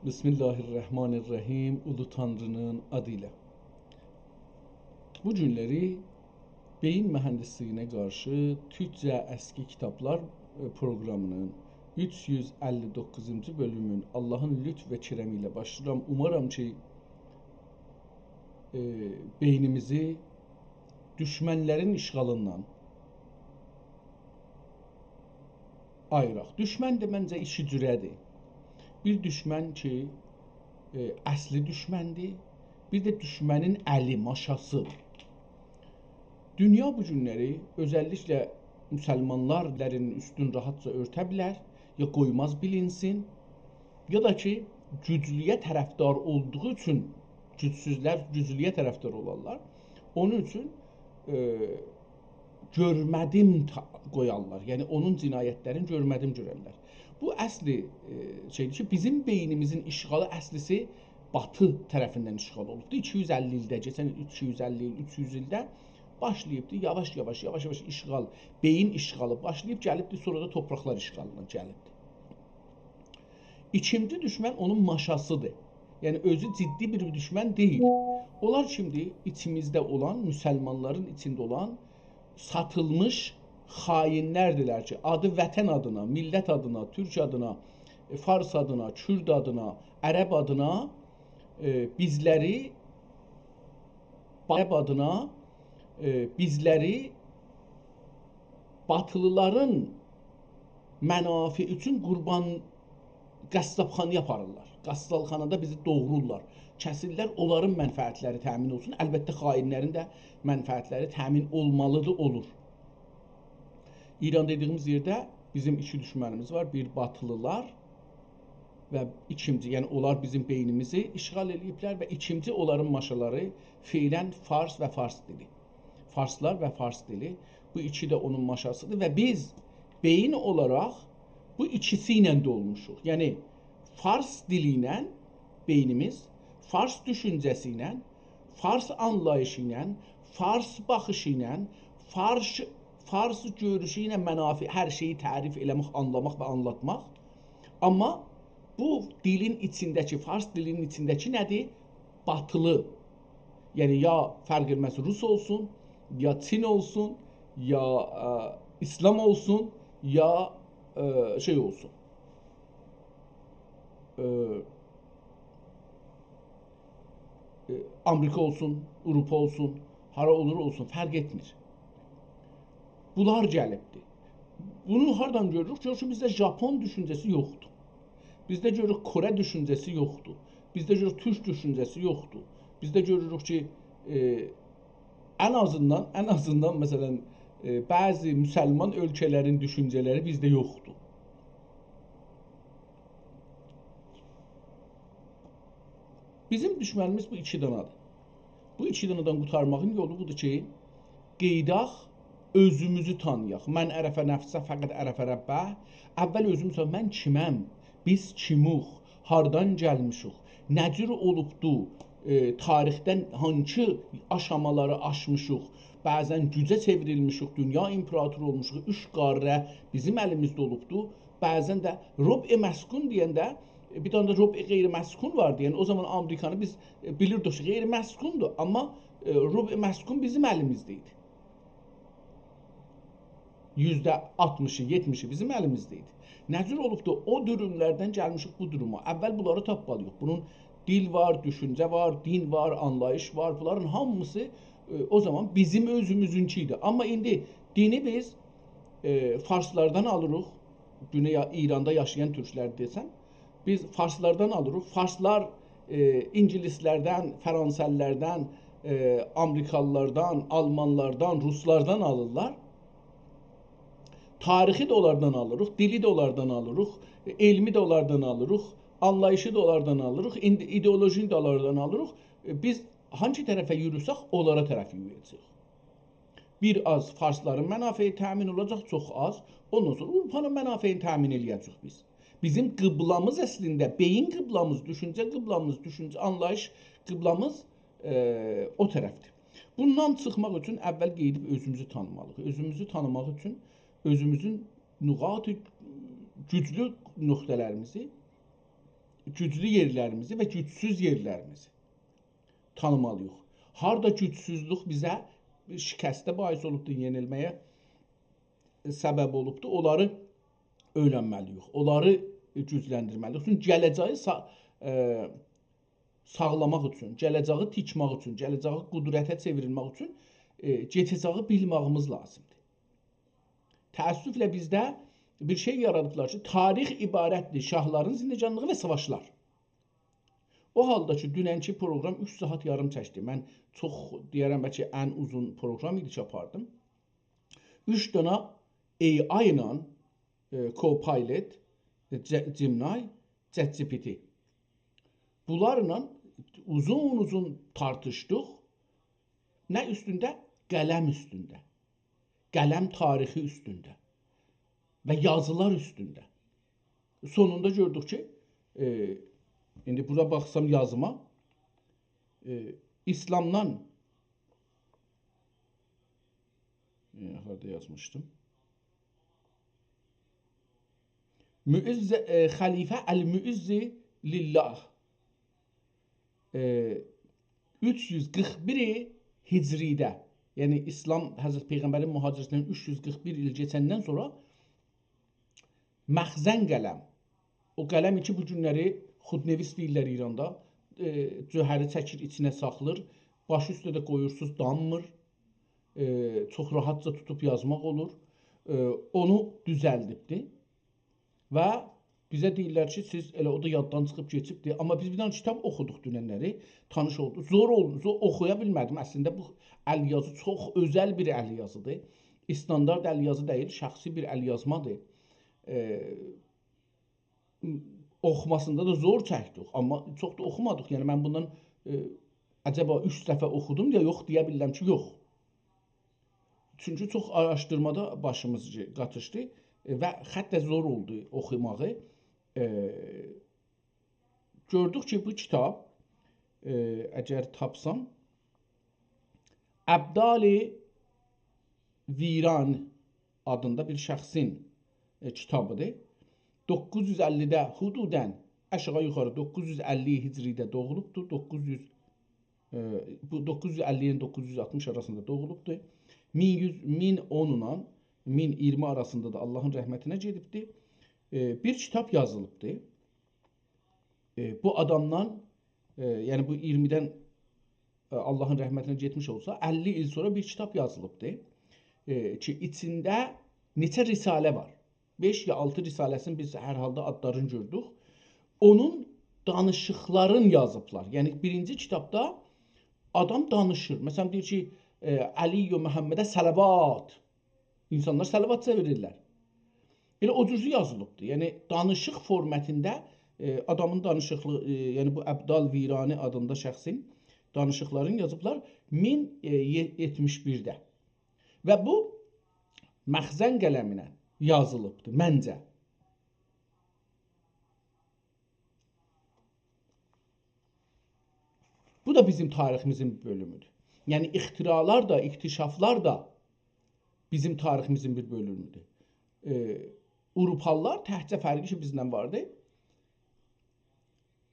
Bismillahirrahmanirrahim. Ulu Tanrı'nın adıyla. Bu günləri beyin mühəndisliğine qarşı Türkcə əski kitablar programının 359-cu bölümün Allahın lütf və kərəmi ilə başlayıram. Umaram ki, beynimizi düşmənlərin işğalından ayıraq. Düşmən də məncə iki cürədir. Bir düşmən ki, əsli düşməndir. Bir də düşmənin əli, maşası. Dünya bu günləri özəlliklə müsəlmanların üstün rahatca örtə bilər, ya qoymaz bilinsin, ya da ki, güclüyə tərəfdar olduğu üçün gücsüzlər güclüyə tərəfdar olarlar. Onun üçün görmədim qoyarlar. Yəni onun cinayətlərini görmədim görərlər. Bu əsli şeydir ki, bizim beynimizin işğalı əslisi Batı tərəfindən işğal olubdu. 250 ildə, keçən 250 il, 300 ildə başlayıbdı. Yavaş-yavaş işğal, beyin işğalı başlayıb gəlibdi, sonra da torpaqlar işğalına gəlibdi. İkinci düşmən onun maşasıdır. Yəni özü ciddi bir düşmən deyil. Onlar şimdi içimizdə olan, müsəlmanların içində olan satılmış xainlərdirlər ki, adı vətən adına, millət adına, türk adına, fars adına, kürd adına, ərəb adına bizləri batılıların mənafi üçün qurban qəssabxanaya aparırlar. Qəssabxanada bizi doğrurlar. Kəsirlər, onların mənfəətləri təmin olsun. Əlbəttə xainlərin də mənfəətləri təmin olmalıdır, olur. İran dediyimiz yerdə bizim iki düşmənimiz var. Bir batılılar və ikinci, yəni onlar bizim beynimizi işğal ediblər və ikinci onların maşaları feilən fars və fars dili. Farslar və fars dili. Bu iki də onun maşasıdır və biz beyin olaraq bu ikisi ilə dolmuşuq. Yəni fars dili ilə beynimiz, fars düşüncəsi ilə, fars anlayışı ilə, fars baxışı ilə, fars görüşü ilə mənafi hər şeyi tərif eləmək, anlamaq və anlatmaq. Amma bu dilin içindəki, fars dilinin içindəki nədir? Batılı. Yəni ya fərq etməz Rus olsun, ya Çin olsun, ya İslam olsun, ya şey olsun. Amerika olsun, Avropa olsun, hara olur olsun, fərq etmir. Bunlar gəlibdir. Bunu hardan görürük? Görürük ki, bizdə Japon düşüncəsi yoxdur. Bizdə görürük Kore düşüncəsi yoxdur. Bizdə görürük Türk düşüncəsi yoxdur. Bizdə görürük ki, ən azından məsələn bəzi müsəlman ölkələrin düşüncələri bizdə yoxdur. Bizim düşmənimiz bu iki danadır. Bu iki danadan qurtarmağın yolu budur ki, qeydaq, özümüzü tanıyaq. Mən ərəfə nəfsə fəqət ərəfə rəbbə. Əvvəl özümüzə mən kiməm? Biz kimuq? Hardan gəlmişik? Nə cür olubdu? Tarixdən hansı aşamaları aşmışıq? Bəzən gücə çevrilmişik, dünya imperatoru olmuşuq, üç qarə bizim əlimizdə olubdu. Bəzən də rob-e məskun deyəndə, bir tane de rob-e qeyri-məskun var deyən, o zaman Amerikanı biz bilirdik ki, qeyri-məskundur, amma rob-e məskun bizim əlimizdəydi. %60'ı, 70'i bizim əlimizdəydi. Nə cür olubdu? O dürümlərdən gəlmişik bu duruma. Əvvəl bunları tapmalıyıq. Bunun dil var, düşüncə var, din var, anlayış var. Bunların hamısı o zaman bizim özümüzünkiydi. Amma indi dini biz farslardan alırıq. Güney İranda yaşayan türklər desəm, biz farslardan alırıq. Farslar İngilislərdən, Fransəllərdən, Amerikalılardan, Almanlardan, Ruslardan alırlar. Tarixi də onlardan alırıq, dili də onlardan alırıq, elmi də onlardan alırıq, anlayışı da onlardan alırıq, ideolojini də onlardan alırıq. Biz hangi tərəfə yürürsək, onlara tərəf yürüyəcəyik. Bir az farsların mənafeyi təmin olacaq, çox az. Ondan sonra Avropanın mənafeyini təmin eləyəcək biz. Bizim qıblamız əslində, beyin qıblamız, düşüncə qıblamız, anlayış qıblamız o tərəfdir. Bundan çıxmaq üçün əvvəl qeydib özümüzü tanımalıyıq. Özümüzü tanımaq üçün özümüzün güclü nöqtələrimizi güclü yerlərimizi və gücsüz yerlərimizi tanımalıyıq. Harda gücsüzlük bizə şikəstə bais olubdur, yenilməyə səbəb olubdur. Onları öyrənməliyik. Onları gücləndirməliyik. Çünki gələcəyi sağlamaq üçün, gələcəyi tikmək üçün, gələcəyi qüdrətə çevrilmək üçün keçəcəyi bilməyimiz lazımdır. Təəssüflə bizdə bir şey yaradıblar ki, tarix ibarətdir şahların zindecanlığı və savaşlar. O halda ki, dünənki proqram 3 saat yarım çəkdi. Mən çox deyərəm bəlkə ən uzun proqram idi ki, apardım. 3 dənə AI ilə Copilot, Gemini, ChatGPT. Bunlarla uzun tartışdıq. Nə üstündə? Qələm üstündə. Qələm tarixi üstündə. Və yazılar üstündə. Sonunda gördük ki, indi bura baxsam yazıma, İslamdan harada yazmışdım? Xəlifə Əl-Müizzi Lillah 341 Hicridə, yəni İslam Həzrət Peyğəmbərin mühacirəsindən 341 il keçəndən sonra məxzən qələm, o qələm ki bu günləri xudnevis deyirlər İranda, cöhəri çəkir, içinə saxlır, başı üstə də qoyursuz, danmır, çox rahatca tutub yazmaq olur, onu düzəldibdir və bizə deyirlər ki, siz elə o da yaddan çıxıb keçibdir, amma biz bir dənə kitab oxuduq dünənləri, tanış oldu, zor oldu, oxuya bilmədim, əslində bu əlyazı çox özəl bir əlyazıdır, standart əlyazı deyil, şəxsi bir əlyazmadır. Oxumasında da zor çəkdik, amma çox da oxumadıq. Yəni mən bundan acaba 3 dəfə oxudum ya yox deyə bilirəm ki, yox. Çünki çox araşdırmada başımız qatışdı və hətta zor oldu oxumağı. Gördük ki, bu kitab əgər tapsam Əbdali Viran adında bir şəxsin kitabıdır. 950-də hududən aşağı yuxarı 950 Hicridə doğulubdur. 950-nin 960 arasında doğulubdur. 1110-la 1020 arasında da Allahın rəhmətinə gedibdir. Bir kitab yazılıbdır. Bu adamdan, yəni bu 20-dən Allahın rəhmətinə getmiş olsa, 50 il sonra bir kitab yazılıbdır. Ki, içində neçə risalə var. 5 ya 6 risaləsini biz hər halda adlarını gördük. Onun danışıqların yazıblar. Yəni birinci kitabda adam danışır. Məsələn deyir ki, Əliyyü Məhəmmədə sələvat. İnsanlar sələvat çevirirlər. Elə o cüzü yazılıbdır. Yəni danışıq formətində adamın danışıqlığı, yəni bu Əbdal Virani adında şəxsin danışıqlarını yazıblar 1071-də. Və bu məxzən qələminə yazılıbdır məncə. Bu da bizim tariximizin bir bölümüdür. Yəni ixtiralar da, iktişaflar da bizim tariximizin bir bölümüdür. Avropalılar təkcə fərqi ki bizdən vardı.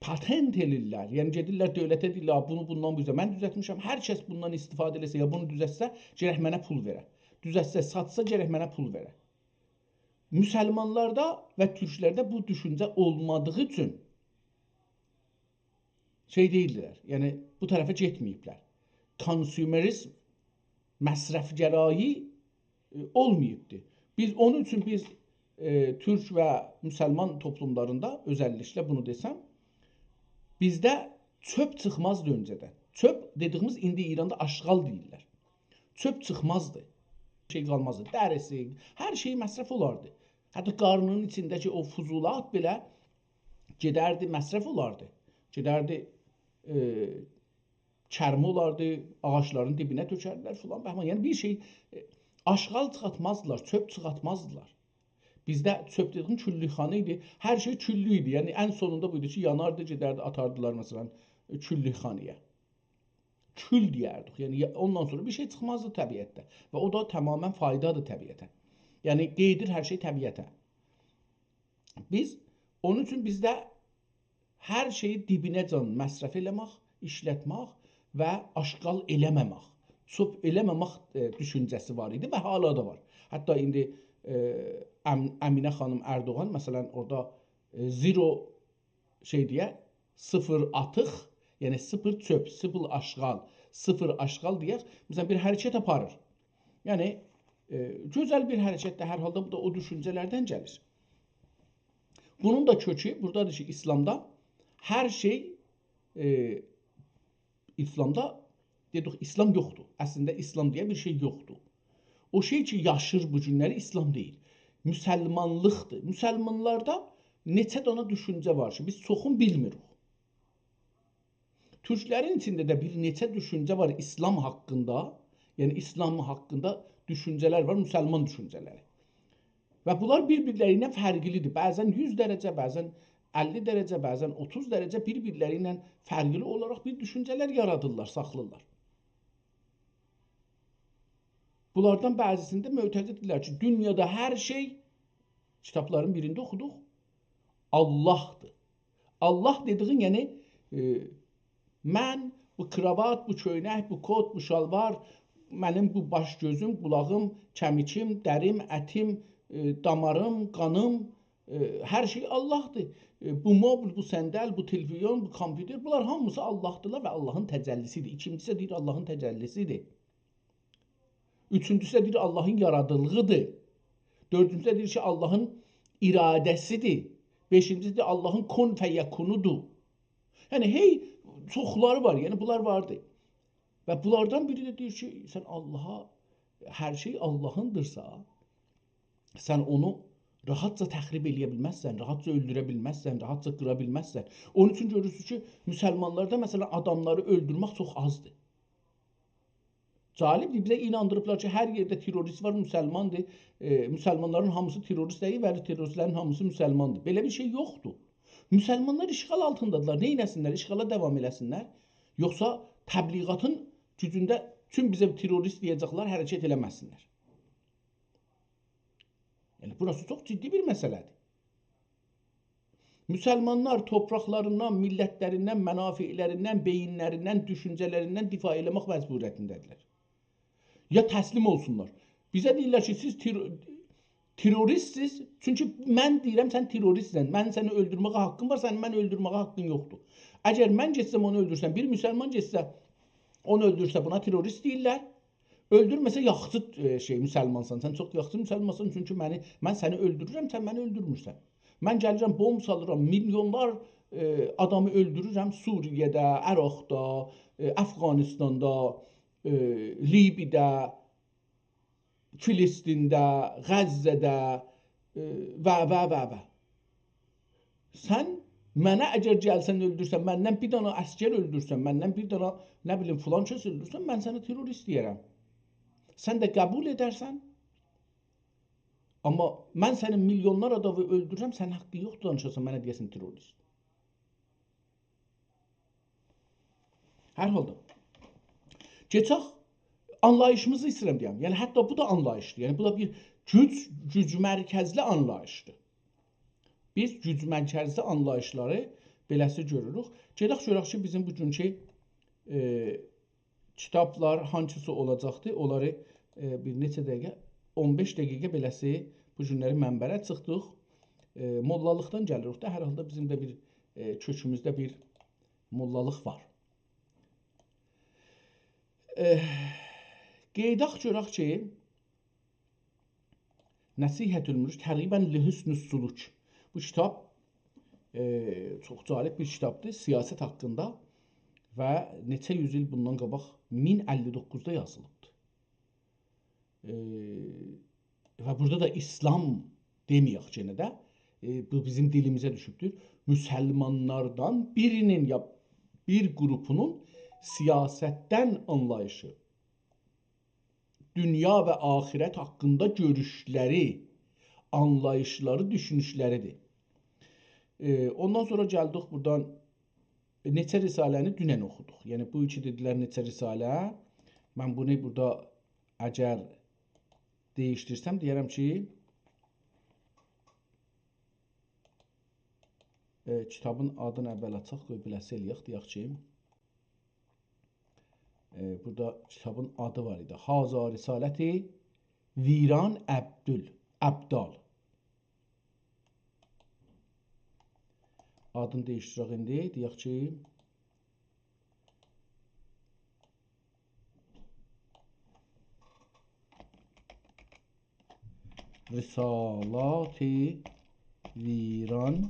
Patent elirlər. Yəni gedirlər dövlətə deyirlər, bunu bundan bu yüzden mən düzəltmişəm. Hər kəs bundan istifadə eləsə ya bunu düzəltsə, gərək mənə pul verə. Düzəltsə, satsa gərək mənə pul verə. Müsəlmanlarda və türklərdə bu düşüncə olmadığı üçün şey deyirlər. Yəni bu tərəfə getməyiblər. Konsumerizm, məsrəfgərayi olmayıbdır. Onun üçün biz türk və müsəlman toplumlarında özəlliklə bunu desəm, bizdə çöp çıxmazdı öncədən. Çöp dediyimiz indi İranda aşğal deyirlər. Çöp çıxmazdı. Şey qalmazdı. Dərisi, hər şey məsrəf olardı. Hətta qarnının içindəki o fuzulat belə gedərdi, məsrəf olardı. Gedərdi, kərmi olardı, ağaçların dibinə tökərdilər filan. Yəni bir şey aşğal çıxartmazdılar, çöp çıxartmazdılar. Bizdə çöp dediğim küllüxanə idi. Hər şey küllü idi. Yəni ən sonunda buydu ki, yanardı, gedərdi, atardılar məsələn küllüxanəyə. Kül deyərdik. Yəni ondan sonra bir şey çıxmazdı təbiətdə. Və o da tamamilə faydadır təbiətə. Yəni qeydir hər şey təbiətə. Onun üçün bizdə hər şeyi dibinəcən məsrəf eləmək, işlətmək və aşqal eləməmək, çöp eləməmək düşüncəsi var idi və hala da var. Hətta indi Əminə xanım Erdoğan məsələn orada zero şey deyə, sıfır atıq, yəni sıfır çöp, sıfır aşqal deyək, məsələn bir hərəkət aparır. Yəni gözəl bir hərəkətdə hər halda bu da o düşüncələrdən gəlir. Bunun da kökü buradadır ki, İslamda hər şey İslamda dedik, İslam yoxdur. Əslində İslam deyə bir şey yoxdur. O şey ki, yaşır bu günləri İslam deyil. Müsəlmanlıqdır. Müsəlmanlarda neçə dana düşüncə var ki, biz çoxunu bilmirik. Türklərin içində də bir neçə düşüncə var İslam haqqında, yəni İslam haqqında düşüncələr var, müsəlman düşüncələri. Və bunlar bir-birləri ilə fərqlidir. Bəzən 100 dərəcə, bəzən 50 dərəcə, bəzən 30 dərəcə bir-birləri ilə fərqli olaraq bir düşüncələr yaradırlar, saxlayırlar. Bunlardan bəzisində mötəziddirlər ki, dünyada hər şey, kitabların birində oxuduq, Allahdır. Allah dediğin yəni mən, bu kravat, bu köynək, bu kot, bu şalvar, mənim bu baş gözüm, qulağım, kəmikim, dərim, ətim, damarım, qanım, hər şey Allahdır. Bu mobil, bu səndəl, bu televizyon, bu kompüter, bunlar hamısı Allahdılar və Allahın təcəllisidir. İkincisi deyir Allahın təcəllisidir. Üçüncüsü deyir Allahın yaradılığıdır. Dördüncüsü deyir ki Allahın iradəsidir. Beşincisi de Allahın kun feyekunudur. Yəni hey çoxları var, yəni bunlar vardır. Və bunlardan biri də deyir ki, sən Allaha, hər şey Allahındırsa, sən onu rahatca təxrib eləyə bilməzsən, rahatca öldürə bilməzsən, rahatca qıra bilməzsən. Onun üçün görürsünüz ki, müsəlmanlarda məsələn adamları öldürmək çox azdır. Calibdir, bizə inandırıblar ki, hər yerdə terörist var, müsəlmandır. Müsəlmanların hamısı terörist deyil və teröristlərin hamısı müsəlmandır. Belə bir şey yoxdur. Müsəlmanlar işğal altındadılar. Nə etsinlər? İşğala davam eləsinlər? Yoxsa təbliğatın gücündə tüm bizə terörist deyəcəklər, hərəkət eləməsinlər. Yəni burası çox ciddi bir məsələdir. Müsəlmanlar torpaqlarından, millətlərindən, mənafilərindən, beyinlərindən, düşüncələrindən difa eləmək məcburiyyətindədirlər. Ya təslim olsunlar. Bizə deyirlər ki, siz teröristsiz. Çünki mən deyirəm, sən teröristsən. Mən səni öldürməyə haqqım var, sənin məni öldürməyə haqqın yoxdur. Əgər mən getsəm onu öldürsəm, bir müsəlman getsə onu öldürsə buna terörist deyirlər. Öldürməsə yaxşı müsəlmansan. Sən çox yaxşı müsəlmansan, çünki mən səni öldürürəm, sən məni öldürmürsən. Mən gəlirəm, bomb salıram, milyonlar adamı öldürürəm Suriyədə, Əraqda, Əfqanistanda, Libidə, Filistində, Qəzzədə və. Sən mənə əgər gəlsən öldürsən, məndən bir dana əskər öldürsən, məndən bir dana nə bilim filan kəs öldürsən, mən səni terörist deyərəm. Sən də qəbul edərsən. Amma mən sənin milyonlar adamı öldürürəm, sənin haqqı yoxdur danışasan, mənə deyəsən terörist. Hər halda. Keçək anlayışımızı istəyirəm deyəm. Yəni hətta bu da anlayışdır. Yəni bu da bir güc mərkəzli anlayışdır. Biz güc mərkəzli anlayışları beləsi görürük. Gedək görək ki, bizim bugünkü kitablar hansısı olacaqdır? Onları bir neçə dəqiqə, 15 dəqiqə beləsi bu günləri mənbərə çıxdıq. Mollalıqdan gəlirik də, hər halda bizim də bir kökümüzdə bir mollalıq var. Qeydaq görək ki, Nəsihətül Mülk təqribən Lihüsnüs Suluk. Bu kitab çox cəlib bir kitabdır, siyasət haqqında və neçə yüz il bundan qabaq 1059-da yazılıbdır. Və burada da İslam deməyək yenə də, bu bizim dilimizə düşübdür. Müsəlmanlardan birinin ya bir qrupunun siyasətdən anlayışı, dünya və axirət haqqında görüşləri, anlayışları, düşünüşləridir. Ondan sonra gəldik buradan neçə risaləni dünən oxuduq. Yəni bu iki dedilər neçə risalə. Mən bunu burada əgər dəyişdirsəm deyərəm ki Kitabın adını əvvəl açaq, qoy biləsə eləyək, deyək ki, burada kitabın adı var idi. Haza Risaləti Viran Əbdal. Adını dəyişdirək indi, deyək ki, Risalati Viran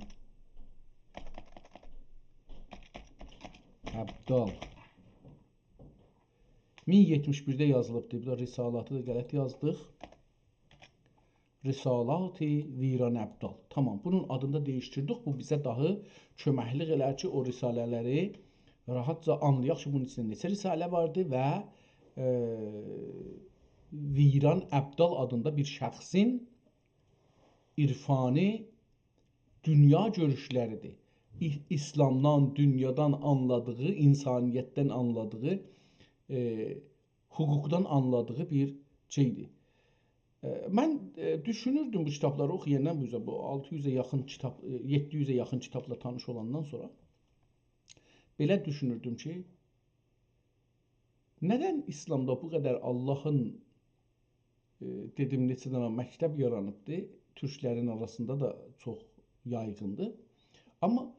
Əbdal. 1071-də yazılıbdır. Bu da Risalatı da qələt yazdıq. Risalati Viran Əbdal. Tamam, bunun adını da dəyişdirdik. Bu bizə daha köməklik elər ki, o risalələri rahatca anlayaq ki, bunun içində neçə risalə vardı və Viran Əbdal adında bir şəxsin irfani dünya görüşləridir. İslamdan, dünyadan anladığı, insaniyyətdən anladığı, hüquqdan anladığı bir şeydir. Mən düşünürdüm bu kitabları oxuyandan bu 600-ə yaxın kitab, 700-ə yaxın kitabla tanış olandan sonra belə düşünürdüm ki, nədən İslamda bu qədər Allahın dedim neçə dənə məktəb yaranıbdı, türklərin arasında da çox yaygındır. Amma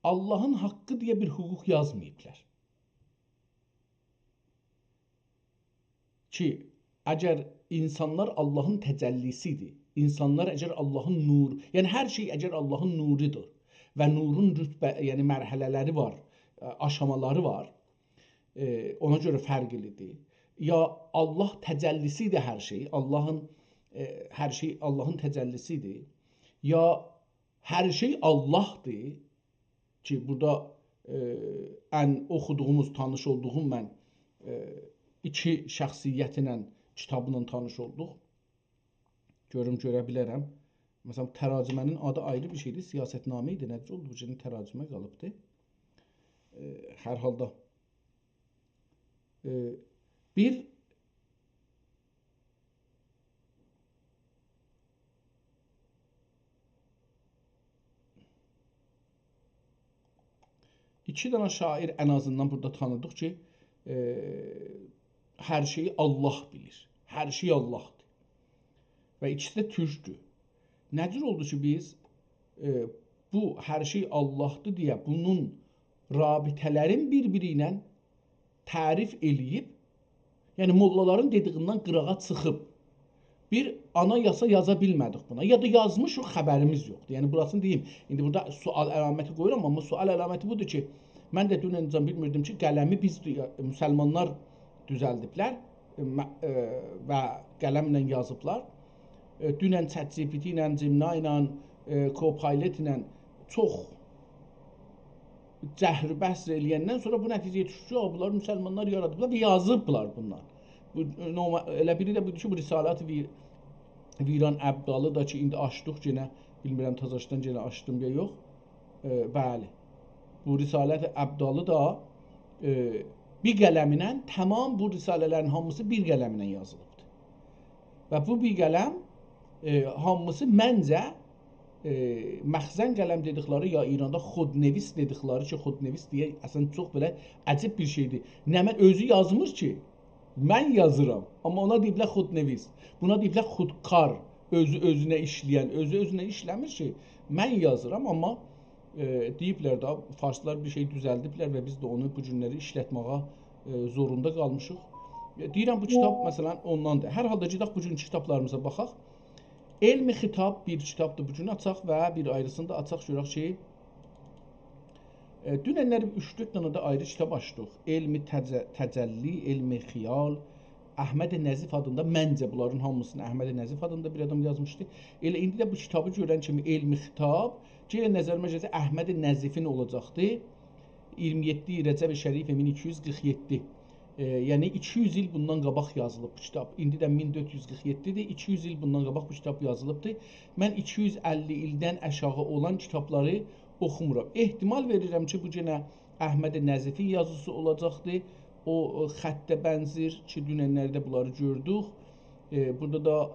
Allahın haqqı deyə bir hüquq yazmayıblar. Ki, əgər insanlar Allahın təcəllisidir, insanlar əgər Allahın nuru, yəni hər şey əgər Allahın nurudur və nurun rütbə, yəni mərhələləri var, aşamaları var, ona görə fərqlidir. Ya Allah təcəllisidir hər şey, hər şey Allahın təcəllisidir, ya hər şey Allahdır ki, burada ən oxuduğumuz, tanış olduğum mən iki şəxsiyyətlə kitabla tanış olduq. Görüm görə bilərəm. Məsələn, təracümənin adı ayrı bir şeydir, siyasətnamə idi, necə oldu? Bu cür təracümə qalıbdı. Hər halda bir iki dənə şair ən azından burada tanıdıq ki, hər şeyi Allah bilir. Hər şey Allahdır. Və ikisi də türkdür. Necə oldu ki, biz bu hər şey Allahdır deyə bunun rabitələrin bir-biri ilə tərif eləyib, yəni mollaların dediğindən qırağa çıxıb bir ana yasa yaza bilmədik buna. Ya da yazmışıq, xəbərimiz yoxdur. Yəni burasını deyim. İndi burada sual əlaməti qoyuram, amma sual əlaməti budur ki, mən də dünən bilmirdim ki, qələmi biz müsəlmanlar düzəldiblər və qələmlə yazıblar. Dünən ChatGPT ilə, Gemini ilə, Copilot ilə çox cəhr bəhs eləyəndən sonra bu nəticəyə düşdü ki, bunlar müsəlmanlar yaradıblar və yazıblar bunlar. Elə biri də budur ki, bu Risalat Viran Əbdalı da ki, indi açdıq yenə, bilmirəm təzəşdən yenə açdım ya yox. Bəli, bu Risalat Əbdalı da bir qələminə, tamam bu risalələrin hamısı bir qələminə yazılıbdır. Və bu bir qələm hamısı məncə məxzən qələm dedikləri ya İranda xodnevis dedikləri ki, xodnevis deyə əslən çox belə əcib bir şeydir. Nə mən özü yazmır ki, mən yazıram, amma ona deyiblər xodnevis. Buna deyiblər xudkar, özü özünə işləyən, özü özünə işləmir ki, mən yazıram, amma deyiblər də, farslar bir şey düzəldiblər və biz də onu bu günləri işlətməyə zorunda qalmışıq. Deyirəm, bu kitab məsələn ondandır. Hər halda gedək bu gün kitablarımıza baxaq. Elmi Xitab bir kitabdır, bu gün açaq və bir ayrısını da açaq görək ki, dünənlər 3-4 dənə də ayrı kitab açdıq. Elmi Təcəlli, Elmi Xiyal, Əhməd Nəzif adında, məncə bunların hamısını Əhməd Nəzif adında bir adam yazmışdı. Elə indi də bu kitabı görən kimi Elmi Xitab, yenə nəzərimə gəlsə Əhməd Nəzifin olacaqdı. 27 Rəcəb Şərif 1247. Yəni 200 il bundan qabaq yazılıb bu kitab. İndi də 1447-dir. 200 il bundan qabaq bu kitab yazılıbdır. Mən 250 ildən aşağı olan kitabları oxumuram. Ehtimal verirəm ki, bu yenə Əhməd Nəzifin yazısı olacaqdır. O xəttə bənzir ki, dünənlərdə bunları gördük. Burada da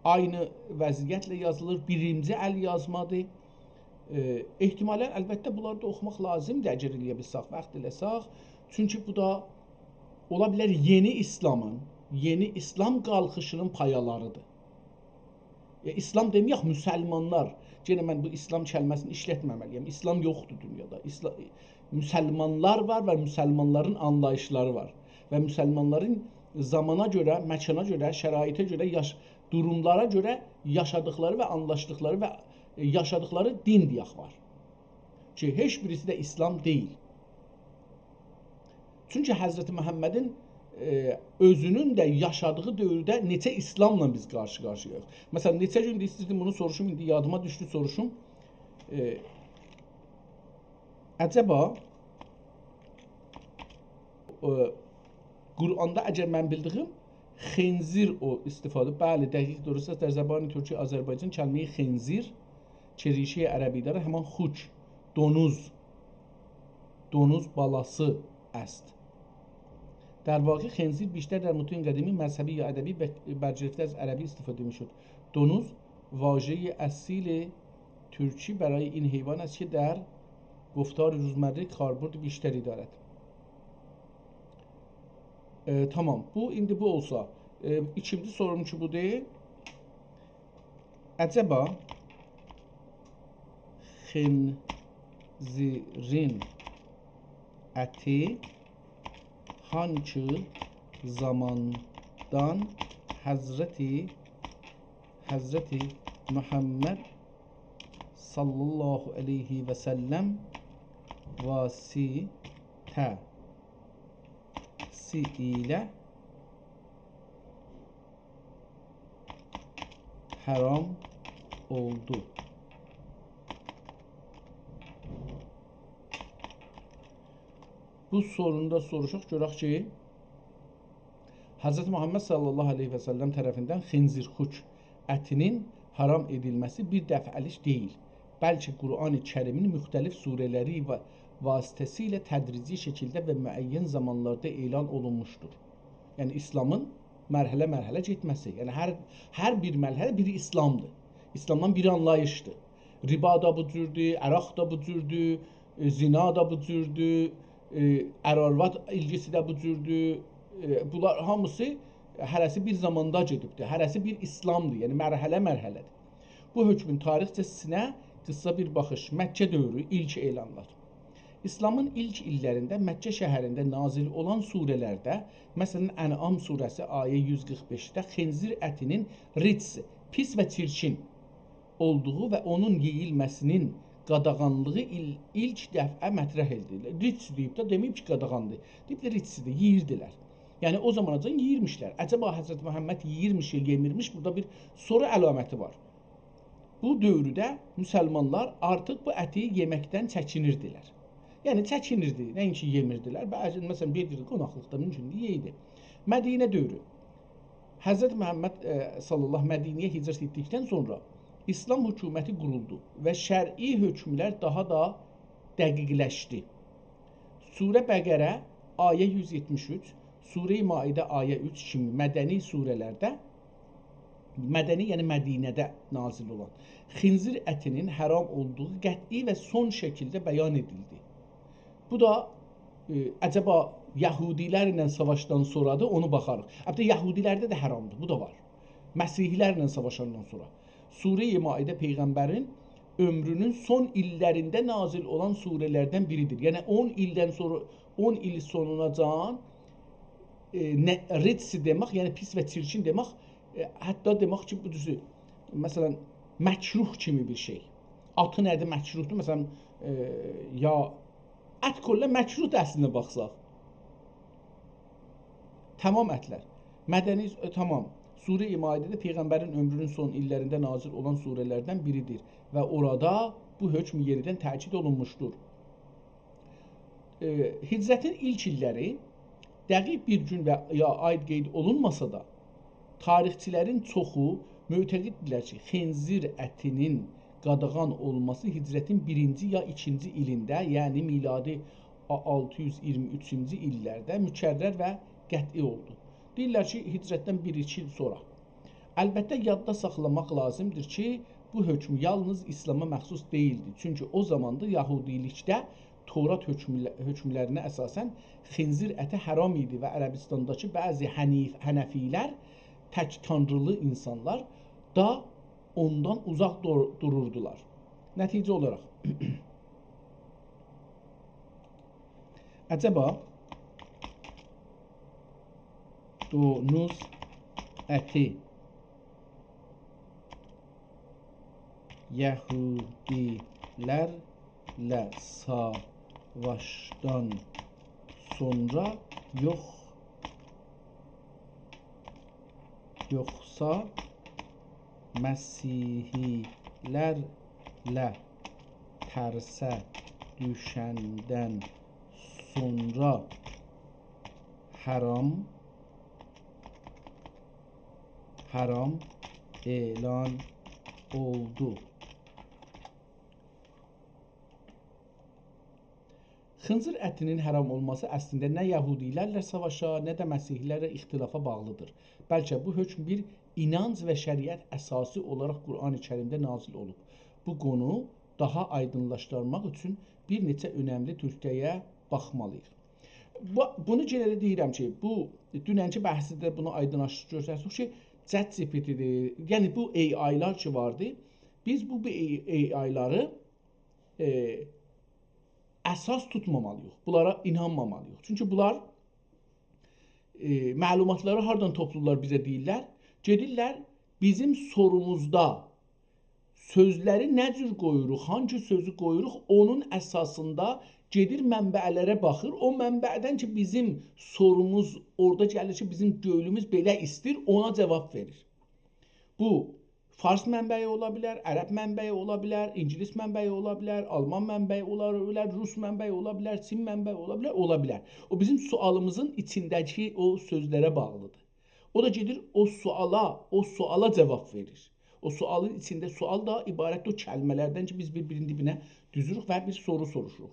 aynı vəziyyətlə yazılır. Birinci əl yazmadır. ehtimalən əlbəttə bunları da oxumaq lazımdır əgər eləyə bilsək, vaxt eləsək. Çünki bu da ola bilər yeni İslam qalxışının payalarıdır. İslam deməyək, müsəlmanlar. Yenə mən bu İslam kəlməsini işlətməməliyəm. İslam yoxdur dünyada. Müsəlmanlar var və müsəlmanların anlayışları var. Və müsəlmanların zamana görə, məkana görə, şəraitə görə, durumlara görə yaşadıkları və anlaşdıkları və yaşadıkları din deyək var. Ki, heç birisi də İslam deyil. Çünki Həzrəti Məhəmmədin özünün də yaşadığı dövrdə neçə İslamla biz qarşı-qarşıyayıq. Məsələn, neçə gündür istəyirdim bunu soruşum, indi yadıma düşdü soruşum. Əcəba, Quranda əgər mən bildiyim, xenzir o istifadə, bəli, dəqiq durursa, در زبان ترکی آذربایجان کلمه خنزیر که ریشه عربی داره همان خوک، دونوز balası است. در واقع خنزیر بیشتر در متون قدیمی مذهبی یا ادبی برگرفته از عربی استفاده میشد. دونوز واژه اصیل ترکی برای این حیوان است که در گفتار روزمره کاربرد بیشتری دارد. Tamam. İndi bu olsa. İkinci sorum ki bu deyil. Əcəba xinzirin əti hangi zamandan Hazreti Muhammed sallallahu aleyhi və səlləm vasitəsi ilə haram oldu. Bu sorunda soruşaq, görək ki, Hz. Muhammed sallallahu aleyhi və səlləm tərəfindən xinzir xuç ətinin haram edilməsi bir dəfəlik deyil. Bəlkə Qur'an-ı Kərimin müxtəlif surələri və vasitəsilə tədrici şəkildə və müəyyən zamanlarda elan olunmuşdur. Yəni, İslamın mərhələ-mərhələ getməsi. Yəni, hər bir mərhələ biri İslamdır. İslamdan bir anlayışdır. Riba da bu cürdür, əraq da bu cürdür, zina da bu cürdür, ərarvat ilgisi də bu cürdür. Bunlar hamısı hərəsi bir zamanda gedibdir. Hərəsi bir İslamdır. Yəni, mərhələ-mərhələdir. Bu hökmün tarixçəsinə qısa bir baxış. Məkkə dövrü ilk elanlar. İslamın ilk illərində Məkkə şəhərində nazil olan surələrdə, məsələn, Ən'am surəsi ayə 145-də xinzir ətinin rics, pis və çirkin olduğu və onun yeyilməsinin qadağanlığı ilk dəfə mətrəh edilir. Rics deyib də deməyib ki, qadağandır. Deyib də ricsidir, yeyirdilər. Yəni, o zamanacan yeyirmişlər. Əcəba Həzrət Məhəmməd yeyirmiş, yemirmiş, burada bir soru əlaməti var. Bu dövrdə müsəlmanlar artıq bu əti yeməkdən çəkinirdilər. Yəni, çəkinirdi, nəinki yemirdilər. Bəzən, məsələn, bir qonaqlıqda mümkündür, yeydi. Mədinə dövrü. Həzrət Məhəmməd sallallahu Mədinəyə hicrət etdikdən sonra İslam hökuməti quruldu və şər'i hökmlər daha da dəqiqləşdi. Surə Bəqərə ayə 173, Surə-i Maidə ayə 3 kimi mədəni surələrdə, mədəni, yəni Mədinədə nazil olan xinzir ətinin haram olduğu qəti və son şəkildə bəyan edildi. Bu da əcəba Yahudilərlə savaşdan sonradır, onu baxarıq. Hətta Yahudilərdə də haramdır, bu da var. Məsihlərlə savaşandan sonra. Surə-i Maidə Peyğəmbərin ömrünün son illərində nazil olan surələrdən biridir. Yəni 10 ildən sonra, 10 il sonunacan ritsi demək, yəni pis və çirkin demək, hətta demək ki, bu düzü, məsələn, məkruh kimi bir şey. Atı nədir məkruhdur? Məsələn, ya ət kollə məkruhdur əslində baxsaq. Tamam ətlər. Mədəni, tamam. Surə-i Maidədə Peyğəmbərin ömrünün son illərində nazil olan surələrdən biridir və orada bu hökm yeridən təkid olunmuşdur. Hicrətin ilk illəri dəqiq bir gün və ya aid qeyd olunmasa da, tarixçilərin çoxu mötəqiddirlər ki, xinzir ətinin qadağan olması hicrətin 1-ci ya 2-ci ilində, yəni miladi 623-cü illərdə mükərrər və qəti oldu. Deyirlər ki, hicrətdən 1-2 il sonra. Əlbəttə, yadda saxlamaq lazımdır ki, bu hökm yalnız İslam'a məxsus deyildi. Çünki o zamanda Yahudilikdə Torat hökmlərinə əsasən xinzir əti haram idi və Ərəbistandakı bəzi Hənəfilər, tək tanrılı insanlar da ondan uzaq dururdular. Nəticə olaraq əcəba donuz əti Yahudilərlə savaşdan sonra yoxsa Məsihilərlə tərsə düşəndən sonra haram elan oldu. Xınzır ətinin haram olması əslində nə Yahudilərlə savaşa, nə də Məsihlərlə ixtilafa bağlıdır. Bəlkə bu hökm bir inanc və şəriət əsası olaraq Qur'an-ı Kərimdə nazil olub. Bu qonu daha aydınlaşdırmaq üçün bir neçə önəmli nöqtəyə baxmalıyıq. Bunu yenə də deyirəm ki, bu dünənki bəhsdə bunu aydınlaşdıracağıq ki, ChatGPT-dir. Yəni bu AI-lar ki vardı, biz bu AI-ları əsas tutmamalıyıq. Bunlara inanmamalıyıq. Çünki bunlar məlumatları hardan toplayırlar bizə deyirlər? Gedirlər bizim sorumuzda sözləri nə cür qoyuruq, hangi sözü qoyuruq, onun əsasında gedir mənbələrə baxır. O mənbədən ki bizim sorumuz orada gəlir ki, bizim göylümüz belə istir, ona cavab verir. Bu Fars mənbəyi ola bilər, Ərəb mənbəyi ola bilər, İngilis mənbəyi ola bilər, Alman mənbəyi ola bilər, Rus mənbəyi ola bilər, Çin mənbəyi ola bilər. O bizim sualımızın içindəki o sözlərə bağlıdır. O da gedir o suala cavab verir. O sualın içində sual da ibarətdir o kəlmələrdən ki biz bir-birinin dibinə düzürük və bir soru soruşuruq.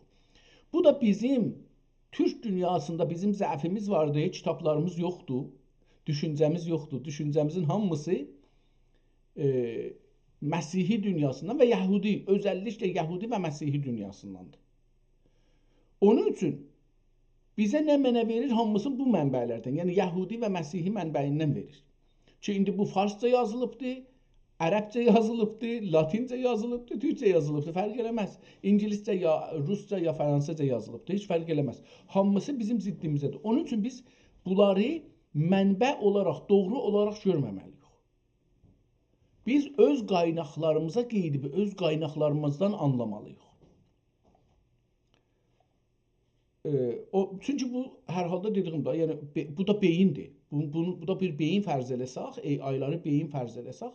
Bu da bizim Türk dünyasında bizim zəifimiz vardı, kitablarımız yoxdur, düşüncəmiz yoxdur. Düşüncəmizin hamısı Məsihi dünyasından və Yahudi, özəlliklə Yahudi və Məsihi dünyasındandır. Onun üçün bizə nə mənə verir, hamısı bu mənbələrdən, yəni Yahudi və Məsihi mənbəyindən verir. Ki indi bu Farsca yazılıbdır, Ərəbcə yazılıbdır, Latincə yazılıbdır, Türkcə yazılıbdır, fərq eləməz. İngiliscə ya Rusca ya Fransızca yazılıbdır, heç fərq eləməz. Hamısı bizim ziddimizədir. Onun üçün biz bunları mənbə olaraq, doğru olaraq görməməliyik. Biz öz qaynaqlarımıza qeydib, öz qaynaqlarımızdan anlamalıyıq. Çünki bu hər halda dediyim də, yəni bu da beyindir. Bu da bir beyin fərz eləsək, AI-ları beyin fərz eləsək,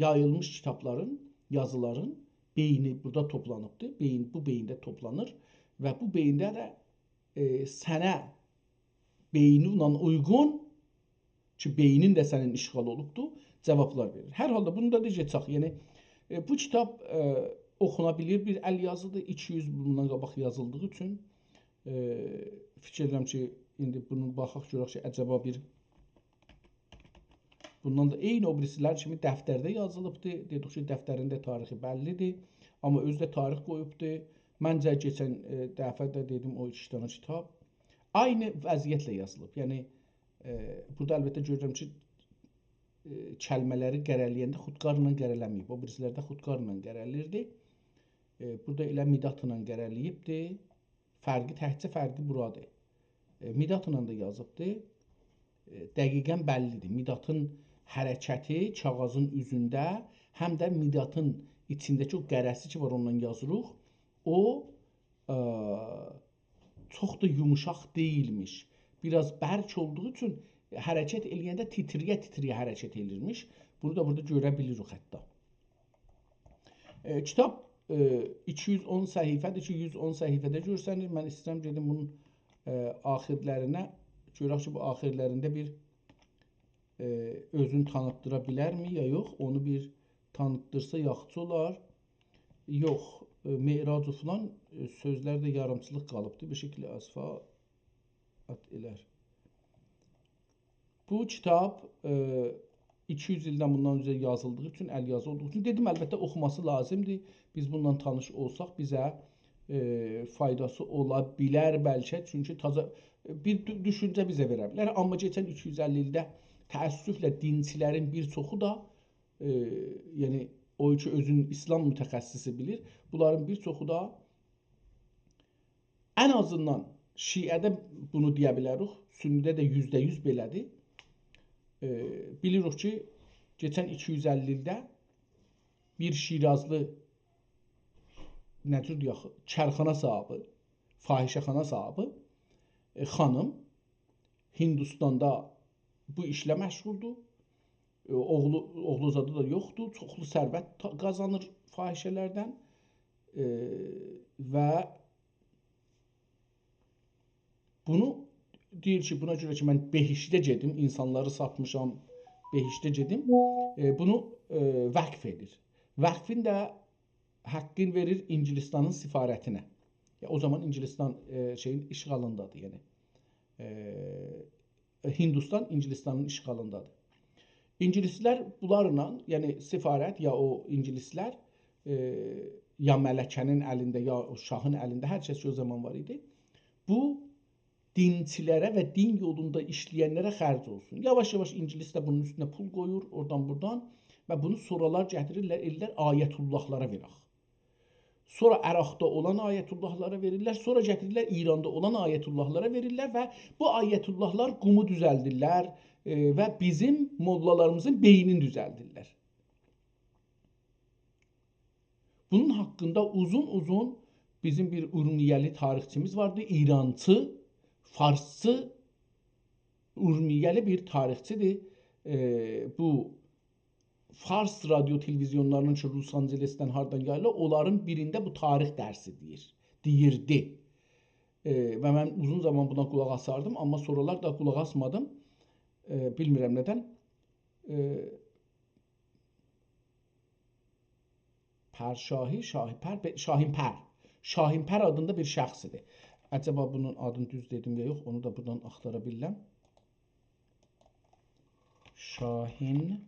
yayılmış kitabların, yazıların beyni burada toplanıbdır. Bu beyində toplanır və bu beyində də sənə beyninlə uyğun ki, beynin də sənin işğal olubdur, cavablar verir. Hər halda bunu da deyəcək. Yəni bu kitab oxuna bilir bir əl yazıdır. 200 bundan qabaq yazıldığı üçün fikirləm ki, indi bunu baxaq görək ki, əcəba bir bundan da eyni o birisilər kimi dəftərdə yazılıbdır. Dedik ki, dəftərində tarixi bəllidir, amma özü də tarix qoyubdur. Məncə keçən dəfə də dedim o 2 dənə kitab aynı vəziyyətlə yazılıb. Yəni burada əlbəttə görürəm ki, kəlmələri qərələyəndə xudkarla qərələməyib. O birisilərdə xudkarla qərəlirdi. Burada elə midatla qərələyibdir. Təkcə fərqi buradır. Midatla da yazıbdır. Dəqiqən bəllidir. Midatın hərəkəti kağızın üzündə, həm də midatın içindəki o qərəsi ki var ondan yazırıq, o çox da yumuşaq deyilmiş. Biraz bərk olduğu üçün hərəkət eləyəndə titriyə-titriyə hərəkət elirmiş. Bunu da burada görə bilirik hətta. Kitab 210 səhifədir ki, 110 səhifədə görsənir. Mən istəyirəm gedim bunun axirlərinə. Görək ki, bu axirlərində bir özünü tanıtdıra bilərmi ya yox? Onu bir tanıtdırsa yaxşı olar. Yox, Meyracu falan sözlər də yarımçılıq qalıbdır. Bir şəkildə əsfaat elər. Bu kitab 200 ildən bundan öncə yazıldığı üçün, əl yazı olduğu üçün dedim, əlbəttə oxuması lazımdır. Biz bundan tanış olsaq bizə faydası ola bilər bəlkə, çünki taza bir düşüncə bizə verə bilər. Amma keçən 250 ildə təəssüflə dinçilərin bir çoxu da yəni o ki özünün İslam mütəxəssisi bilir, bunların bir çoxu da ən azından Şiədə bunu deyə bilərik, Sünnidə də %100 belədir. Bilirik ki, keçən 250 ildə bir Şirazlı nə cür deyək, kərxana sahibi, fahişəxana sahibi xanım Hindistanda bu işlə məşğuldur. Oğlu zadı da yoxdur. Çoxlu sərvət qazanır fahişələrdən və bunu deyir ki, buna görə ki, mən behişdə gedim, insanları satmışam, behişdə gedim, bunu vəqf edir. Vəqfin də haqqını verir İngilistanın sifarətinə. O zaman İngilistan şeyin işğalındadır, yəni. Hindistan İngilistanın işğalındadır. İngilislər bunlarla, yəni sifarət ya o İngilislər ya mələkənin əlində, ya o şahın əlində, hər kəs ki o zaman var idi. Bu dinçilərə və din yolunda işləyənlərə xərc olsun. Yavaş-yavaş İngilis də bunun üstünə pul qoyur, oradan buradan və bunu sonralar gətirirlər, ellər ayətullahlara verək. Sonra Əraqda olan ayətullahlara verirlər, sonra gətirirlər İranda olan ayətullahlara verirlər və bu ayətullahlar qumu düzəldirlər və bizim mollalarımızın beynini düzəldirlər. Bunun haqqında uzun-uzun bizim bir Urmiyəli tarixçimiz vardı, İrançı, Farsçı, Urmiyəli bir tarixçidir. Bu Fars radyo televizyonlarının ki, Los Angeles'ten hardan yayılır, onların birində bu tarix dərsi deyirdi. Və mən uzun zaman buna qulaq asardım, amma sonralar da qulaq asmadım. Bilmirəm nədən. Pərşahi, Şahinpər. Şahinpər adında bir şəxsidir. Əcəba bunun adını düz dedim ya yox, onu da buradan axtara bilirəm. Şahinpər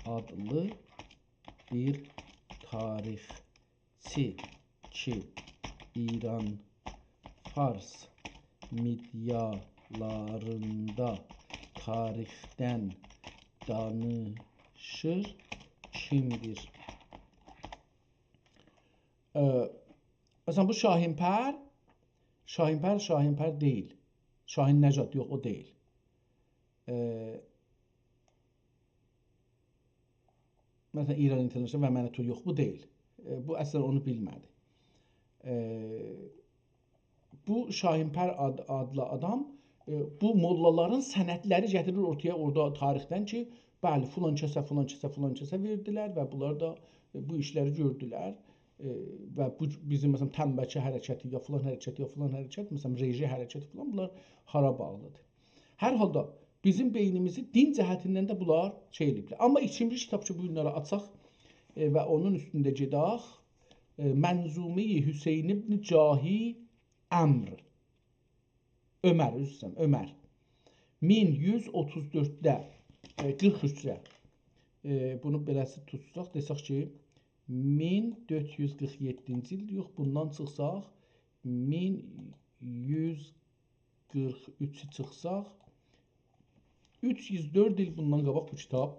adlı bir tarixçi ki, İran Fars medialarında tarixdən danışır kimdir? Məsələn, bu Şahinpər deyil. Şahin Nəcad, yox, o deyil. Məsələn, İran International və Mənətu, yox, bu deyil. Bu əslən onu bilmədi. Bu Şahinpər adlı adam bu mollaların sənədləri gətirir ortaya orada tarixdən ki, bəli, filan kəsə verdilər və bunlar da bu işləri gördülər. Və bu bizim məsələn tənbəki hərəkəti ya filan hərəkət, məsələn reji hərəkəti filan, bunlar hara bağlıdır. Hər halda bizim beynimizi din cəhətindən də bunlar şey eləyiblər. Amma ikinci kitab ki, bu günləri açaq və onun üstündə gedək. Mənzumi Hüseyn ibn Cahi Əmr. Ömər, üzrəm, Ömər. 1134-də 43-də bunu beləsi tutsaq, desək ki 1447-ci il, yox, bundan çıxsaq 1143-ü çıxsaq 304 il bundan qabaq bu kitab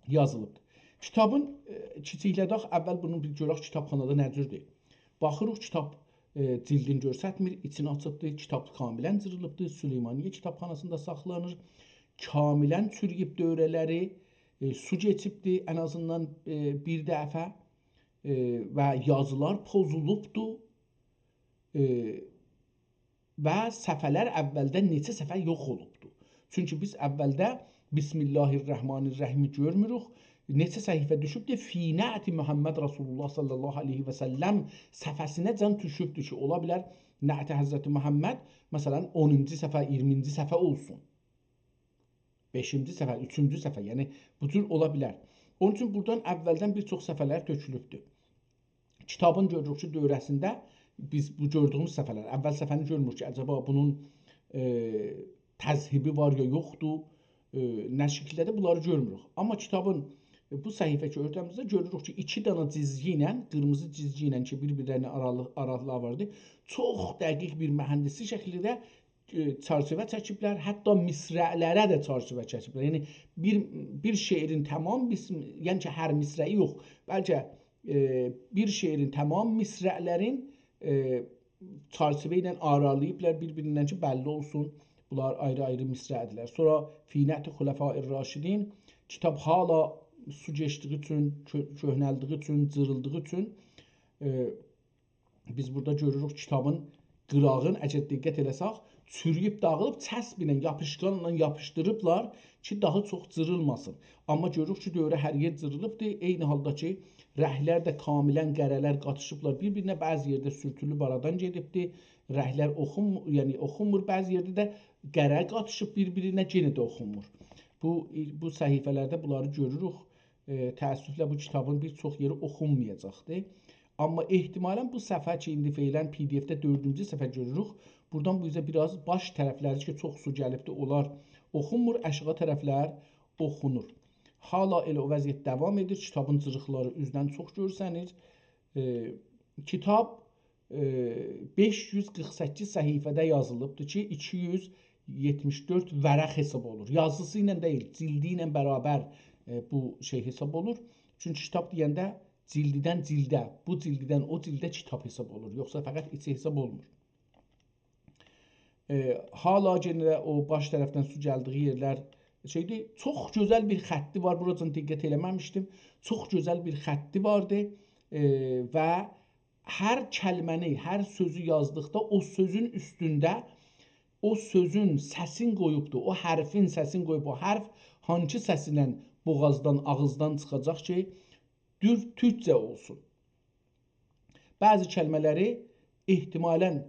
yazılıbdır. Kitabın kiçiklədək, əvvəl bunu bir görək kitabxanada nə cürdür. Baxırıq, kitab cildini görsətmir, içini açıbdır, kitab kamilən cırılıbdır, Süleymaniyyə kitabxanasında saxlanır, kamilən çürüyüb dövrələri, su keçibdir ən azından bir dəfə və yazılar pozulubdur və səfələr əvvəldə neçə səfər yox olubdur. Çünki biz əvvəldə Bismillahirrahmanirrahimi görmürük. Neçə səhifə düşübdür? Finəti Muhammed Rasulullah sallallahu aleyhi və səlləm səfəsinə can düşübdür ki, ola bilər Nə'ti Həzrəti Muhammed məsələn 10-cu səfə, 20-ci səfə olsun. 5-ci səfə, 3-cü səfə, yəni bu cür ola bilər. Onun üçün buradan əvvəldən bir çox səfələr tökülübdür. Kitabın görürük ki, dövrəsində biz bu gördüyümüz səfələr, əvvəl səfəni görmürük ki, əcəba bunun təzhibi var ya yoxdur, nə şəkildədir bunları görmürük. Amma kitabın bu səhifəki öhdəmizdə görürük ki, 2 dənə cizgi ilə, qırmızı cizgi ilə ki, bir-birlərinə aralıqlar vardı. Çox dəqiq bir mühəndisi şəklində çərçivə çəkiblər, hətta misrələrə də çərçivə çəkiblər. Yəni bir şeirin tamam, yəni ki, hər misrəyi yox, bəlkə bir şeirin tamam misrələrin çərçivə ilə aralayıblar bir-birindən ki, bəlli olsun. Bunlar ayrı-ayrı misrədirlər. Sonra Finət Xulafai Raşidin kitab hala su geçdiyi üçün, köhnəldiyi üçün, cırıldığı üçün biz burada görürük kitabın qırağın, əgər diqqət eləsək, çürüyüb dağılıb, çəsb ilə, yapışqanla yapışdırıblar ki, daha çox cırılmasın. Amma görürük ki, dövrə hər yer cırılıbdır. Eyni halda ki, rəhlər də kamilən qərələr qatışıblar bir-birinə, bəzi yerdə sürtülüb aradan gedibdir. Rəhlər oxunmur, bəzi yerdə də qərə qatışıb bir-birinə, yenə də oxunmur. Bu səhifələrdə bunları görürük. Təəssüflə bu kitabın bir çox yeri oxunmayacaqdır. Amma ehtimalən bu səfər ki, indi feylən PDF-də 4-cü səfər görürük. Buradan bu bizə biraz baş tərəfləri ki, çox su gəlibdir, onlar oxunmur, aşağı tərəflər oxunur. Hala elə o vəziyyət davam edir. Kitabın cırıqları üzdən çox görsənir. Kitab 548 səhifədə yazılıbdır ki, 274 vərəq hesab olur. Yazısı ilə deyil, cildi ilə bərabər bu şey hesab olur. Çünki kitab deyəndə cildidən cildə, bu cildidən o cildə kitab hesab olur. Yoxsa fəqət içi hesab olmur. Hala yenə o baş tərəfdən su gəldiyi yerlər şeydir. Çox gözəl bir xətti var. Buradan diqqət eləməmişdim. Çox gözəl bir xətti vardı və hər kəlməni, hər sözü yazdıqda o sözün üstündə o sözün səsin qoyubdur. O hərfin səsin qoyub. O hərf hansı səsinlə boğazdan, ağızdan çıxacaq ki, türkcə olsun. Bəzi kəlmələri ehtimalən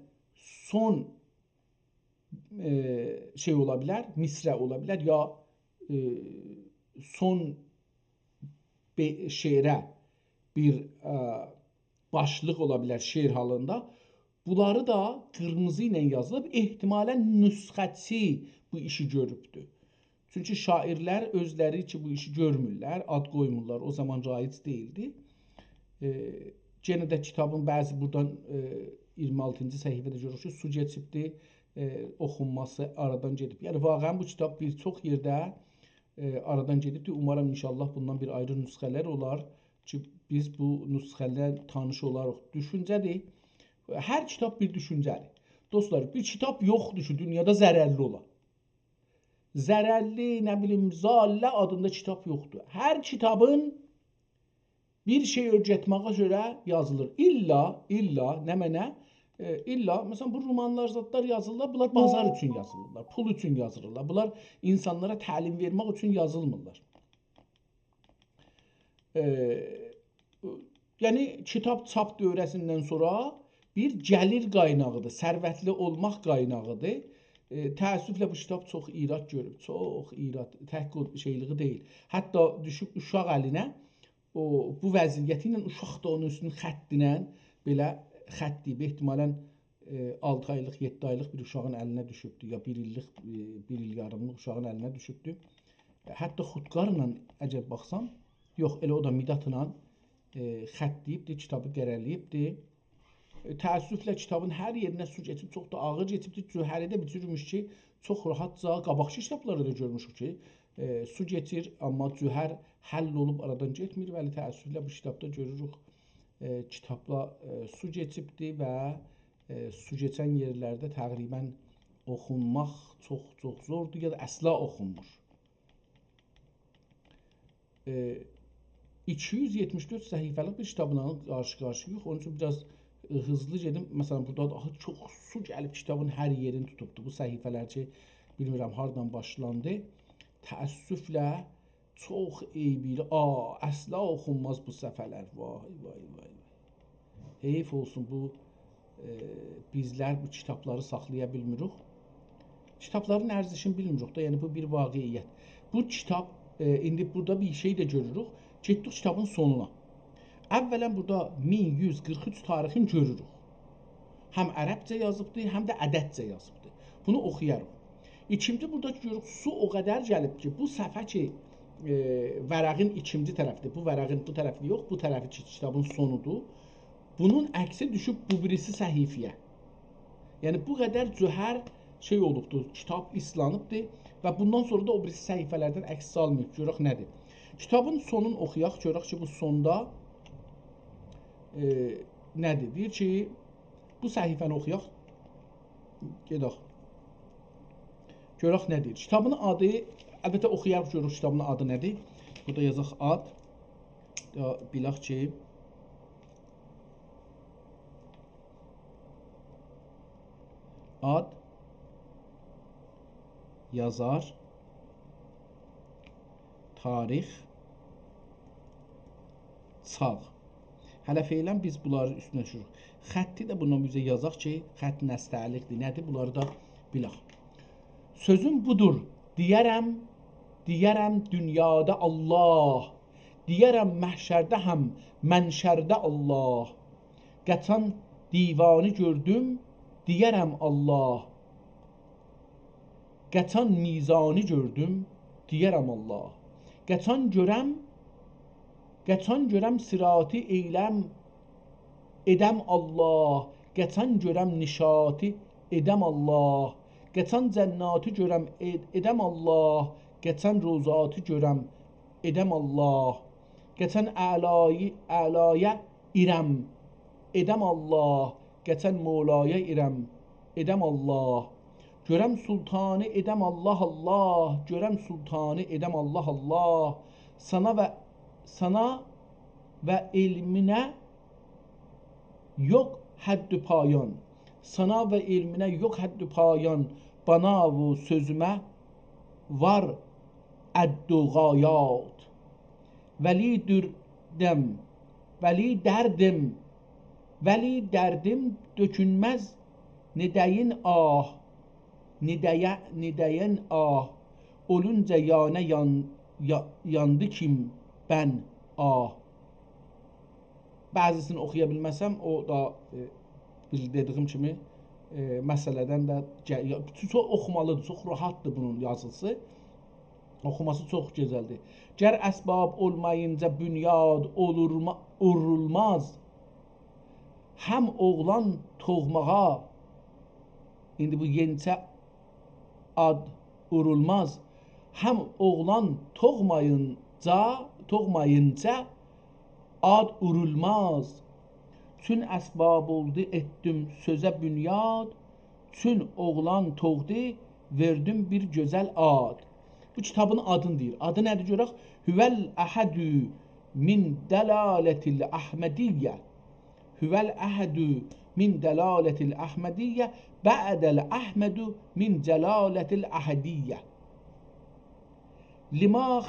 son şey ola bilər, misrə ola bilər ya son şeirə bir başlıq ola bilər şeir halında. Bunları da qırmızı ilə yazılıb. Ehtimalən nüsxəçi bu işi görübdür. Çünki şairlər özləri ki, bu işi görmürlər, ad qoymurlar. O zaman raic deyildi. Yenə də kitabın bəzi buradan 26-cı səhifədə görürük ki, su keçibdir, oxunması aradan gedib. Yəni, vaqəən bu kitab bir çox yerdə aradan gedibdir. Umarım inşallah bundan bir ayrı nüsxələr olar ki, biz bu nüsxələr tanış olarıq. Düşüncədir. Hər kitab bir düşüncədir. Dostlar, bir kitab yoxdur ki, dünyada zərərli ola. Zərərli, nə bilim, zallə adında kitab yoxdur. Hər kitabın bir şey öyrətməyə görə yazılır. İlla, nə mənə? İlla, məsələn, bu romanlar, zadlar yazılırlar, bunlar bazar üçün yazılırlar, pul üçün yazılırlar. Bunlar insanlara təlim vermək üçün yazılmırlar. Yəni, kitab çap dövrəsindən sonra bir gəlir qaynağıdır, sərvətli olmaq qaynağıdır. Təəssüflə bu kitab çox irad görüb, çox irad, tək şeyliği deyil. Hətta düşüb uşaq əlinə, bu vəziyyəti ilə uşaq da onun üstünün xəttinə belə xətt deyib, ehtimalən 6 aylıq, 7 aylıq bir uşağın əlinə düşübdür, ya 1 illik, 1 il yarımlıq uşağın əlinə düşübdür. Hətta xudqarla əgər baxsam, yox, elə o da midatla xətt deyibdir, kitabı qərələyibdir. Təəssüflə kitabın hər yerinə su keçib, çox da ağır keçibdir. Cöhəri də bitirmiş ki, çox rahatca, qabaqçı kitablarda da görmüşük ki, su geçir, amma cöhər həll olub aradan getmir. Bəli, təəssüflə bu kitabda görürük, kitabla su geçibdir və su geçən yerlərdə təqribən oxunmaq çox zordur, ya da əsla oxunmur. 274 səhifəlik bir kitabla qarşı-qarşıyıq. Onun üçün biraz hızlı gedim. Məsələn, burada daha çox su gəlib kitabın hər yerini tutubdur. Bu səhifələr ki, bilmirəm hardan başlandı. Təəssüflə çox eybidir. Əsla oxunmaz bu səfələr. Vay. Heyf olsun bu bizlər bu kitabları saxlaya bilmirik. Kitabların ərzişini bilmirik da, yəni bu bir vaqiiyyət. Bu kitab, indi burada bir şey də görürük. Getdik kitabın sonuna. Əvvələn burada 1143 tarixini görürük. Həm ərəbcə yazıbdır, həm də ədədcə yazıbdır. Bunu oxuyarıq. İkinci burada görürük, su o qədər gəlib ki, bu səhifə ki, vərəqin ikinci tərəfidir. Bu vərəqin bu tərəfi yox, bu tərəfi ki, kitabın sonudur. Bunun əksi düşüb bu birisi səhifəyə. Yəni bu qədər cöhər şey olubdur, kitab islanıbdır və bundan sonra da o birisi səhifələrdən əks salmayıb. Görək nədir? Kitabın sonunu oxuyaq, görək ki, bu sonda nədir? Deyir ki, bu səhifəni oxuyaq. Gedək. Görək nədir? Kitabın adı, əlbəttə oxuyarıq, görək kitabın adı nədir? Burada yazaq ad. Bilək ki, ad, yazar, tarix, çağ. Hələ feylən biz bunları üstünə düşürük. Xətti də bundan bizə yazaq ki, xətt nəstəlikdir. Nədir? Bunları da bilək. Sözüm budur, deyərəm dünyada Allah, deyərəm məhşərdə həm, mənşərdə Allah. Qəçən divanı gördüm, deyərəm Allah. Qəçən mizanı gördüm, deyərəm Allah. Qəçən görəm sirati eyləm, edəm Allah. Qəçən görəm nişati, edəm Allah. Geçən cənnatı görəm, edəm Allah. Geçən rozatı görəm, edəm Allah. Geçən əlaya irəm, edəm Allah. Geçən molaya irəm, edəm Allah. Görəm sultanı, edəm Allah Allah. Görəm sultanı, edəm Allah Allah. Sana və elminə yox həddü payan. Sana və elminə yox həddü payan. Bana və sözümə var əddü qayat. Vəli dərdim dökünməz nidəyin ah. Nidəyin ah. Olunca yanə yandı kim ben ah. Bəzisini oxuya bilməsəm, o da dediyim kimi məsələdən də çox oxumalıdır, çox rahatdır bunun yazısı. Oxuması çox gözəldir. Gər əsbab olmayınca bünyad urulmaz. Həm oğlan toğmağa, indi bu yenicə ad urulmaz. Həm oğlan toğmayınca ad urulmaz. Çün əsbab oldu etdim sözə bünyad. Çün oğlan toğdu verdim bir gözəl ad. Bu kitabın adını deyir. Adı nədir görək? Hüvəl əhədü min dəlaletil əhmədiyyə. Hüvəl əhədü min dəlaletil əhmədiyyə. Bə'dəl əhmədu min cəlaletil əhədiyyə. Lima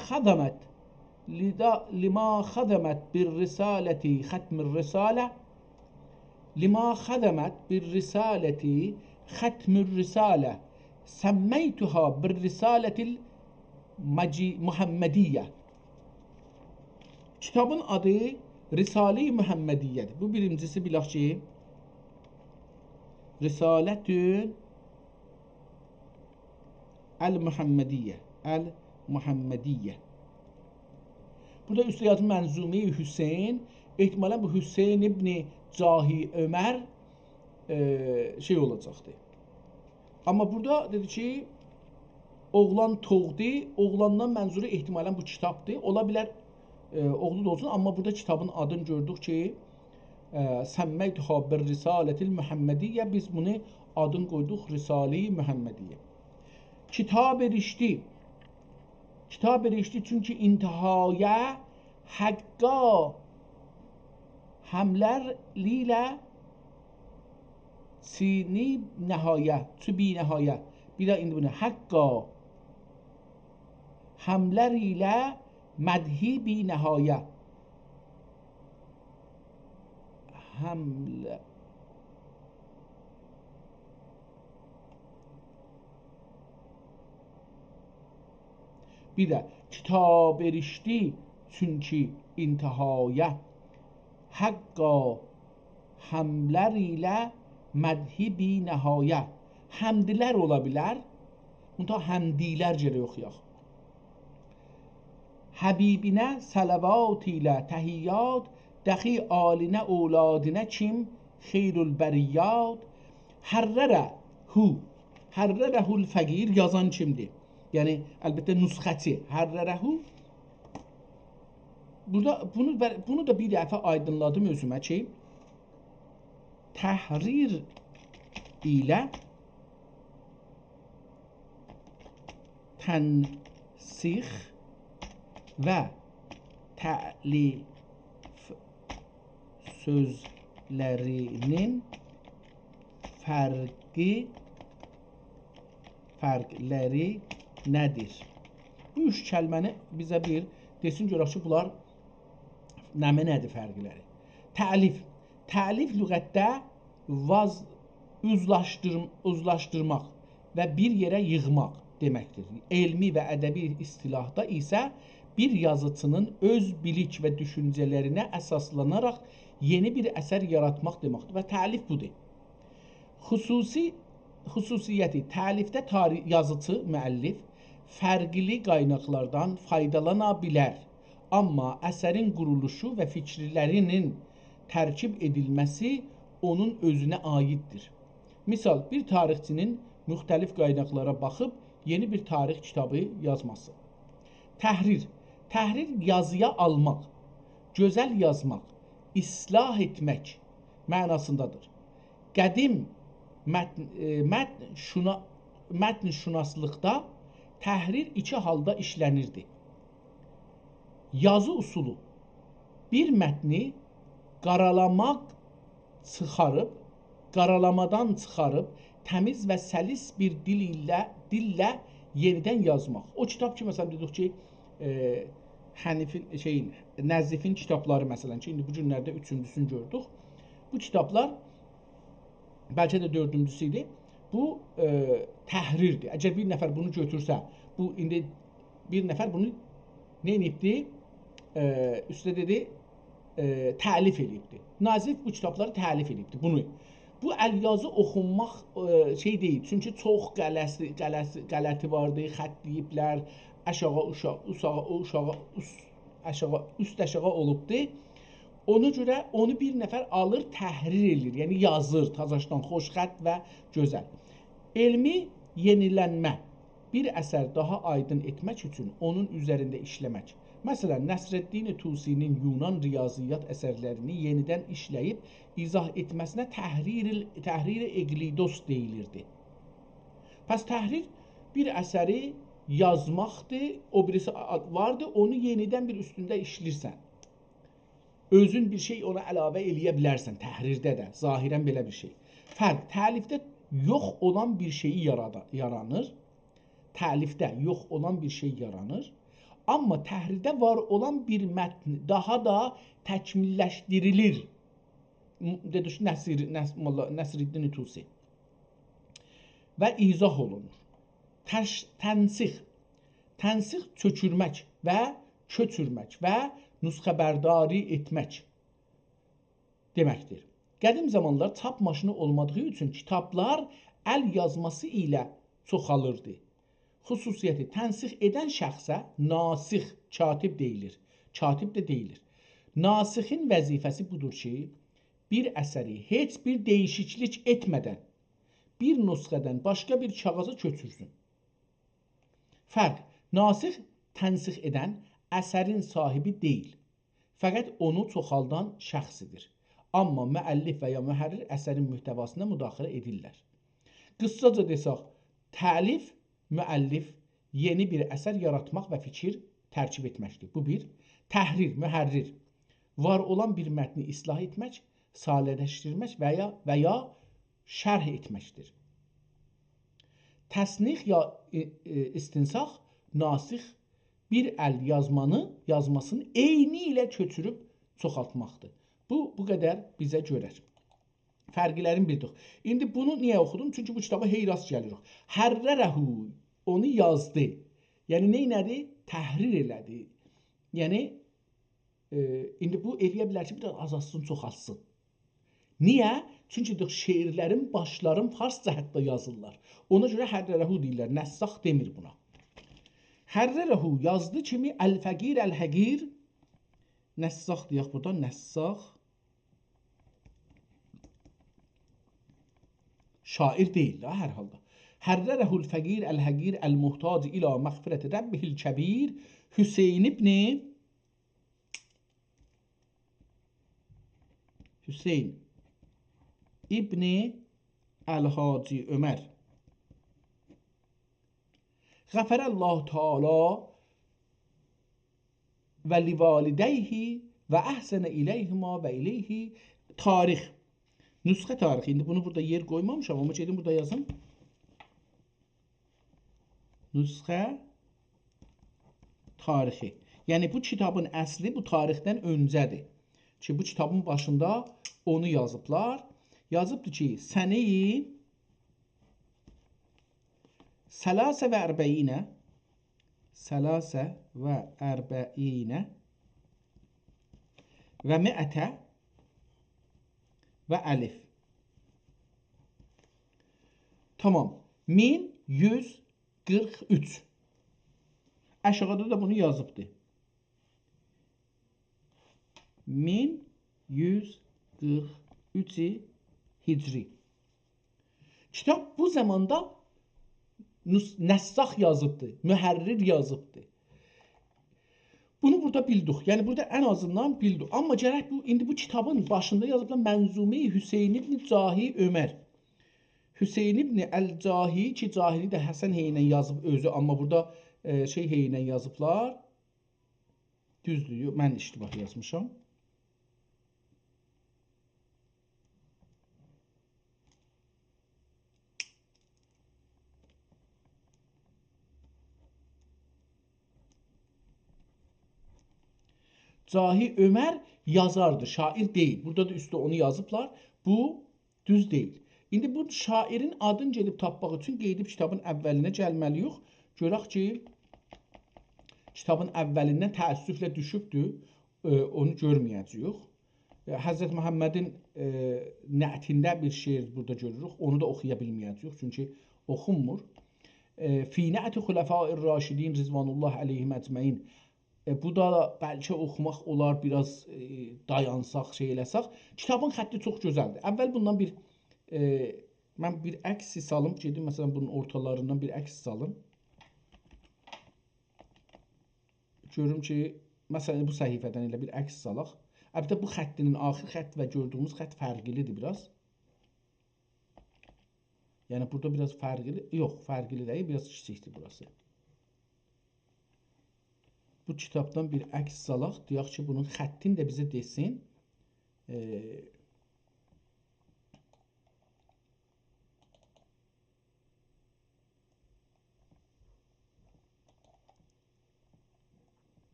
xədəmət bir risaleti xətmir risalə. Lima xədəmət bir risaleti xətmir risalə. Səmməytuha bir risaletil Muhammediyyə. Kitabın adı Risale-i Muhammediyyədir. Bu birincisi bilək ki, Risaletün El-Muhammediyyə. El-Muhammediyyə. Burada üstə yazı Mənzumi-i Hüseyin. Ehtimalen bu Hüseyin İbni Cahi Ömər şey olacaqdır. Amma burada dedi ki, oğlan toğdu. Oğlandan mənzuru ehtimalen bu kitabdır. Ola bilər oğlu da olsun, amma burada kitabın adını gördük ki, Səmməytuha bir Risaletil Muhammediyyə. Biz bunu adını qoyduq Risale-i Muhammediyyə. Kitab erişdi. Kitab erişdi çünki intihaya həqqa həmlərlə sini nəhayə, tübi nəhayə. Bir də indi bunu həqqa həmlər ilə mədhi bi nəhayə. Həmlə bir də kitab erişdi çünki intihaya həqqa həmlər ilə mədhi bi nəhayə. Həmdilər ola bilər. Müntəha həmdilər gərək oxuyaq. Həbibinə salavat ilə təhiyyat, dəxi alinə ovladinə kim xeyrül bəriyyat. Hərrərəhul fəqir yazan kimdir? Yəni əlbəttə nüsxəçi. Hərrərəhu. Burada bunu da bir dəfə aydınladım özümə ki, təhrir ilə tənsix və təlif sözlərinin fərqləri nədir? Bu üç kəlməni bizə bir desin görək ki, bunlar nədir fərqləri? Təlif. Təlif lüğətdə uzlaşdırmaq və bir yerə yığmaq deməkdir. Elmi və ədəbi istilahda isə bir yazıcının öz bilik və düşüncələrinə əsaslanaraq yeni bir əsər yaratmaq deməkdir və təlif budur. Xüsusiyyəti təlifdə yazıcı, müəllif fərqli qaynaqlardan faydalana bilər. Amma əsərin quruluşu və fikirlərinin tərkib edilməsi onun özünə aiddir. Misal, bir tarixçinin müxtəlif qaynaqlara baxıb yeni bir tarix kitabı yazması. Təhrir. Təhrir yazıya almaq, gözəl yazmaq, islah etmək mənasındadır. Qədim mətn şünaslıqda təhrir iki halda işlənirdi. Yazı usulu. Bir mətni qaralamadan çıxarıb, təmiz və səlis bir dillə yenidən yazmaq. O kitab ki, məsələn, dedik ki, Nəzifin kitabları məsələn ki, indi bu günlərdə üçüncüsünü gördük. Bu kitablar, bəlkə də dördüncüsü idi, bu təhrirdir. Əgər bir nəfər bunu götürsə, bu indi bir nəfər bunu nə edibdi? Üstə dedi, təlif edibdi. Nazif bu kitabları təlif edibdi, bunu. Bu əlyazı oxunmaq deyil. Çünki çox qələti vardı, xətləyiblər, üst aşağı olubdu. Ona görə onu bir nəfər alır, təhrir edir, yəni yazır, tazaşdan, xoş xətt və gözəl. Elmi yenilənmə, bir əsər daha aydın etmək üçün onun üzərində işləmək. Məsələn, Nəsrəddin Tusinin Yunan riyaziyyat əsərlərini yenidən işləyib, izah etməsinə təhrir-i eqlidos deyilirdi. Pəs təhrir bir əsəri yazmaqdır, o birisi vardır, onu yenidən bir üstündə işlirsən. Özün bir şey ona əlavə eləyə bilərsən, təhrirdə də, zahirən belə bir şey. Fərq, təlifdə yox olan bir şeyi yaranır, amma təhrirdə var olan bir mətn daha da təkmilləşdirilir. Dedik Nəsrəddin Tusi. Və izah olunur. Tənsix. Tənsix çökürmək və köçürmək və nüsxəbərdari etmək deməkdir. Qədim zamanlar çap maşını olmadığı üçün kitablar əl yazması ilə çoxalırdı. Xüsusiyyəti tənsix edən şəxsə nasix, katib deyilir. Katib də deyilir. Nasixin vəzifəsi budur ki, bir əsəri heç bir dəyişiklik etmədən bir nüsxədən başqa bir kağıza köçürsün. Fərq, nasix tənsix edən əsərin sahibi deyil. Fəqət onu çoxaldan şəxsidir. Amma müəllif və ya mühərrir əsərin mühtəvasına müdaxilə edirlər. Qısaca desək, təlif, müəllif yeni bir əsər yaratmaq və fikir tərkib etməkdir. Bu bir. Təhrir, mühərrir var olan bir mətni islah etmək, sadələşdirmək və ya şərh etməkdir. Təsnix ya istinsax, nasix bir əl yazmasını eyni ilə köçürüb çoxaltmaqdır. Bu qədər bizə görər. Fərqlərin bildik. İndi bunu niyə oxudum? Çünki bu kitaba heyras gəlirik. Hərrərəhu, onu yazdı. Yəni neynədi? Təhrir elədi. Yəni indi bu eləyə bilər ki, bir az azalsın, çoxalsın. Niyə? Çünki şeirlərin, başların farsca hətta yazırlar. Ona görə hərrərəhu deyirlər, nəssaq demir buna. Hərrərəhu yazdı kimi əl-fəqir, əl-həqir, nəssaq deyək burada, nəssaq. Şair deyil də hər halda. Hərrərəhul fəqir əl-həqir əl-muhtac ilə məğfirət Rabbihil kəbir Hüseyn İbni Əl-Hacı Ömər Qəfərəllahu Teala və livalideyhi və əhsənə ileyhima və ileyhi tarix. Nüsxə tarixi. İndi bunu burada yer qoymamışam, amma gedim burada yazım. Nüsxə tarixi. Yəni bu kitabın əsli bu tarixdən öncədir. Ki bu kitabın başında onu yazıblar. Yazıbdır ki, səneyi Səlasə və ərbəinə və miətə və əlif. Tamam. 1143. Aşağıda da bunu yazıbdı. 1143 Hicri. Kitab bu zamanda nəssaq yazıbdı, mühərrir yazıbdı. Bunu burada bildik. Yəni burada en azından bildik. Amma gərək indi bu kitabın başında yazıblar Mənzume Hüseyn ibn Cahi Ömər. Hüseyn ibn Əl-Cahi ki, Cahili də Həsən heylə yazıb özü, amma burada şey heylə yazıblar. Düzdür, mən iştibah yazmışam. Cahi Ömər yazardı, şair deyil. Burada da üstə onu yazıblar. Bu düz deyil. İndi bu şairin adını gelib tapmaq üçün qeydib kitabın əvvəlinə gəlməliyik. Görək ki, kitabın əvvəlindən təəssüflə düşübdür. Onu görməyəcəyik. Həzrət Məhəmmədin nəətində bir şeir burada görürük. Onu da oxuya bilməyəcəyik. Çünki oxunmur. Fi nəəti xulafəir raşidin rizvanullah əleyhim əcməin. Bu da bəlkə oxumaq olar, biraz dayansaq, şey eləsək. Kitabın xətti çox gözəldir. Əvvəl bundan mən bir əks salım. Gedim, məsələn, bunun ortalarından bir əks salım. Görüm ki, məsələn, bu səhifədən elə bir əks salaq. Əlbəttə, bu xəttinin axır xətt və gördüyümüz xətt fərqlidir biraz. Yəni, burada biraz fərqli, yox, fərqli deyil, biraz kiçikdir burası. Bu kitabdan bir əks salaq, deyək ki, bunun xəttin də bizə desin.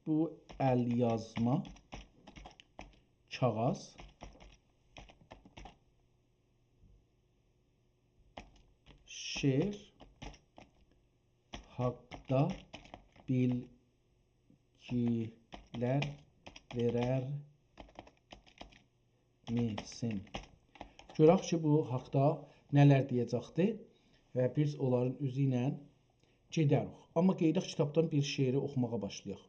Bu əl yazma kağız şeir haqqda bilgilər verər misin? Görək ki, bu haqda nələr deyəcəkdir və biz onların üzü ilə gedərik. Amma qeydaq kitabdan bir şeiri oxumağa başlayaq.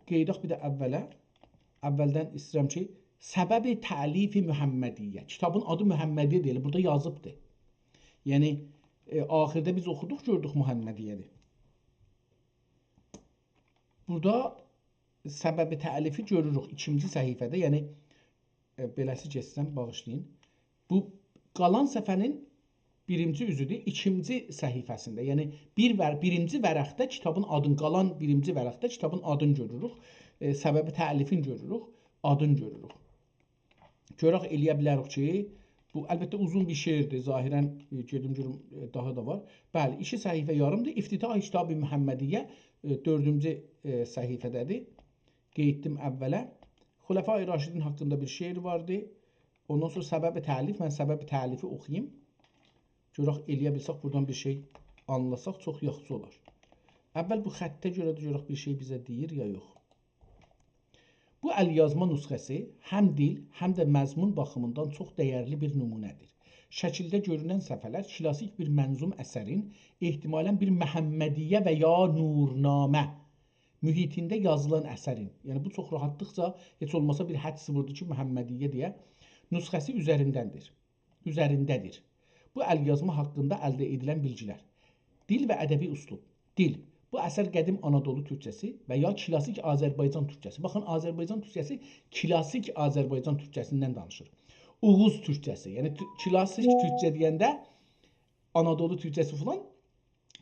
Qeydaq bir də əvvələ. Əvvəldən istəyirəm ki, səbəbi təlifi Mühəmmədiyyə. Kitabın adı Mühəmmədiyyə deyil, burada yazıbdır. Yəni, axirdə biz oxuduq, gördük Mühəmmədiyyədir. Burada səbəbi təlifi görürük ikinci səhifədə, yəni beləsi geçsəm, bağışlayın. Bu qalan səfənin birinci üzüdür, ikinci səhifəsində. Yəni birinci vərəqdə kitabın adını, qalan birinci vərəqdə kitabın adını görürük. Səbəbi təlifin görürük, adını görürük. Görək eləyə bilərik ki, Bu əlbəttə uzun bir şeirdir. Zahirən gedim görüm daha da var. Bəli, 2 səhifə yarımdır. İftida Kitab-ı Məhəmmədiyyə 4-cü səhifədədir. Qeyd etdim əvvələ. Xulafai Raşidin haqqında bir şeir vardı. Ondan sonra səbəb-i təlif. Mən səbəb-i təlifi oxuyayım. Görək eləyə bilsək buradan bir şey anlasaq çox yaxşı olar. Əvvəl bu xəttə görə də görək bir şey bizə deyir ya yox. Bu əlyazma nüsxəsi həm dil, həm də məzmun baxımından çox dəyərli bir nümunədir. Şəkildə görünən səhifələr klassik bir mənzum əsərin, ehtimalən bir Məhəmmədiyyə və ya Nurnamə mühitində yazılan əsərin, yəni bu çox rahatlıqca heç olmasa bir hədd sıvırdır ki, Məhəmmədiyyə deyə, nüsxəsi üzərindədir. Bu əlyazma haqqında əldə edilən bilgilər. Dil və ədəbi üslub. Dil. Bu əsər qədim Anadolu türkçəsi və ya klassik Azərbaycan türkçəsi. Baxın, Azərbaycan türkçəsi klassik Azərbaycan türkçəsindən danışır. Oğuz türkçəsi, yəni klassik türkçə deyəndə Anadolu türkçəsi falan,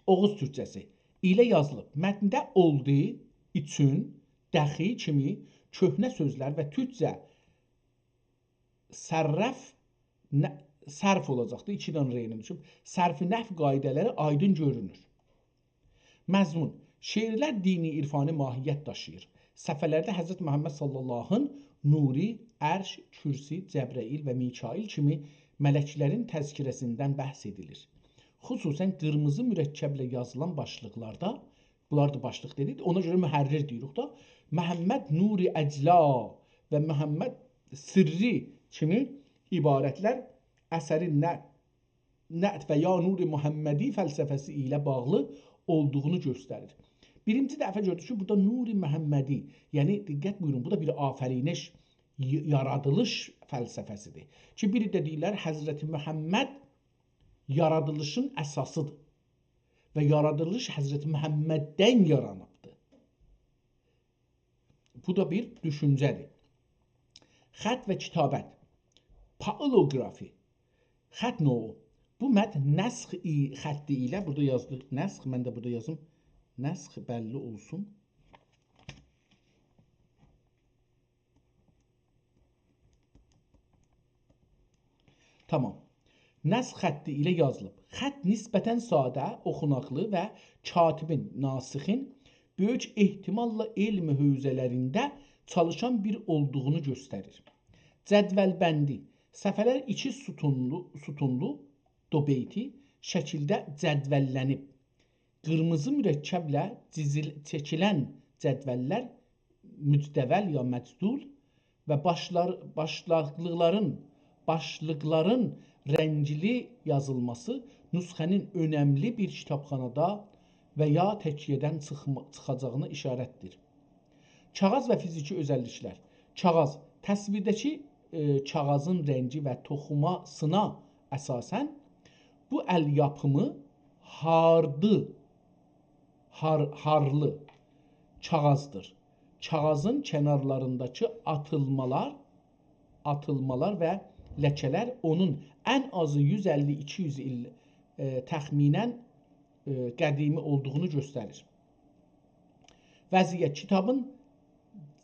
Oğuz türkçəsi ilə yazılıb. Mətndə oldu, üçün, dəxi kimi köhnə sözlər və türkcə sərf olacaqdır. 2 dənə reynim düşüb. Sərf-i nəf qaydələri aydın görünür. Məzmun. Şeirlər dini irfani mahiyyət daşıyır. Səfələrdə Həzrət Məhəmməd sallallahu nuri, ərş, kürsi, Cəbrəil və Mikail kimi mələklərin təzkirəsindən bəhs edilir. Xüsusən qırmızı mürəkkəblə yazılan başlıqlarda, bunlar da başlıq dedik, ona görə mühərrir deyirik da, Məhəmməd nuri əcla və Məhəmməd sirri kimi ibarətlər əsərin nə't və ya nuri Muhammədi fəlsəfəsi ilə bağlı olduğunu göstərir. Birinci dəfə gördük ki, burada Nuri Məhəmmədi, yəni diqqət buyurun, bu da bir afəriniş, yaradılış fəlsəfəsidir. Ki, biri də deyirlər, Həzrəti Məhəmməd yaradılışın əsasıdır və yaradılış Həzrəti Məhəmməddən yaranıbdır. Bu da bir düşüncədir. Xət və kitabət, pailografi, xət noğu. Bu mətn nəsx xətti ilə, burada yazdıq nəsx, mən də burada yazım, nəsx bəlli olsun. Tamam. Nəsx xətti ilə yazılıb. Xət nisbətən sadə, oxunaqlı və katibin, nasixin böyük ehtimalla elm hövzələrində çalışan bir olduğunu göstərir. Cədvəlbəndi, səfələr 2 sütunlu dobeyti şəkildə cədvəllənib. Qırmızı mürəkkəblə çəkilən cədvəllər mücdəvəl ya məcdul və başlıqların rəngli yazılması nüsxənin önəmli bir kitabxanada və ya təkiyyədən çıxacağına işarətdir. Kağız və fiziki özəlliklər. Kağız, təsvirdəki kağızın rəngi və toxumasına əsasən bu əl yapımı harlı kağızdır. Kağızın kənarlarındakı atılmalar və ləkələr onun ən azı 150-200 il təxminən qədimi olduğunu göstərir. Vəziyyət, kitabın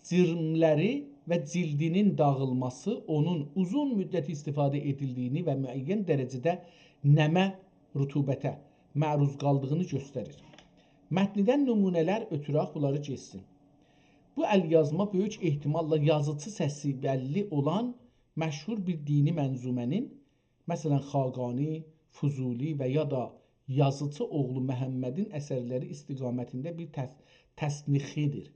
cırmləri və cildinin dağılması onun uzun müddət istifadə edildiyini və müəyyən dərəcədə nəmə, rütubətə məruz qaldığını göstərir. Mətnidən nümunələr ötürək bunları keçsin. Bu əlyazma böyük ehtimalla yazıcı səsi bəlli olan məşhur bir dini mənzumənin, məsələn Xaqani, Fuzuli və ya da yazıcı oğlu Məhəmmədin əsərləri istiqamətində bir təsnixidir.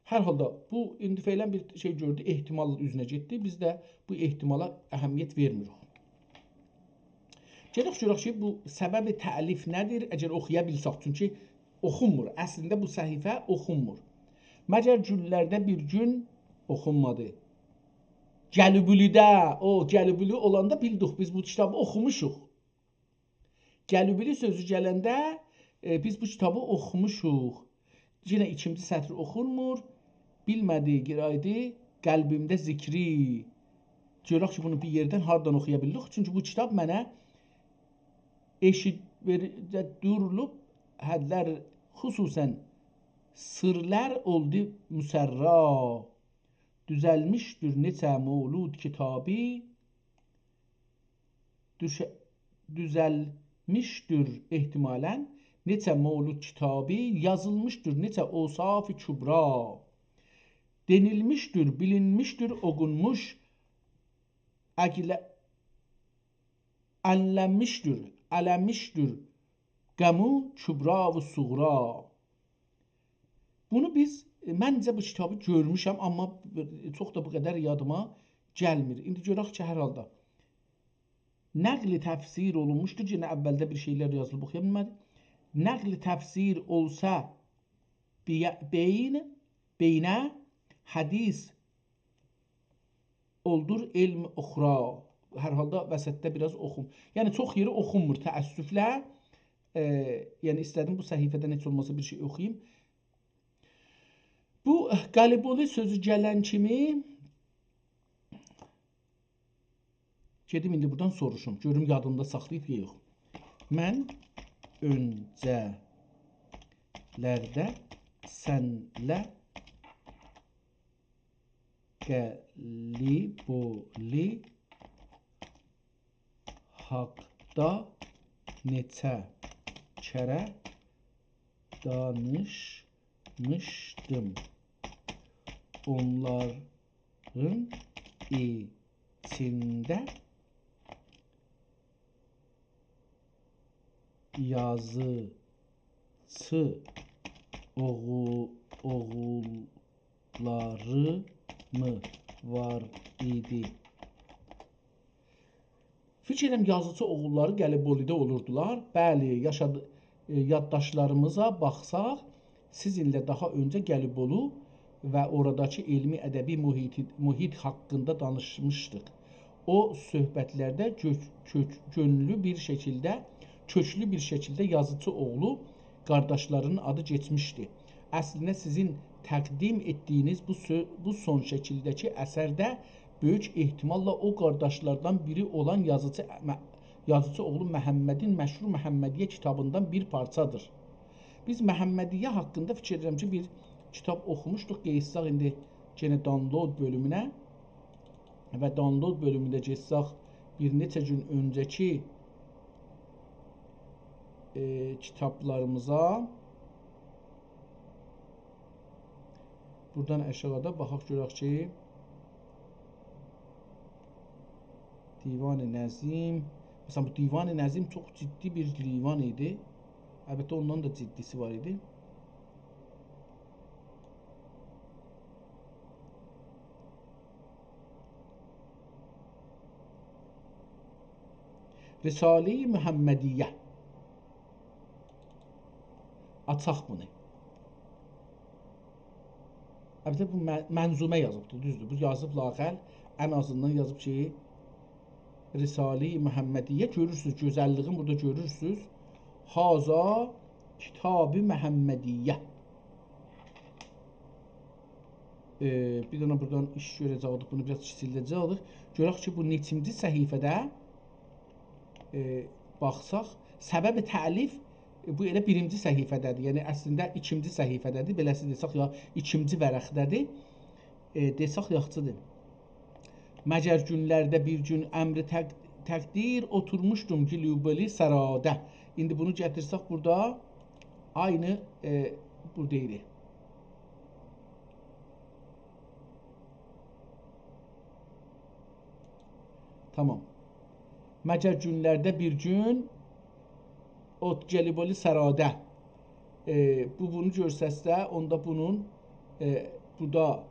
Hər halda bu indi feylən bir şey gördü, ehtimal üzünə getdi. Biz də bu ehtimala əhəmiyyət vermirik. Gedək görək ki, bu səbəbi təlif nədir? Əgər oxuya bilsək, çünki oxunmur. Əslində bu səhifə oxunmur. Məgər günlərdə bir gün oxunmadı. Gəlibülidə, Gəlibüli olanda bildik, biz bu kitabı oxumuşuq. Gəlibüli sözü gələndə biz bu kitabı oxumuşuq. Yenə 2-ci sətr oxunmur. Bilmədi, giraydı, qəlbimdə zikri. Görək ki, bunu bir yerdən hardan oxuya bildik. Çünki bu kitab mənə eşitdə durulub, hədlər xüsusən sırlar oldu müsərra. Düzəlmişdir neçə məvlud kitabı. düzəlmişdir ehtimalən neçə mövlud kitabı, yazılmışdır neçə osaf-ı kübra, denilmişdir, bilinmişdir, okunmuş, ələnmişdir, qəmu kübra və suğra. Bunu məncə bu kitabı görmüşəm, amma çox da bu qədər yadıma gəlmir. İndi görək ki, hər halda nəqli təfsir olunmuşdur. Yenə əvvəldə bir şeylər yazılıb, oxuya bilmədik. Nəqli təfsir olsa beynə hədis oldur elm uxra. Hər halda vəsətdə biraz oxum. Yəni çox yeri oxunmur təəssüflə. Yəni istədim bu səhifədən heç olmasa bir şey oxuyayım. Bu Qaliboli sözü gələn kimi gedim indi buradan soruşum. Görüm yadımda saxlayıb ya yox. Mən öncələrdə sənlə Qaliboli haqda neçə kərə danışmışdım. Onların içində yazıcı oğulları mı var idi? Fikir edirəm yazıcı oğulları Qalibolidə olurdular. Bəli, yaddaşlarımıza baxsaq, sizinlə daha öncə Qalibolu və oradakı elmi ədəbi mühit haqqında danışmışdıq. O söhbətlərdə köklü bir şəkildə yazıcı oğlu qardaşlarının adı keçmişdi. Əslində sizin təqdim etdiyiniz bu son şəkildəki əsərdə böyük ehtimalla o qardaşlardan biri olan yazıcı oğlu Məhəmmədin məşhur Məhəmmədiyyə kitabından bir parçadır. Biz Məhəmmədiyyə haqqında fikir edirəm ki, bir kitab oxumuşduq. Qeysaq indi yenə download bölümünə və download bölümündə geçsək bir neçə gün öncəki kitablarımıza buradan aşağıda baxaq görək ki Divan-ı Nəzim. Məsələn, bu Divan-ı Nəzim çox ciddi bir divan idi. Əlbəttə, ondan da ciddisi var idi. Risale-i Məhəmmədiyyə. Açaq bunu. Əlbəttə, bu mənzumə yazıbdır, düzdür. Bu yazıb lağəl, ən azından yazıb ki, Risale-i Məhəmmədiyyə görürsünüz, gözəlliğini burada görürsünüz. Haza Kitab-ı Məhəmmədiyyə. Bir dənə buradan iş görəcəkdik, bunu biraz kiçildəcəkdik. Görək ki, bu neçinci səhifədə baxsaq, səbəb-i təlif bu elə birinci səhifədədir. Yəni, əslində ikinci səhifədədir. Beləsi desək, ya ikinci vərəqdədir. Desək, yaxçıdır. Məgər günlərdə bir gün əmri təqdir oturmuşdum Qaliboli saradə. İndi bunu gətirsək burada aynı burada idi. Tamam. Məgər günlərdə bir gün o Qaliboli saradə. Bunu görsəsə, onda bunun burada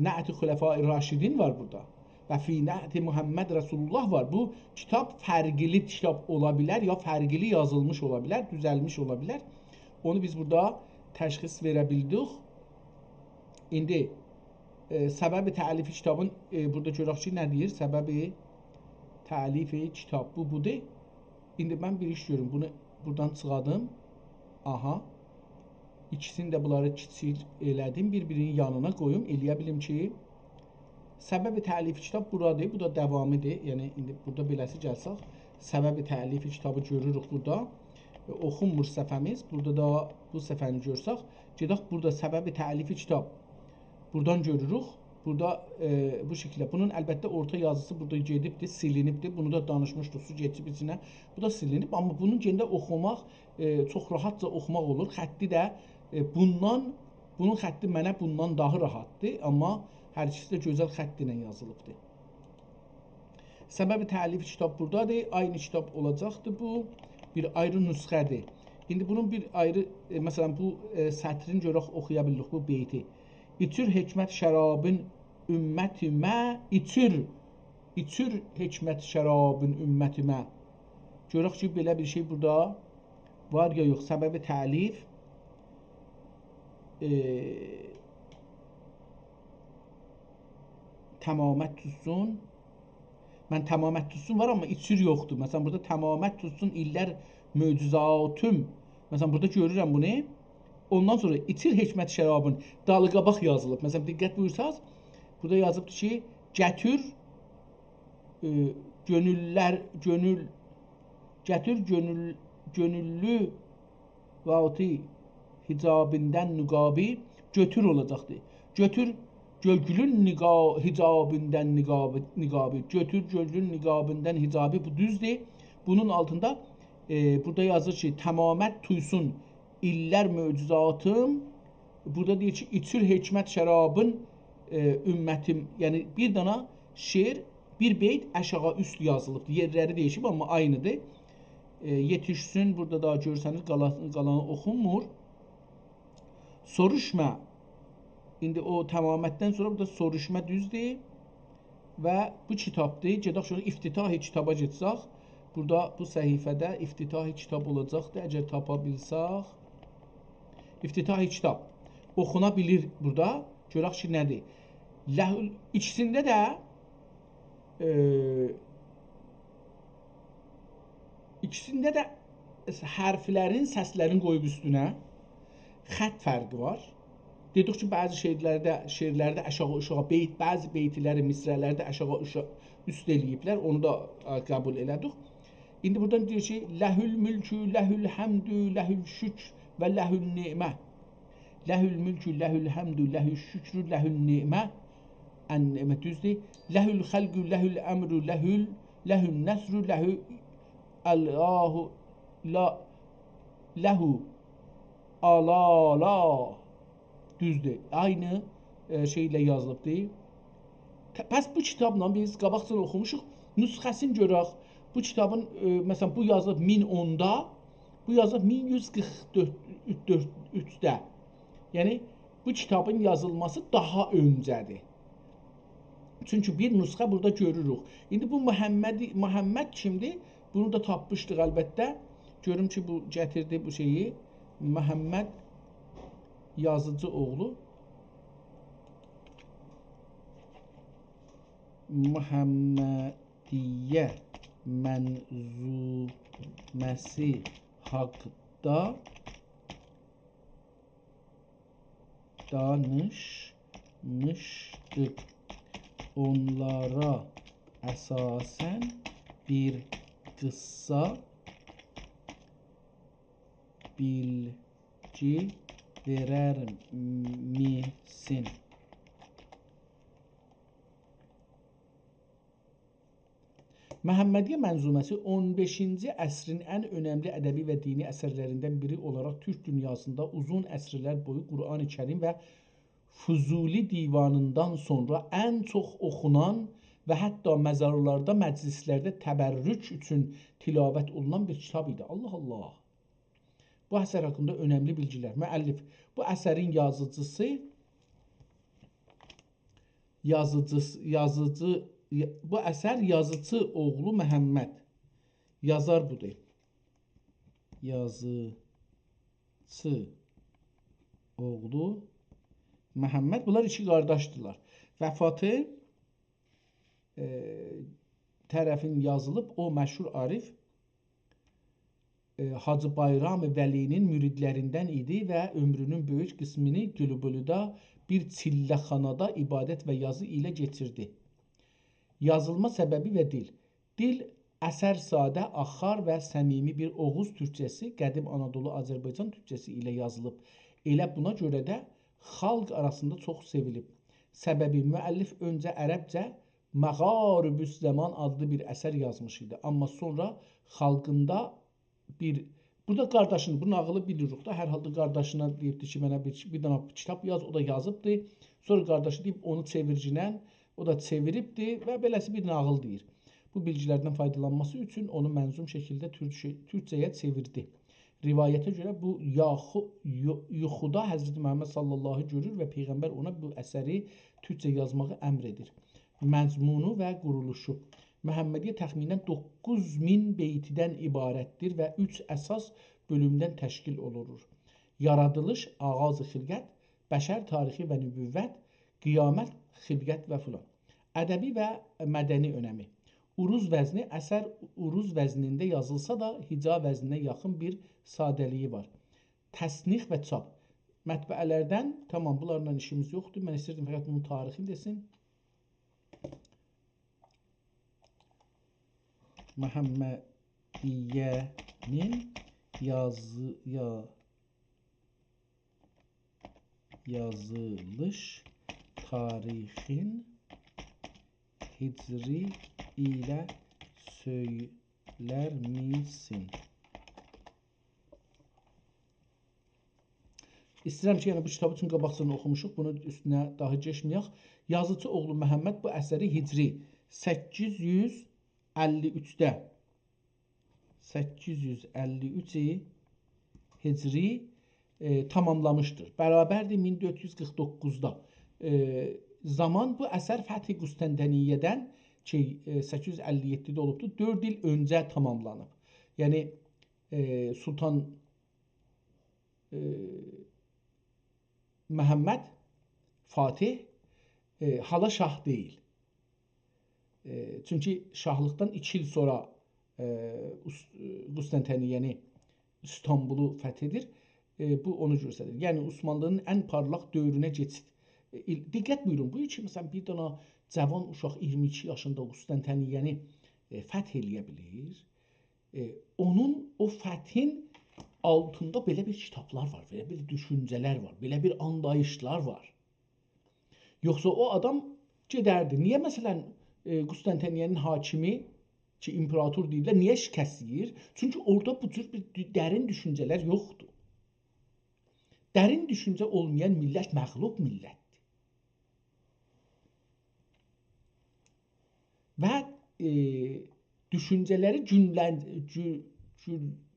Nə'ti Xulefai Raşidin var burada. Və fi Nə'ti Muhammed Resulullah var. Bu kitab fərqli kitab ola bilər, ya fərqli yazılmış ola bilər, düzəlmiş ola bilər. Onu biz burada təşxis verə bildik. İndi səbəbi təlifi kitabın burada görək ki, nə deyir? Səbəbi təlifi kitab bu budur. İndi mən bir iş görüm. Bunu buradan çıxadım. Aha. İkisini də bunları kiçik elədim. Bir-birinin yanına qoyum. Eləyə bilim ki, səbəbi təlifi kitab buradır. Bu da davamidir. Yəni, indi burada beləsi gəlsək, səbəbi təlifi kitabı görürük burada. Oxunmur səhifəmiz. Burada da bu səhifəni görsək, gedək burada səbəbi təlifi kitab buradan görürük. Burada bu şəkildə. Bunun əlbəttə orta yazısı burada gedibdir, silinibdir. Bunu da danışmışdıq su keçib içinə. Bu da silinib, amma bunun gendə oxumaq çox rahatca oxumaq olur. Xətti də bunun xətti mənə bundan daha rahatdır, amma hər ikisi də gözəl xətt ilə yazılıbdır. Səbəbi təlif kitab buradadır. Aynı kitab olacaqdır bu. Bir ayrı nüsxədir. İndi bunun bir ayrı, məsələn bu sətrin görək oxuya bilirik bu beyti. İçir hikmət şərabın ümmətimə, içir hikmət şərabın ümmətimə. Görək ki, belə bir şey burada var ya yox. Səbəbi təlif təmamət tutsun. Mən təmamət tutsun var, amma içir yoxdur. Məsələn, burada təmamət tutsun illər möcüzatüm. Məsələn, burada görürəm bunu. Ondan sonra içir hikmət şərabın dalıqabaq yazılıb. Məsələn, diqqət buyursaz, burada yazıbdır ki, gətir gönüllü vati hicabindən nüqabi götür olacaqdır. Götür gölgülün hicabından niqabı. Götür gölgülün niqabından hicabı. Bu düzdür. Bunun altında burada yazır ki, təmamət tuysun illər möcüzatım. Burada deyir ki, içir hikmət şərabın ümmətim. Yəni bir dana şeir, bir beyt aşağı üst yazılıbdır. Yerləri değişib, amma aynıdır. Yetişsin, burada daha görsəniz qalanı oxunmur. Soruşma. İndi o təmamətdən sonra burada soruşma düzdür. Və bu kitabdır. Gedək şöyle iftitahi kitaba getsək. Burada bu səhifədə iftitahi kitab olacaqdır. Əgər tapa bilsək. İftitahi kitab. Oxuna bilir burada. Görək ki, nədir? İkisində də hərflərin, səslərin qoyub üstünə xətt fərqi var. Dedik ki, bəzi şeirlərdə aşağı beyt, bəzi beytləri, misrələrdə aşağı üst eləyiblər. Onu da qəbul elədik. İndi buradan deyir ki, ləhül mülkü, ləhül həmdü, ləhül şükr və ləhül nimə. Ləhül mülkü, ləhül həmdü, ləhül şükrü, ləhül nimə. Ən-nimə düzdür. Ləhül xəlqü, ləhül əmrü, ləhül nəsrü, ləhül Allahu ləhu alala. Düzdür. Aynı şeylə yazılıbdır. Bəs bu kitabla biz qabaqcıl oxumuşuq. Nüsxəsini görək. Bu kitabın, məsələn, bu yazılıb 1010-da, bu yazılıb 1144-də. Yəni, bu kitabın yazılması daha öncədir. Çünki bir nüsxə burada görürük. İndi bu Məhəmməd kimdir? Bunu da tapmışdıq əlbəttə. Görüm ki, bu gətirdi bu şeyi. Məhəmməd yazıcı oğlu. Məhəmmədiyyə mənzuməsi haqda danışmışdıq. Onlara əsasən bir qıssa bilgi verər misin? Məhəmmədiyyə mənzuməsi 15-ci əsrin ən önəmli ədəbi və dini əsərlərindən biri olaraq Türk dünyasında uzun əsrlər boyu Qur'an-ı Kərim və Füzuli divanından sonra ən çox oxunan və hətta məzarlarda, məclislərdə təbərrük üçün tilavət olunan bir kitab idi. Allah Allah! Bu əsər haqqında önəmli bilgilər. Müəllif bu əsərin bu əsər yazıcı oğlu Məhəmməd. Yazar budur. Yazıcı oğlu Məhəmməd. Bunlar iki qardaşdırlar. Vəfatı tərəfin yazılıb, o məşhur arif Hacı Bayram Vəlinin müridlərindən idi və ömrünün böyük qismini Gülübülüdə bir çilləxanada ibadət və yazı ilə geçirdi. Yazılma səbəbi və dil. Dil əsər sadə, axar və səmimi bir Oğuz türkçəsi, qədim Anadolu Azərbaycan türkçəsi ilə yazılıb. Elə buna görə də xalq arasında çox sevilib. Səbəbi müəllif öncə ərəbcə Məğaribüz Zaman adlı bir əsər yazmış idi. Amma sonra xalqında burada qardaşını, bu nağılı bilirik da, hər halda qardaşına deyibdi ki, mənə bir dənə kitab yaz, o da yazıbdı. Sonra qardaşı deyib onu çeviricindən, o da çeviribdi və beləsi bir nağıl deyir. Bu bilgilərdən faydalanması üçün onu mənzum şəkildə türkcəyə çevirdi. Rivayətə görə bu yuxuda Həzrəti Məhəmməd sallallahu görür və Peyğəmbər ona bu əsəri türkcə yazmağı əmr edir. Məzmunu və quruluşu. Məhəmmədiyyə təxminən 9000 beytidən ibarətdir və 3 əsas bölümdən təşkil olunur. Yaradılış, ağaz-ı xilqət, bəşər tarixi və nübüvvət, qiyamət, xilqət və filan. Ədəbi və mədəni önəmi. Uruz vəzni, əsər uruz vəznində yazılsa da hica vəzninə yaxın bir sadəliyi var. Təsnix və çap. Mətbəələrdən, tamam, bunlarla işimiz yoxdur. Mən istəyirdim fəqət bunun tarixini desin. Məhəmmədiyyənin yazılış tarixin hicri ilə söylər misin? İstəyirəm ki, yəni bu kitabı üçün qabaqcını oxumuşuq, bunu üstünə daha geçməyək. Yazıcı oğlu Məhəmməd bu əsəri hicri 853 hicri tamamlamışdır. Bərabərdir 1449-da. Zaman bu əsər Fəth-i Qüstəntəniyyədən ki 857-də olubdur, 4 il öncə tamamlanıb. Yəni Sultan Məhəmməd Fatih hala şah deyil. Çünki şahlıqdan 2 il sonra Qüstəntəniyyəni, İstanbulu fəth edir. Bu onu göstərir. Yəni Osmanlının ən parlaq dövrünə keçid. Diqqət buyurun, bu üçün məsələn bir dənə cavan uşaq 22 yaşında Qüstəntəniyyəni fəth eləyə bilir. Onun o fəthin altında belə bir kitablar var, belə bir düşüncələr var, belə bir anlayışlar var. Yoxsa o adam gedərdi. Niyə məsələn Qüstəntəniyyənin hakimi ki imperator deyirlər, niyə şikəst yeyir? Çünki orada bu cür bir dərin düşüncələr yoxdur. Dərin düşüncə olmayan millət məğlub millətdir. Və düşüncələri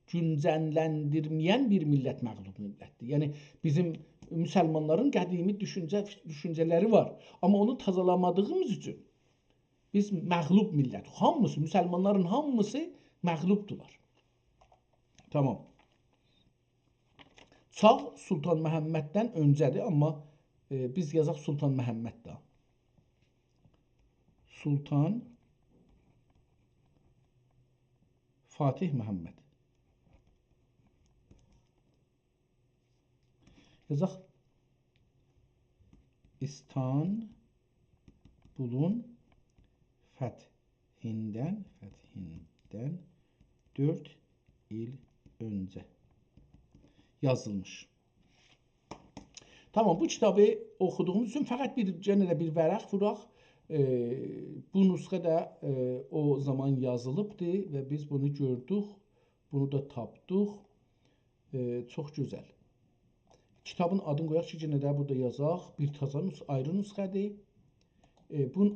güncələndirməyən bir millət məğlub millətdir. Yəni bizim müsəlmanların qədimi düşüncələri var. Amma onu tazalamadığımız üçün biz məğlub millət. Hamısı, müsəlmanların hamısı məğlubdular. Tamam. Çağ Sultan Məhəmməddən öncədir, amma biz yazaq Sultan Məhəmməddə. Sultan Fatih Məhəmməd. Yazaq İstanbulun fəthindən 4 il öncə yazılmış. Tamam, bu kitabı oxuduğumuz üçün fəqət yenə də bir vərəq vuraq. Bu nüsxə də o zaman yazılıbdır və biz bunu gördük, bunu da tapdıq. Çox gözəl. Kitabın adını qoyaq ki, yenə də burada yazaq. Bir taza ayrı nüsxədir.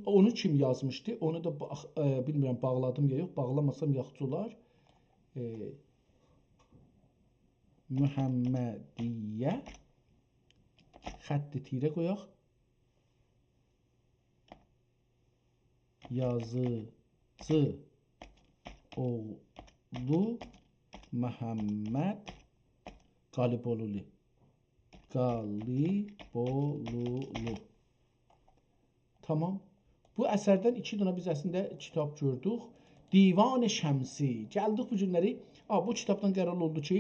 Onu kim yazmışdı? Onu da bilmirəm bağladım ya yox. Bağlamasam yaxşı olar. Mühəmmədiyyə xətti tirə qoyaq. Yazıcı oğlu Məhəmməd Qalibolulu. Tamam. Bu əsərdən 2 dənə biz əslində kitab gördük. Divan-ı Şəmsi. Gəldik bu günləri. Bu kitabdan qərar oldu ki,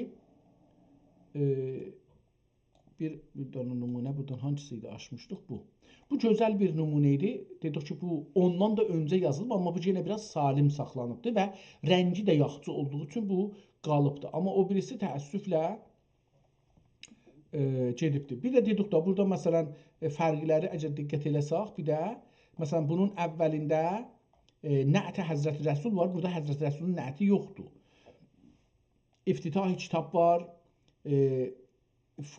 bir dənə nümunə buradan hangisiydi açmışdıq bu. Bu gözəl bir nümunə idi. Dedik ki, bu ondan da öncə yazılıb, amma bu yenə biraz salim saxlanıbdır və rəngi də yaxşı olduğu üçün bu qalıbdır. Amma o birisi təəssüflə gedibdir. Bir də dedik da burada məsələn fərqləri əgər diqqət eləsək, bir də məsələn bunun əvvəlində Nə'ti Həzrəti Rəsul var. Burada Həzrəti Rəsulun nə'ti yoxdur. İftitahi kitab var.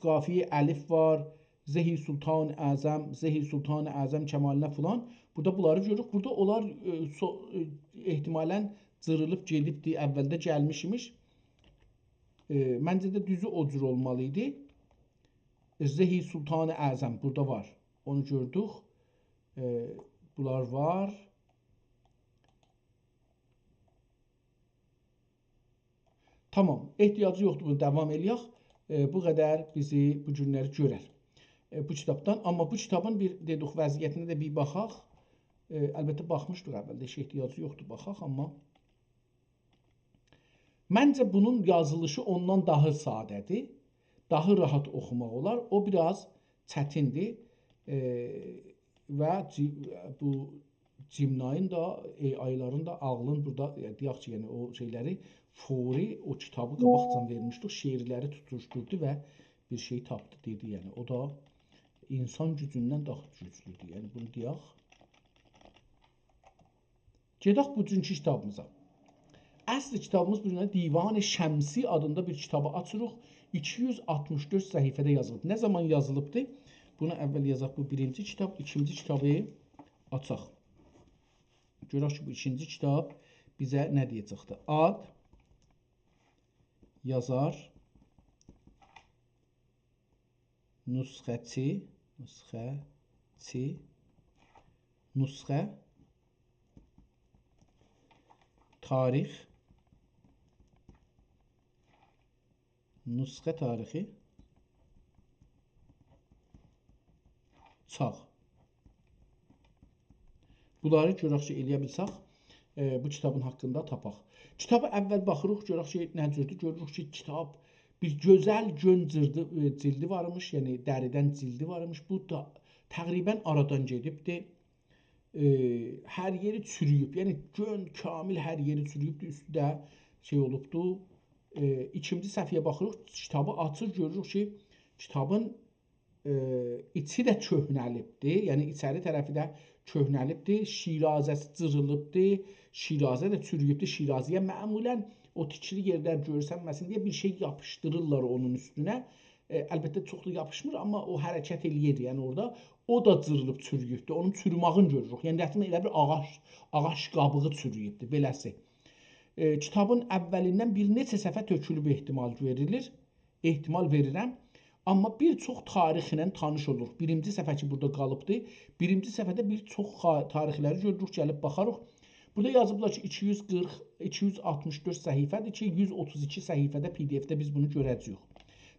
Qafiye əlif var. Zehi Sultan Əzəm, Zehi Sultan Əzəm kəmalinə filan. Burada bunları görürük. Burada onlar ehtimalən cırılıb gedibdi. Əvvəldə gəlmişmiş. Məncə də düzü o cür olmalı idi. Zehi Sultan Əzəm burada var. Onu gördük. Bunlar var. Tamam, ehtiyacı yoxdur, bunu davam eləyək. Bu qədər bizi bu günləri görər. Bu kitabdan. Amma bu kitabın bir dedik vəziyyətinə də bir baxaq. Əlbəttə baxmışdıq əvvəldə, heç ehtiyacı yoxdur baxaq, amma məncə bunun yazılışı ondan daha sadədir. Daha rahat oxumaq olar. O biraz çətindir. Və bu Cimnayın da, ayların da, ağlın burada, deyək ki, yəni o şeyləri fori, o kitabı qabaqcan vermişdik, şeirləri tutuşturdu və bir şey tapdı dedi. Yəni o da insan gücündən daha güclüdür. Yəni bunu deyək. Gedək bu günkü kitabımıza. Əsl kitabımız bu günə Divan-ı Şəmsi adında bir kitabı açırıq. 264 səhifədə yazılıb. Nə zaman yazılıbdır? Bunu əvvəl yazaq. Bu birinci kitab, ikinci kitabı açaq. Görək ki, bu ikinci kitab bizə nə deyəcəkdir? Ad, yazar, nüsxəçi, nüsxə, tarix, nüsxə tarixi, çağ. Bunları görək ki, eləyə bilsək, bu kitabın haqqında tapaq. Kitabı əvvəl baxırıq, görək ki, nə cürdür? Görürük ki, kitab bir gözəl gön cildi varmış, yəni dəridən cildi varmış. Bu da təqribən aradan gedibdir. Hər yeri çürüyüb, yəni gön kamil hər yeri çürüyübdür, üstü də şey olubdur. İkinci səhifəyə baxırıq, kitabı açır, görürük ki, kitabın içi də köhnəlibdir, yəni içəri tərəfi də köhnəlibdir, şirazəsi cırılıbdır, şirazə də çürüyübdür. Şiraziyə məmulən o tikili yerlər görsənməsin deyə bir şey yapışdırırlar onun üstünə. Əlbəttə çox da yapışmır, amma o hərəkət eləyir, yəni orada o da cırılıb çürüyübdür. Onun çürümağını görürük. Yəni rəsmən elə bir ağac qabığı çürüyübdür, beləsi. Kitabın əvvəlindən bir neçə səfə tökülüb ehtimal verilir. Ehtimal verirəm. Amma bir çox tarixlə tanış oluruq. Birinci səfə ki, burada qalıbdır. Birinci səfədə bir çox tarixləri görürük, gəlib baxarıq. Burada yazıblar ki, 264 səhifədir ki, 132 səhifədə PDF-də biz bunu görəcəyik.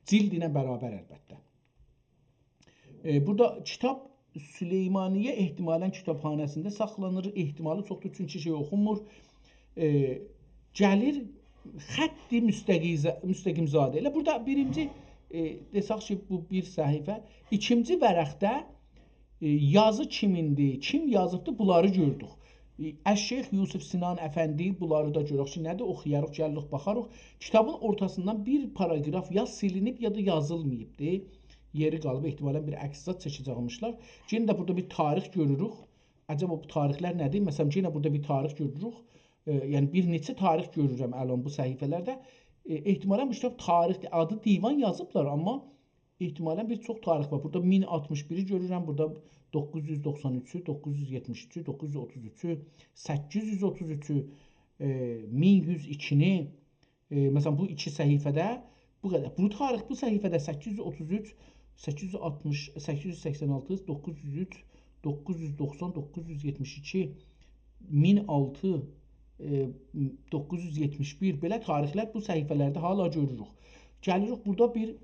Cild ilə bərabər əlbəttə. Burada kitab Süleymaniyyə ehtimalən kitabxanəsində saxlanır. Ehtimalı çoxdur, çünki şey oxunmur. Gəlir xətti müstəqimzadə. Elə burada birinci desək ki, bu bir səhifə. İkinci vərəqdə yazı kimindir, kim yazıbdır, bunları gördük. Əş-Şeyx Yusuf Sinan Əfəndi, bunları da görək ki, nədir? Oxuyarıq, gəlirik, baxarıq. Kitabın ortasından bir paragraf ya silinib, ya da yazılmayıbdır. Yeri qalıb, ehtimalən bir əksizat çəkəcəkmişlər. Yenə də burada bir tarix görürük. Acaba bu tarixlər nədir? Məsələn, yenə burada bir tarix görürük. Yəni bir neçə tarix görürəm əlon bu səhifələrdə. Ehtimalən bu kitab tarixdir. Adı divan yazıblar, amma ehtimalən bir çox tarix var. Burada 1061-i görürəm. Burada 993-ü, 973-ü, 933-ü, 833-ü, 1102-ni. Məsələn, bu iki səhifədə bu qədər. Bu tarix bu səhifədə 833, 860, 886, 903, 990, 972, 1006, 971 belə tarixlər bu səhifələrdə hala görürük. Gəlirik, burada bir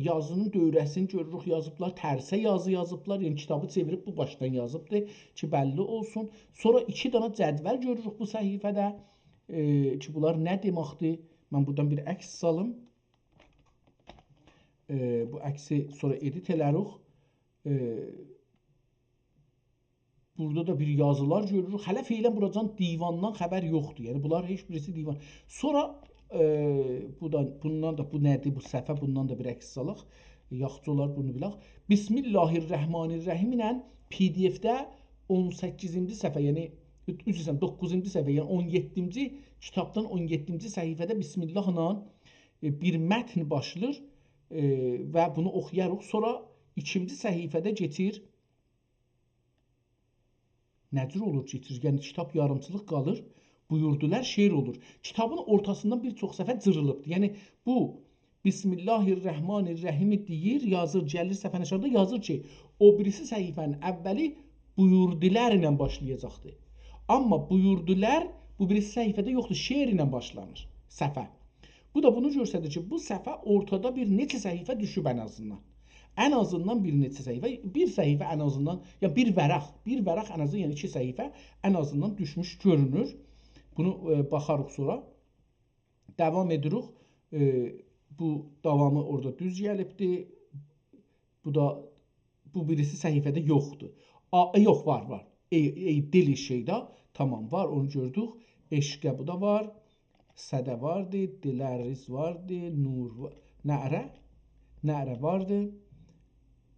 yazının dövrəsini görürük, yazıblar, tərsə yazı yazıblar, yəni kitabı çevirib bu başdan yazıbdır ki, bəlli olsun. Sonra iki dana cədvəl görürük bu səhifədə ki, bunlar nə deməkdir? Mən buradan bir əks salım. Bu əksi sonra edit elərik. Burada da bir yazılar görürük. Hələ feylən buradan divandan xəbər yoxdur. Yəni bunlar heç birisi divan. Sonra bundan da bu nədir? Bu səhifə bundan da bir əks salaq. yaxşı olar bunu bilək. Bismillahirrahmanirrahim ilə PDF-də 18-ci səhifə, yəni üzrsən 9-cu səhifə, yəni 17-ci kitabdan 17-ci səhifədə Bismillahla bir mətn başlayır və bunu oxuyarıq. Sonra 2-ci səhifədə keçir. Nəcür olur keçir? Yəni kitab yarımçılıq qalır. Buyurdular şeir olur. Kitabın ortasından bir çox səfə cırılıbdır. Yəni bu Bismillahirrahmanirrahim deyir, yazır, gəlir səfənin aşağıda yazır ki, o birisi səhifənin əvvəli buyurdular ilə başlayacaqdır. Amma buyurdular bu birisi səhifədə yoxdur, şeir ilə başlanır səfə. Bu da bunu göstərir ki, bu səfə ortada bir neçə səhifə düşüb ən azından. Ən azından bir neçə səhifə, bir səhifə ən azından, ya bir vərəq ən azından, yəni 2 səhifə ən azından düşmüş görünür. Bunu baxarıq sonra. Davam edirik. Bu davamı orada düz gəlibdir. Bu birisi səhifədə yoxdur. Yox, var. Dil şeydə tamam var, onu gördük. Eşqə bu da var. Sədə vardı, diləriz vardı, nur var. Nərə vardı.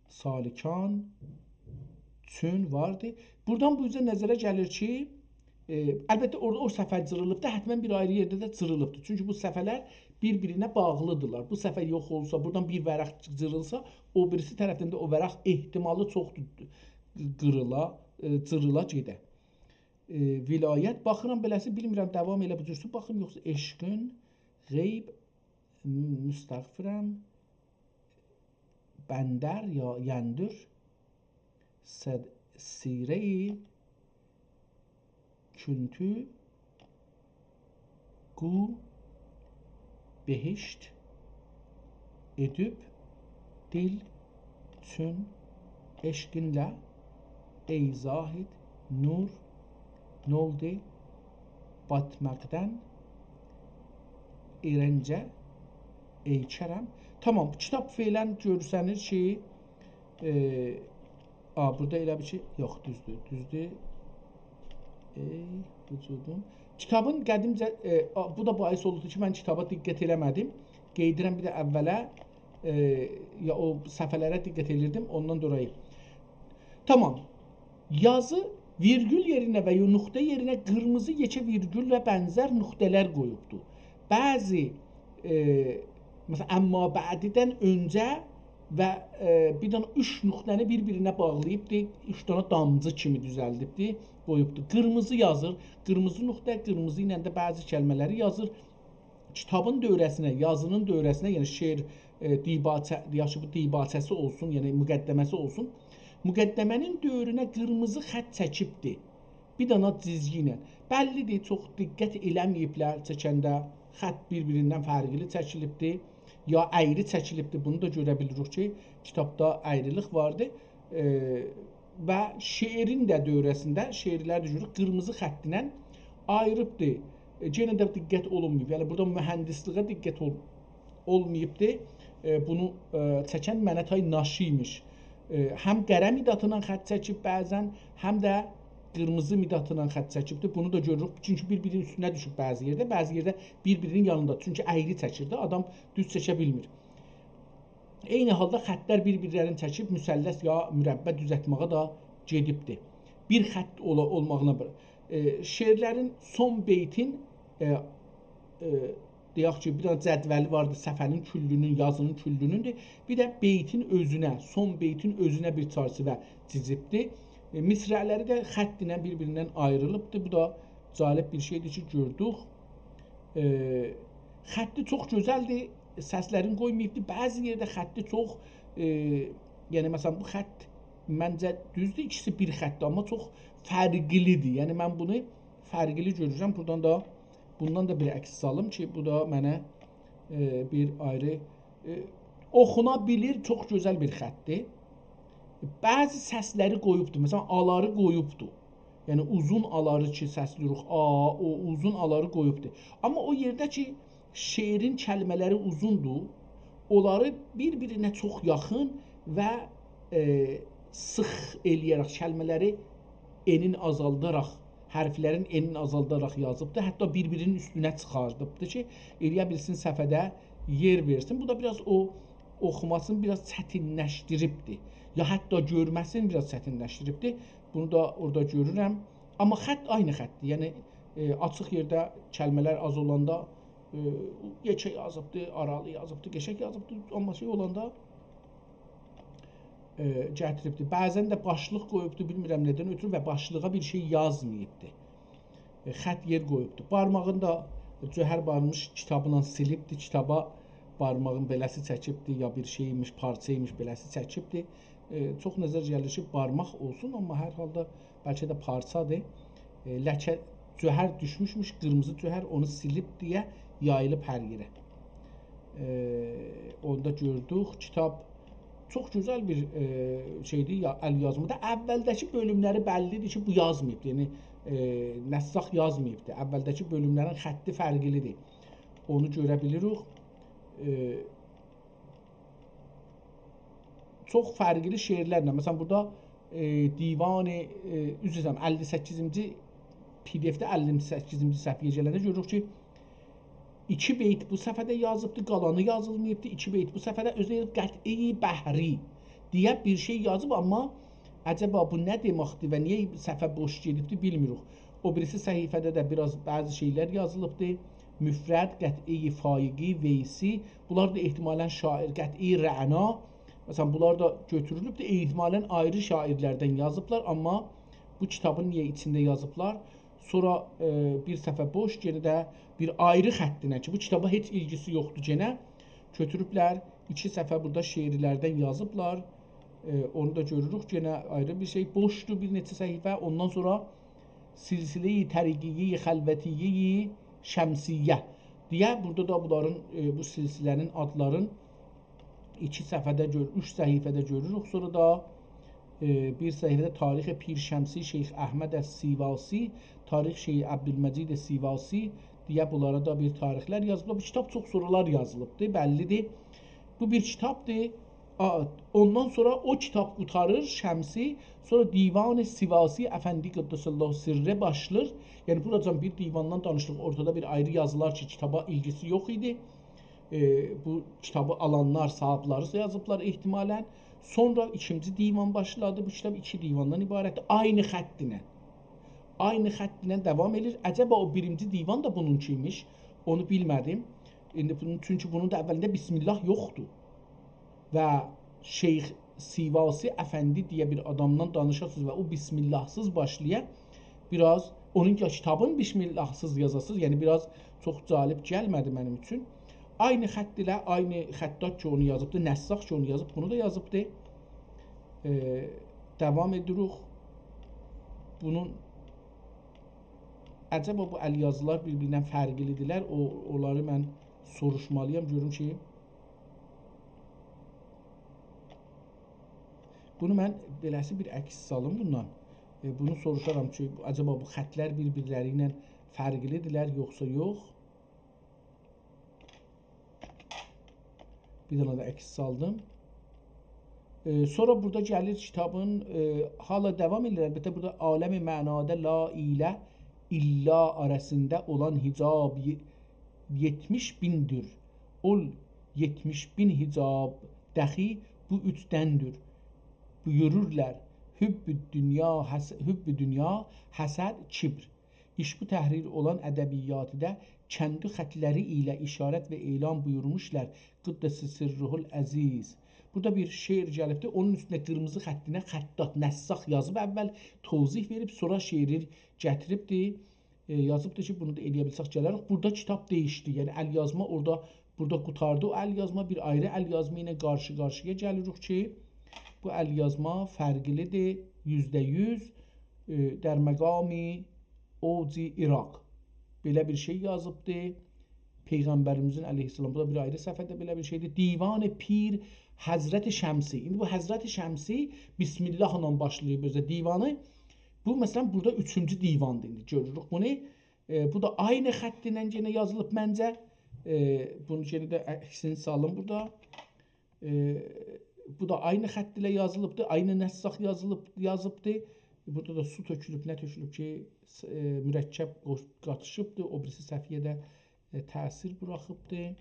Salikan, çün vardı. Buradan bu üzrə nəzərə gəlir ki, əlbəttə orada o səfə cırılıbdır, həttəmən bir ayrı yerdə də cırılıbdır. Çünki bu səfələr bir-birinə bağlıdırlar. Bu səfə yox olsa, buradan bir vərəq cırılsa, o birisi tərəfdən də o vərəq ehtimalı çoxdur cırıla gedə. Vilayət, baxıram beləsi, bilmirəm, davam elə bu cürsün, baxım, yoxsa eşqün, qeyb, müstəğfirəm, bəndər ya yəndür, sirəyi, küntü, qul, behişt, edüb, dil, çün, eşqinlə, ey zahid, nur, noldi, batmaqdan, irəncə, ey kərəm. Tamam, kitab feylən görsənir ki, burada elə bir şey, yox, düzdür. Vücudum. Kitabın qədimcə, bu da bahis oldu ki, mən kitaba diqqət eləmədim. Qeydirəm bir də əvvələ, ya o səfələrə diqqət edirdim, ondan dolayı. Tamam, yazı virgül yerinə və ya nöqtə yerinə qırmızı yekə virgül və bənzər nöqtələr qoyubdur. Bəzi, məsələn, əmma bədidən öncə və bir dənə 3 nöqtəni bir-birinə bağlayıbdır, 3 dənə damcı kimi düzəldibdir, qoyubdur. Qırmızı yazır, qırmızı nöqtə, qırmızı ilə də bəzi kəlmələri yazır. Kitabın dövrəsinə, yazının dövrəsinə, yəni şeir dibaçəsi olsun, yəni müqəddəməsi olsun. Müqəddəmənin dövrünə qırmızı xətt çəkibdir. Bir dənə cizgi ilə. Bəllidir, çox diqqət eləməyiblər çəkəndə. Xətt bir-birindən fərqli çəkilibdir. Ya əyri çəkilibdir. Bunu da görə bilirik ki, kitabda əyriliq vardır. Və şeirin də dövrəsində, şeirlər də görürük, qırmızı xəttinə ayrıbdır. Yenə də diqqət olunmayıb. Yəni, burada mühəndisliğə diqqət olmayıbdır. Bunu çəkən Mənətay Naşi imiş. Həm qərə midatla xətt çəkib bəzən, həm də qırmızı midatla xətt çəkibdir. Bunu da görürük. Çünki bir-birinin üstünə düşüb bəzi yerdə bir-birinin yanında. Çünki əyri çəkirdi, adam düz çəkə bilmir. Eyni halda xəttlər bir-birlərini çəkib müsəlləs ya mürəbbə düzəltməyə da gedibdir. Bir xətt olmağına bırak. Şeirlərin son beytin deyək ki, bir dənə cədvəli vardır, səfənin küllünün, yazının küllünündür. Bir də beytin özünə, son beytin özünə bir çarçıvə cizibdir. Misrələri də xətt ilə bir-birindən ayrılıbdır. Bu da cəlib bir şeydir ki, gördük. Xətti çox gözəldir, səslərini qoymayıbdır. Bəzi yerdə xətti çox, yəni məsələn, bu xətt məncə düzdür, ikisi bir xəttdir, amma çox fərqlidir. Yəni mən bunu fərqli görürəm. Bundan da bir əks salım ki, bu da mənə bir ayrı oxuna bilir, çox gözəl bir xəttdir. Bəzi səsləri qoyubdur. Məsələn, aları qoyubdur. Yəni uzun aları ki, səsləyirik, o uzun aları qoyubdur. Amma o yerdə ki, şeirin kəlmələri uzundur, onları bir-birinə çox yaxın və sıx eləyərək, kəlmələri enin azaldaraq, hərflərin enini azaldaraq yazıbdır. Hətta bir-birinin üstünə çıxardıbdır ki, eləyə bilsin səfədə yer versin. Bu da biraz o oxumasını biraz çətinləşdiribdir. Ya hətta görməsini biraz çətinləşdiribdir. Bunu da orada görürəm. Amma xətt aynı xəttdir. Yəni açıq yerdə kəlmələr az olanda yekə yazıbdır, aralı yazıbdır, qəşəng yazıbdır. Amma şey olanda gətiribdir. Bəzən də başlıq qoyubdur, bilmirəm nədən ötürü və başlığa bir şey yazmayıbdır. Xətt yer qoyubdur. Barmağını da Cöhər Barmış kitabla silibdir. Kitaba barmağın beləsi çəkibdir, ya bir şeymiş, parçaymış, beləsi çəkibdir. Çox nəzər gəlir ki, barmaq olsun, amma hər halda bəlkə də parçadır. Ləkə cöhər düşmüşmüş, qırmızı cöhər onu silib deyə yayılıb hər yerə. Onu da gördük. Kitab çox gözəl bir şeydir, əl yazmada. Əvvəldəki bölümləri bəllidir ki, bu yazmayıbdır. Yəni nəssaq yazmayıbdır. Əvvəldəki bölümlərin xətti fərqlidir. Onu görə bilirik. Çox fərqli şeirlərlə. Məsələn, burada divanı, üzr istəyirəm, 58-ci PDF-də 58-ci səhifəyə gələndə görürük ki, 2 beyt bu səfədə yazıbdır, qalanı yazılmayıbdır. 2 beyt bu səfədə özü qət'i bəhri deyə bir şey yazıb, amma əcəba bu nə deməkdir və niyə səhifə boş gedibdir bilmirik. O birisi səhifədə də biraz bəzi şeylər yazılıbdır. Müfrəd, qət'i faiqi, veysi, bunlar da ehtimalən şair, qət'i rə'na. Məsələn, bunlar da götürülübdür. Ehtimalən ayrı şairlərdən yazıblar, amma bu kitabın niyə içində yazıblar? Sonra bir səhifə boş, yenə də bir ayrı xəttinə ki, bu kitaba heç ilgisi yoxdur yenə. Götürüblər, 2 səhifə burada şeirlərdən yazıblar. Onu da görürük, yenə ayrı bir şey. Boşdur bir neçə səhifə. Ondan sonra silsilə-i təriqiyyə, xəlvətiyyə, şəmsiyyə deyə burada da bunların, bu silsilənin adların 2 səhifədə görürük, 3 səhifədə görürük. Sonra da bir səhifədə Tarix-i Pir Şəmsi Şeyx Əhməd Əs-Sivasi, Tarix Şeyx Əbdülməcid Sivasi deyə bunlara da bir tarixlər yazılıb. Bu kitab çox sonralar yazılıbdır, bəllidir. Bu bir kitabdır. Ondan sonra o kitab qutarır Şəmsi, sonra Divan-ı Sivasi Əfəndi Qıddəsallahu Sirrə başlayır. Yəni buracan bir divandan danışdıq. Ortada bir ayrı yazılar ki, kitaba ilgisi yox idi. Bu kitabı alanlar, sahibləri yazıblar ehtimalən. Sonra 2-ci divan başladı. Bu kitab 2 divandan ibarətdir. Aynı xəttinə. Aynı xəttinə devam edir. Əcəba o 1-ci divan da bununki imiş. Onu bilmədim. Çünki bunun da əvvəlində Bismillah yoxdur. Və Şeyx Sivasi Əfəndi deyə bir adamdan danışasınız və o Bismillahsız başlaya biraz, onun kitabın Bismillahsız yazasınız. Yəni biraz çox cəlib gəlmədi mənim üçün. Aynı xətt ilə, aynı xəttat ki onu yazıbdır, nəssaq ki onu yazıb, bunu da yazıbdır. Devam edirik. Bunun əcəba bu əl yazılar bir-birindən fərqlidirlər. Onları mən soruşmalıyam, görüm ki bunu mən beləsi bir əks salım bundan. Bunu soruşaram ki, əcəba bu xətlər bir-birləri ilə fərqlidirlər, yoxsa yox? Bir dənə də əks saldım. Sonra burada gəlir kitabın, hala devam edir. Əlbəttə burada aləm-i mənada la ilə illa arasında olan hicab 70.000'dir. Ol 70.000 hicab dəxi bu 3'dəndir. Buyururlar hübbü dünya, həsəd, kibr. İş bu təhrir olan ədəbiyyatı kəndi xətləri ilə işarət və elan buyurmuşlar. Qıddəsi sirruhul əziz. Burada bir şeir gəlibdir. Onun üstünə qırmızı xəttinə xəttat, nəssaq yazıb, əvvəl tozih verib, sonra şeiri gətiribdir. Yazıbdır ki, bunu da eləyə bilsək gələrik. Burada kitab değişdi. Yəni əl yazma burada qutardı. O əl yazma bir ayrı əl yazma ilə qarşı-qarşıya gəlirik ki, bu əl yazma fərqlidir. %100 der məqami Oci İraq. Belə bir şey yazıbdır. Peyğəmbərimizin əleyhissalam. Bu da bir ayrı səhifədə belə bir şeydir. Divan-ı Pir Həzrət-i Şəmsi. İndi bu Həzrət-i Şəmsi Bismillahla başlayıb özə divanı. Bu məsələn burada 3-cü divandır. İndi görürük bunu. Bu da aynı xəttinə yenə yazılıb məncə. Bunu yenə də əksini salım burada. Bu da aynı xətt ilə yazılıbdır. Aynı nəssaq yazıbdır. Burada da su tökülüb, nə tökülüb ki, mürəkkəb qatışıbdır. O birisi səhifəyə də təsir buraxıbdır.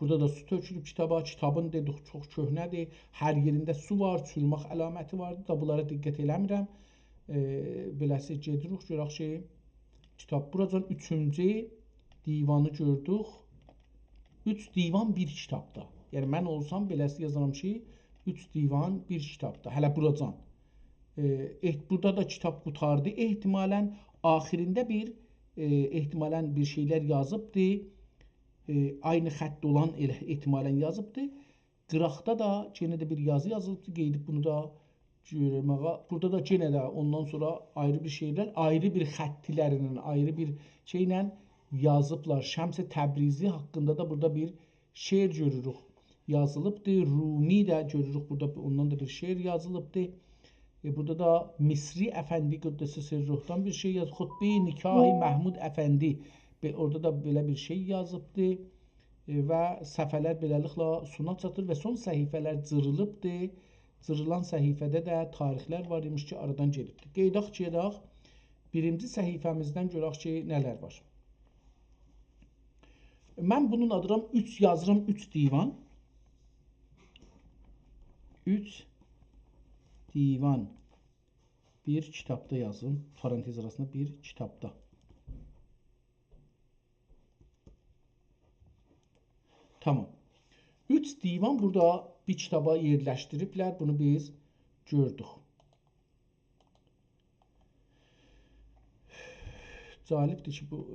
Burada da su tökülüb kitaba. Kitabın dedik çox köhnədir. Hər yerində su var, çürümək əlaməti vardı da bunlara diqqət eləmirəm. Beləsi gedirik, görək ki, kitab. Buradan 3-cü divanı gördük. 3 divan bir kitabda. Yəni mən olsam beləsi yazaram ki, 3 divan bir kitabda. Hələ buradan. Burada da kitab qutardı. Ehtimalən axirində ehtimalən bir şeylər yazıbdı. Aynı xətt olan ehtimalən yazıbdı. Qıraqda da yenə də bir yazı yazılıbdı. Qeydib bunu da görməyə. Burada da yenə də ondan sonra ayrı bir şeylər, ayrı bir xəttilərlə, ayrı bir şeylə yazıblar. Şəms-i Təbrizi haqqında da burada bir şeir görürük. Yazılıbdı. Rumi də görürük. Burada ondan da bir şeir yazılıbdı. Burada da Misri Əfəndi Qüddəsi Sirruhdan bir şey yazıb. Xutbə-i Nikah-ı Məhmud Əfəndi. Orada da belə bir şey yazıbdı. Və səhifələr beləliklə sona çatır və son səhifələr cırılıbdı. Cırılan səhifədə də tarixlər var imiş ki, aradan gedibdi. Qeydaq. Birinci səhifəmizdən görək ki, nələr var. Mən bunun adını 3 yazıram, 3 divan. 3 divan bir kitabda yazın. Parantez arasında bir kitabda. Tamam. 3 divan burada bir kitaba yerləşdiriblər. Bunu biz gördük. Cəlibdir ki, bu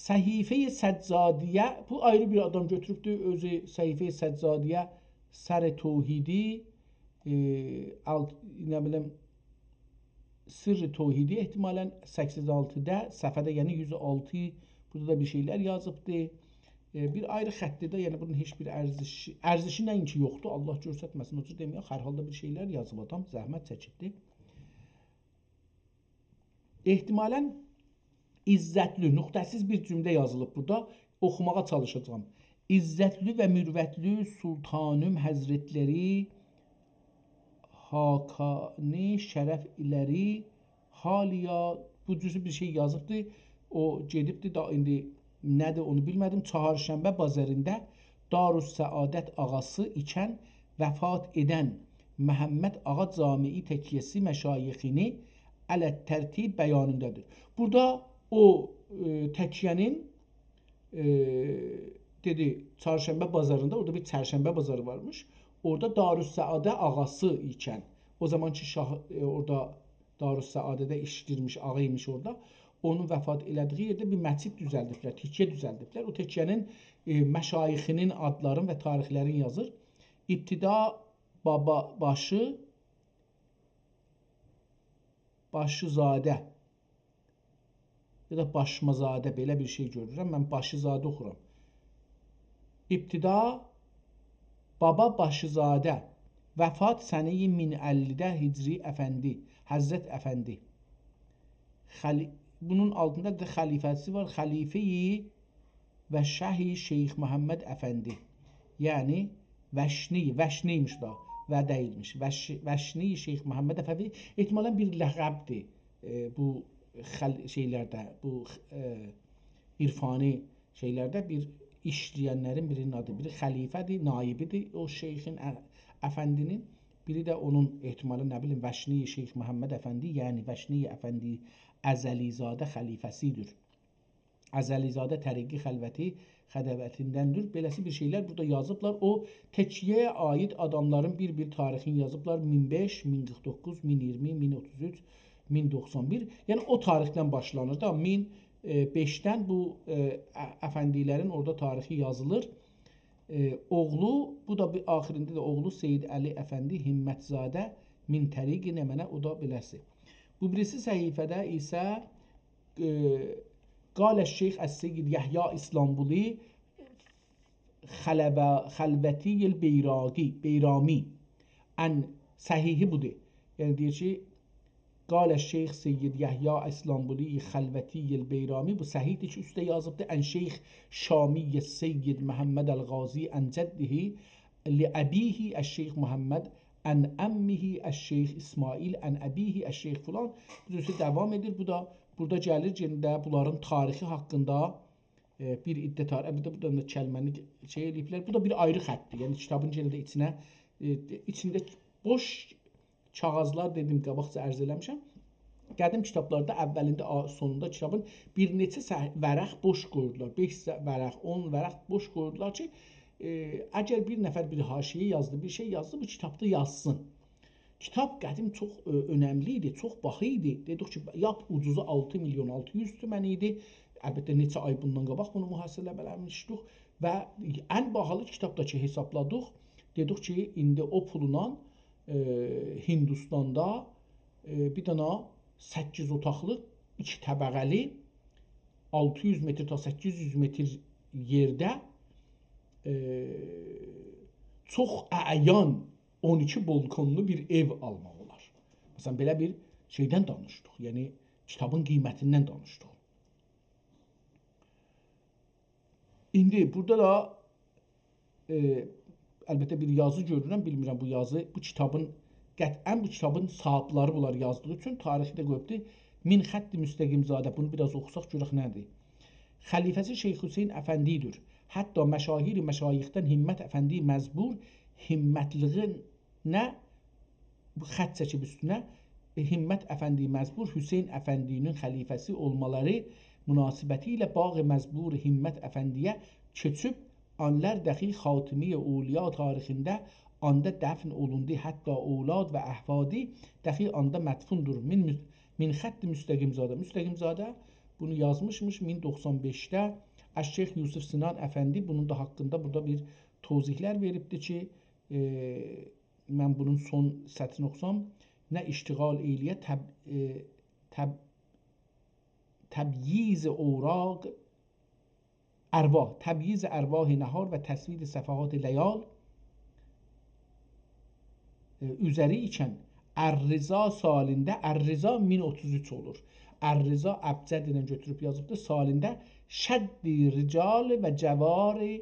Səhifə-i Səccadiyə, bu ayrı bir adam götürübdür. Özü Səhifə-i Səccadiyə Sər-i Tövhidi, nə bilim, Sirr-i Tövhidi ehtimalən 86-da, səhifədə yəni 106, burada da bir şeylər yazıbdır. Bir ayrı xəttidə, yəni bunun heç bir ərzişi nəinki yoxdur. Allah görsətməsin, o cür deməyək, hər halda bir şeylər yazıb adam, zəhmət çəkibdir. Ehtimalən İzzətli, nöqtəsiz bir cümlə yazılıb burada. Oxumağa çalışacağım. İzzətli və mürvətli Sultanım Həzretləri Hakani şərəf iləri haliya, bu cüzü bir şey yazıbdır. O gedibdir da indi nədir onu bilmədim. Çaharşənbə bazarında Darüssəadət ağası ikən vəfat edən Məhəmməd ağa Camii təkiyyəsi məşayixini ələt tərtib bəyanındadır. Burada o təkiyyənin dedi Çarşənbə bazarında, orada bir Çərşənbə bazarı varmış. Orada Darüssəadə ağası ikən, o zamanki şah orada Darüssəadədə işdirmiş, ağaymış orada. Onun vəfat elədiyi yerdə bir məscid düzəldiblər, təkiyyə düzəldiblər. O təkiyyənin məşayixinin adların və tarixlərini yazır. İbtida baba Başızadə ya da Başmazadə belə bir şey görürəm. Mən Başızadə oxuram. İbtida Baba Başızadə vəfat səni-i 1050-də Hicri Əfəndi, Həzrət Əfəndi. Bunun altında da xəlifəsi var. Xəlifə-i və Şəhi Şeyx Məhəmməd Əfəndi. Yəni Vəşniymiş da. Və deyilmiş. Vəşni Şeyx Məhəmməd Əfəndi ehtimalən bir ləqəbdir. Bu şeylərdə, bu irfani şeylərdə bir işləyənlərin birinin adı. Biri xəlifədir, naibidir o şeyxin, əfəndinin. Biri də onun ehtimalı nə bilim Vəşni Şeyx Məhəmməd Əfəndi, yəni Vəşni Əfəndi Əzəlizadə xəlifəsidir. Əzəlizadə təriqi xəlvəti xədəvətindəndir. Beləsi bir şeylər burada yazıblar. O təkiyyəyə aid adamların bir-bir tarixini yazıblar. 1005, 1049, 1020, 1033, 1091. Yəni o tarixdən başlanır da. 1005-dən bu əfəndilərin orada tarixi yazılır. Oğlu, bu da bir axirində də oğlu Seyyid Əli Əfəndi Himmətzadə min təriqi nəmənə, o da beləsi. Bu birisi səhifədə isə Qalə Şeyx Əs-Seyyid Yəhya İslambuli Xəlvətiyil Beyrami ən səhihi budur. Yəni deyir ki, Qalə Şeyx Seyyid Yəhya İslambuli Xəlvətiyil Beyrami, bu səhihdir ki, üstə yazıbdır. Ən Şeyx Şamiyyə Seyyid Məhəmməd Əl-Qazi ən cəddihi li əbihi Əş-Şeyx Məhəmməd ən əmmihi Əş-Şeyx İsmail ən əbihi Əş-Şeyx filan. Bu cüzü davam edir. Bu da burada gəlir, yenə də bunların tarixi haqqında bir iddətar. Əlbəttə buradan da kəlməni şey eləyiblər. Bu da bir ayrı xəttdir. Yəni kitabın yenə də içində boş kağızlar dedim, qabaqca ərz eləmişəm. Qədim kitablarda əvvəlində, sonunda kitabın bir neçə vərəq boş qoyurdular. 5 vərəq, 10 vərəq boş qoyurdular ki, əgər bir nəfər bir haşiyə yazdı, bir şey yazdı, bu kitabda yazsın. Kitab qədim çox önəmli idi, çox baha idi. Dedik ki, yap ucuzu 6 milyon 600 tümən idi. Əlbəttə neçə ay bundan qabaq bunu mühasibə eləmişdik və ən bahalı kitabdakı hesabladıq. Dedik ki, indi o pulla Hindistanda bir dənə 8 otaqlı, 2 təbəqəli 600 metr ta 800 metr yerdə çox əyan 12 balkonlu bir ev almaq olar. Məsələn, belə bir şeydən danışdıq. Yəni, kitabın qiymətindən danışdıq. İndi burada da əlbəttə bir yazı görürəm, bilmirəm bu yazı, bu kitabın qətvən bu kitabın sahibləri bunlar yazdığı üçün tarixi də qoyubdu. Min xətti müstəqimzadə. Bunu biraz oxusaq görək nədir? Xəlifəsi Şeyx Hüseyn Əfəndidir. Hətta məşahir məşayixdən Himmət Əfəndi məzbur himmətliğinə bu xətt çəkib üstünə Himmət Əfəndi məzbur Hüseyn Əfəndinin xəlifəsi olmaları münasibəti ilə bağ məzbur Himmət Əfəndiyə keçib anlar dəxi xatimiyə Uliya tarixində anda dəfn olundu. Hətta oğlad və əhvadi dəxi anda mədfundur. Min xətti müstəqimzadə. Müstəqimzadə bunu yazmışmış 1095-də. Əş-Şeyx Yusuf Sinan Əfəndi bunun da haqqında burada bir tozihlər veribdir ki, mən bunun son sətrini oxusam, nə iştiğal eyliyə təbyiz oğraq ərvah, təbyiz ərvah nəhar və təsvid səfahat ləyal üzəri ikən Ər-Riza salində, Ər-Riza 1033 olur. Ər-Riza əbcəd ilə götürüb yazıbdır. Salində şəddi rical və cəvari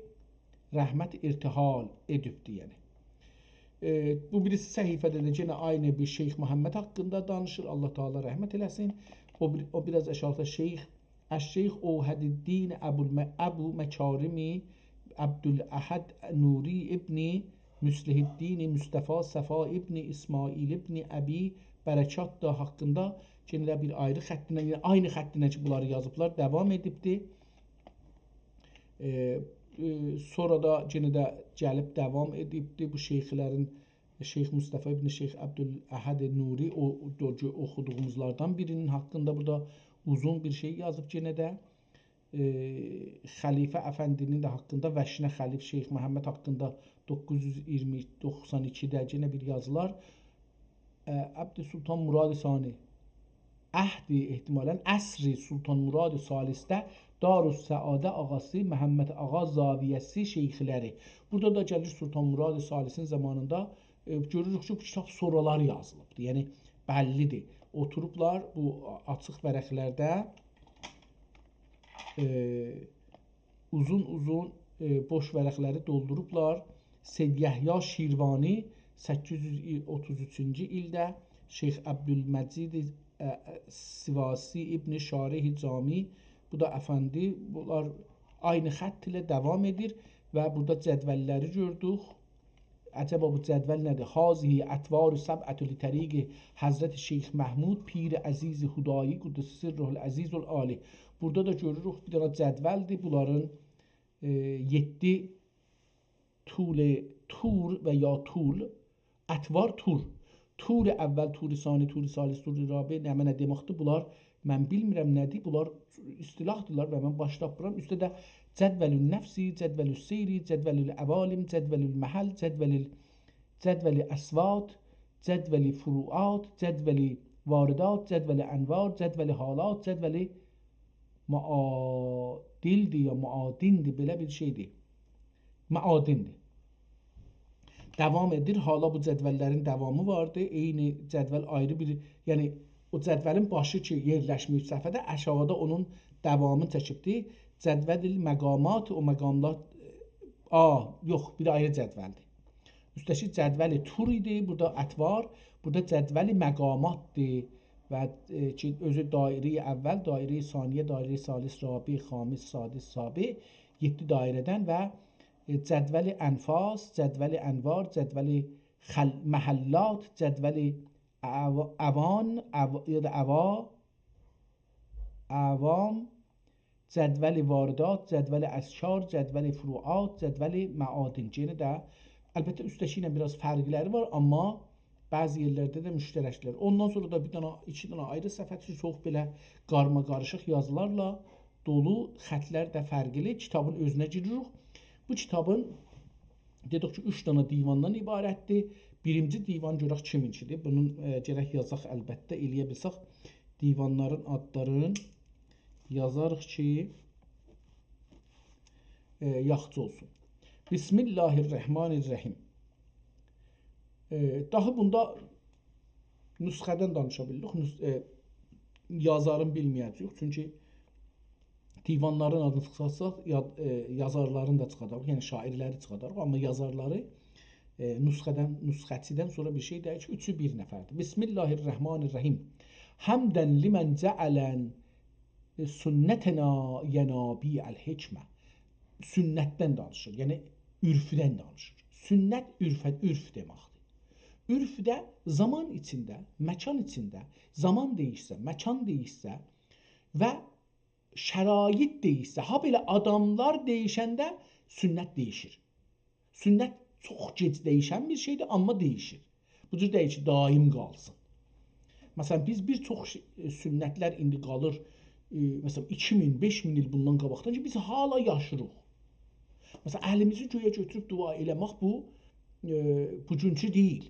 rəhmət irtihal edibdir. Yəni. Bu birisi səhifədə də yenə aynı bir Şeyx Muhammed haqqında danışır. Allah Teala rəhmət eləsin. O biraz əşarətə Şeyx Əş-Şeyx Ohədiddin Əbu Məkarimi Abdüləhəd Nuri İbni Müslihiddin Müstəfa Səfa İbni İsmail İbni Əbi Bərəkat da haqqında yenə bir ayrı xəttinə, yəni aynı xəttinə ki, bunları yazıblar, davam edibdir. Sonra da yenə də gəlib davam edibdir bu şeyxlərin, Şeyx Mustafa İbni Şeyx Abdüləhəd Nuri oxuduğumuzlardan birinin haqqında burada uzun bir şey yazıb yenə də. Xəlifə Əfəndinin də haqqında Vəşnə Xəlif Şeyx Məhəmməd haqqında 992-də yenə bir yazılar. Əbd-i Sultan Murad Sani əhdi ehtimalən əsri Sultan Murad Salisdə Darus Səadə ağası Məhəmməd Ağa Zaviyəsi şeyxləri. Burada da gəlir Sultan Murad Salisin zamanında görürük ki, bu kitab sonralar yazılıbdır. Yəni, bəllidir. Oturublar bu açıq vərəqlərdə uzun boş vərəqləri doldurublar. Seyyid Yəhya Şirvani 833-cü ildə Şeyx Əbdülməcid Sivasi İbn Şarih Cami, bu da əfəndi, bunlar aynı xətt ilə davam edir və burada cədvəlləri gördük. Əcəba bu cədvəl nədir? Hazihi ətvar-ı səbətül təriqi Həzrət Şeyx Məhmud Pir Əziz Hudayi Qüddəsi Sirruhul Əzizul Ali. Burada da görürük bir dənə cədvəldir. Bunların 7 tur və ya tul, ətvar tur. Tur-i əvvəl, tur-i sani, tur-i salis, tur-i rabi, nə deməkdir? Bunlar mən bilmirəm nədir. Bunlar istilahdırlar və mən başlayıram. Üstə də cədvəlül nəfsi, cədvəlül seyri, cədvəlül əvalim, cədvəlül məhəl, cədvəli əsvat, cədvəli furuat, cədvəli varidat, cədvəli ənvar, cədvəli halat, cədvəli maadildir ya maadindir, belə bir şeydir. Maadindir. Davam edir. Hala bu cədvəllərin davamı vardı. Eyni cədvəl ayrı bir, yəni o cədvəlin başı ki yerləşməyib səhvədə, aşağıda onun davamını çəkibdir. Cədvəlil məqamat, o məqamlar yox, bir ayrı cədvəldir. Üstəki cədvəli tur idi, burada ətvar, burada cədvəli məqamatdır. və ki, özü dairəyi əvvəl, dairəyi saniyə, dairəyi salis, rabi, xamis, sadis, sabi 7 dairədən və cədvəli ənfas, cədvəli ənvar, cədvəli məhəllat, cədvəli əvan, ya da əva, əvam, cədvəli varidat, cədvəli əşkar, cədvəli furuat, cədvəli məadin. Yenə də əlbəttə üstəki ilə biraz fərqləri var, amma bəzi yerlərdə də müştərəklər. Ondan sonra da bir dənə, 2 dənə ayrı səhifəsi çox belə qarma-qarışıq yazılarla dolu, xətlər də fərqli. Kitabın özünə giririk. Bu kitabın dedik ki 3 dənə divandan ibarətdir. Birinci divan görək kiminkidir. Bunun gərək yazaq əlbəttə, eləyə bilsək divanların adlarını yazarıq ki yaxşı olsun. Bismillahirrahmanirrahim. Daha bunda nüsxədən danışa bilirik. Yazarın bilməyəcəyik. Çünki divanların adını çıxarsaq yazarların da çıxadarıq, yəni şairləri çıxadarıq, amma yazarları nüsxəçidən sonra bir şey deyək ki, üçü bir nəfərdir. Bismillahirrahmanirrahim. Həmdən limən cəələn sünnətənə yənabi əl-hikmə. Sünnətdən danışır, yəni ürfdən danışır. Sünnət ürf deməkdir. Ürfdə zaman içində, məkan içində, zaman değişsə, məkan değişsə və şərait değişsə, ha belə adamlar değişəndə sünnət değişir. Sünnət çox gec değişən bir şeydir, amma değişir. Bu cür deyil ki, daim qalsın. Məsələn, biz bir çox sünnətlər indi qalır, məsələn, 2000, 5000 il bundan qabaqdan ki, biz hala yaşırıq. Məsələn, əlimizi göyə götürüb dua eləmək bugünkü deyil.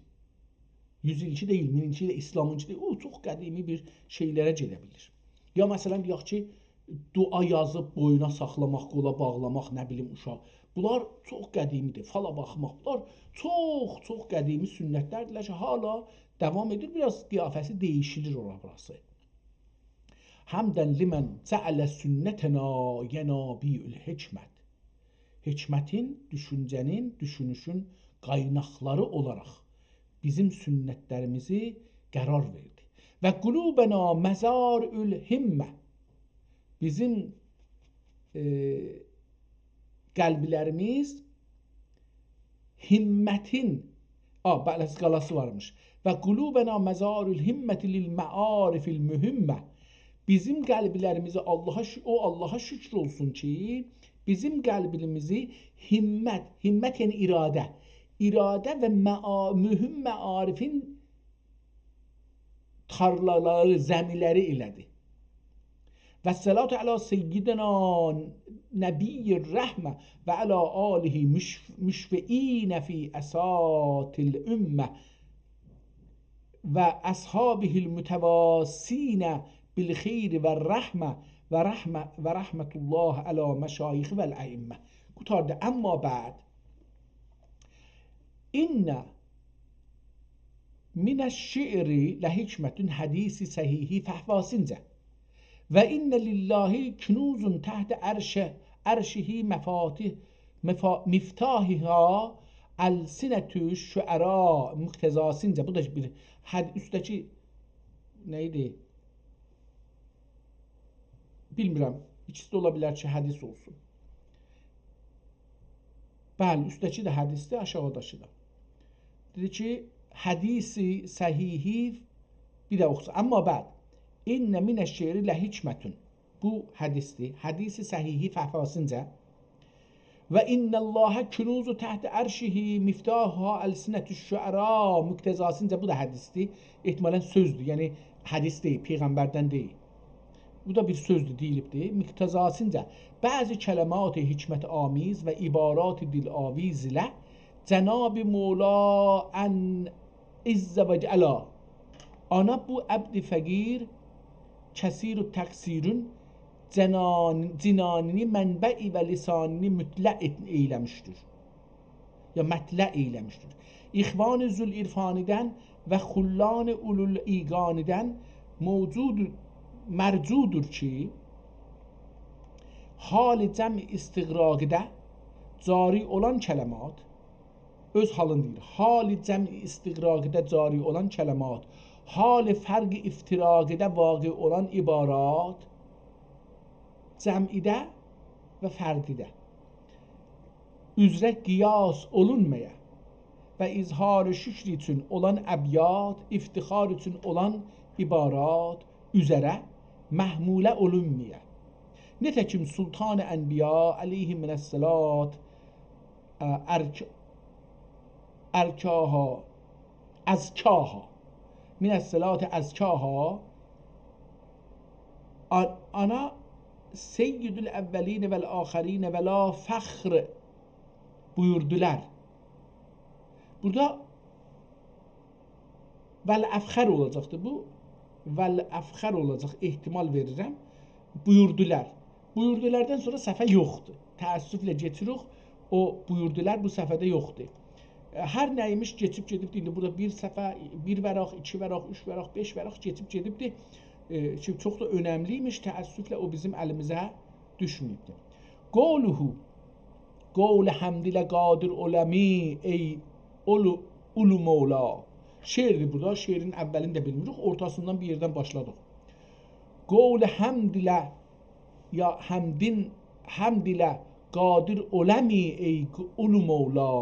100 ilki deyil, 1000-ci ilə İslamınkı deyil. O, çox qədimi bir şeylərə gedə bilir. Ya məsələn, deyək ki, dua yazıb boyuna saxlamaq, qola bağlamaq, nə bilim, uşaq. Bunlar çox qədimidir. Fala baxmaq. Bunlar çox qədimi sünnətlərdirlər ki, hala davam edir. Biraz qiyafəsi değişilir orası. Həmdən limən cəələ sünnətənə yənabiül hikmət. Hikmətin, düşüncənin, düşünüşün qaynaqları olaraq bizim sünnətlərimizi qərar verdi. Və qulubena məzarül himmə. Bizim qəlblərimiz himmətin qalası varmış. Və qulubena məzarül himməti lil məarifil mühimmə. Bizim qəlblərimizi Allaha şükür olsun ki, bizim qəlbimizi himmət yəni iradə və mühüm məarifin tarlaları, zəmiləri elədi. Və salatu ala seyyidina nəbiyyir rəhmə və ala alihi müşfi'inə fi əsatil ümmə və əshabihil mütevassinə bil xeyri və rəhmə və rəhmətullah ala məşayixi vəl əimmə. Qutardı. Əmma bəd İnnə minəş-şi'ri ləhikmətün hədisi səhihi fəhvasincə və innə lillahi künuzun təhtə ərşihi miftahihə əl-sinətü şüəra müqtezasincə. Bu da bir üstəki neydi? Bilmirəm. İkisi də ola bilər ki, hədis olsun. Bəli, üstəki də hədisdir, aşağıdakı da. Dedi ki, hədisi səhihi bir də oxusun. Amma bəd, innə minəş-şi'ri ləhikmətün. Bu hədisdir. Hədisi səhihi fəhvasincə və innəllahə künuzu təhtə ərşihi miftahha əl-sinətü şüəra müqtezasincə. Bu da hədisdir. Ehtimalen sözdür. Yəni hədis deyil, peyğəmbərdən deyil. Bu da bir sözdür, deyilibdir. Müqtezasincə bəzi kələmat-ı hikmət amiz və ibarat-ı dil-aviz ilə Cənab-ı Mola ən izzə və cəla. Ana bu əbd-i fəqir kəsir-ü təqsirün cinanini mənbə'i və lisanini mütlə eyləmişdir. Ya mətlə eyləmişdir. İxvan-ı zül-irfanidən və xullan-ı ulul-iqanidən mərcudur ki, hal-i cəm-i istiqraqidə cari olan kələmat öz halını deyir. Hal-i cəm-i istiqraqidə cari olan kələmat hal fərq iftiraqədə vaqi olan ibarat cəm'idə və fərdidə üzrə qiyas olunmaya və izhar şükr üçün olan əbyat, iftixar üçün olan ibarat üzərə məhmulə olunmaya. Nətəkim Sultan-ı Ənbiya aleyhissalat ərkaha əzkaha minəs-salat əzkaha ana seyyidül əvvəline vəl-axirine və la fəxr buyurdular. Burada vəl-əfxər olacaqdır bu. Vəl-əfxər olacaq, ehtimal verirəm. Buyurdular. Buyurdulardan sonra səfə yoxdur. Təəssüflə getirik, o buyurdular bu səfədə yoxdur. Hər nəyimiz keçib gedibdir. İndi burada bir səfə, bir vəraq, iki vəraq, üç vəraq, beş vəraq keçib gedibdir. Ki çox da önəmliymiş, təəssüflə o bizim əlimizə düşməyibdir. Qavluhu, qavl həmdilə qadir oləmi ey ulu mevla. Şeirdir burada, şeirin əvvəlini də bilmirik, ortasından bir yerdən başladıq. Qavl həmdilə ya həmdilə qadir oləmi ey ulu mevla.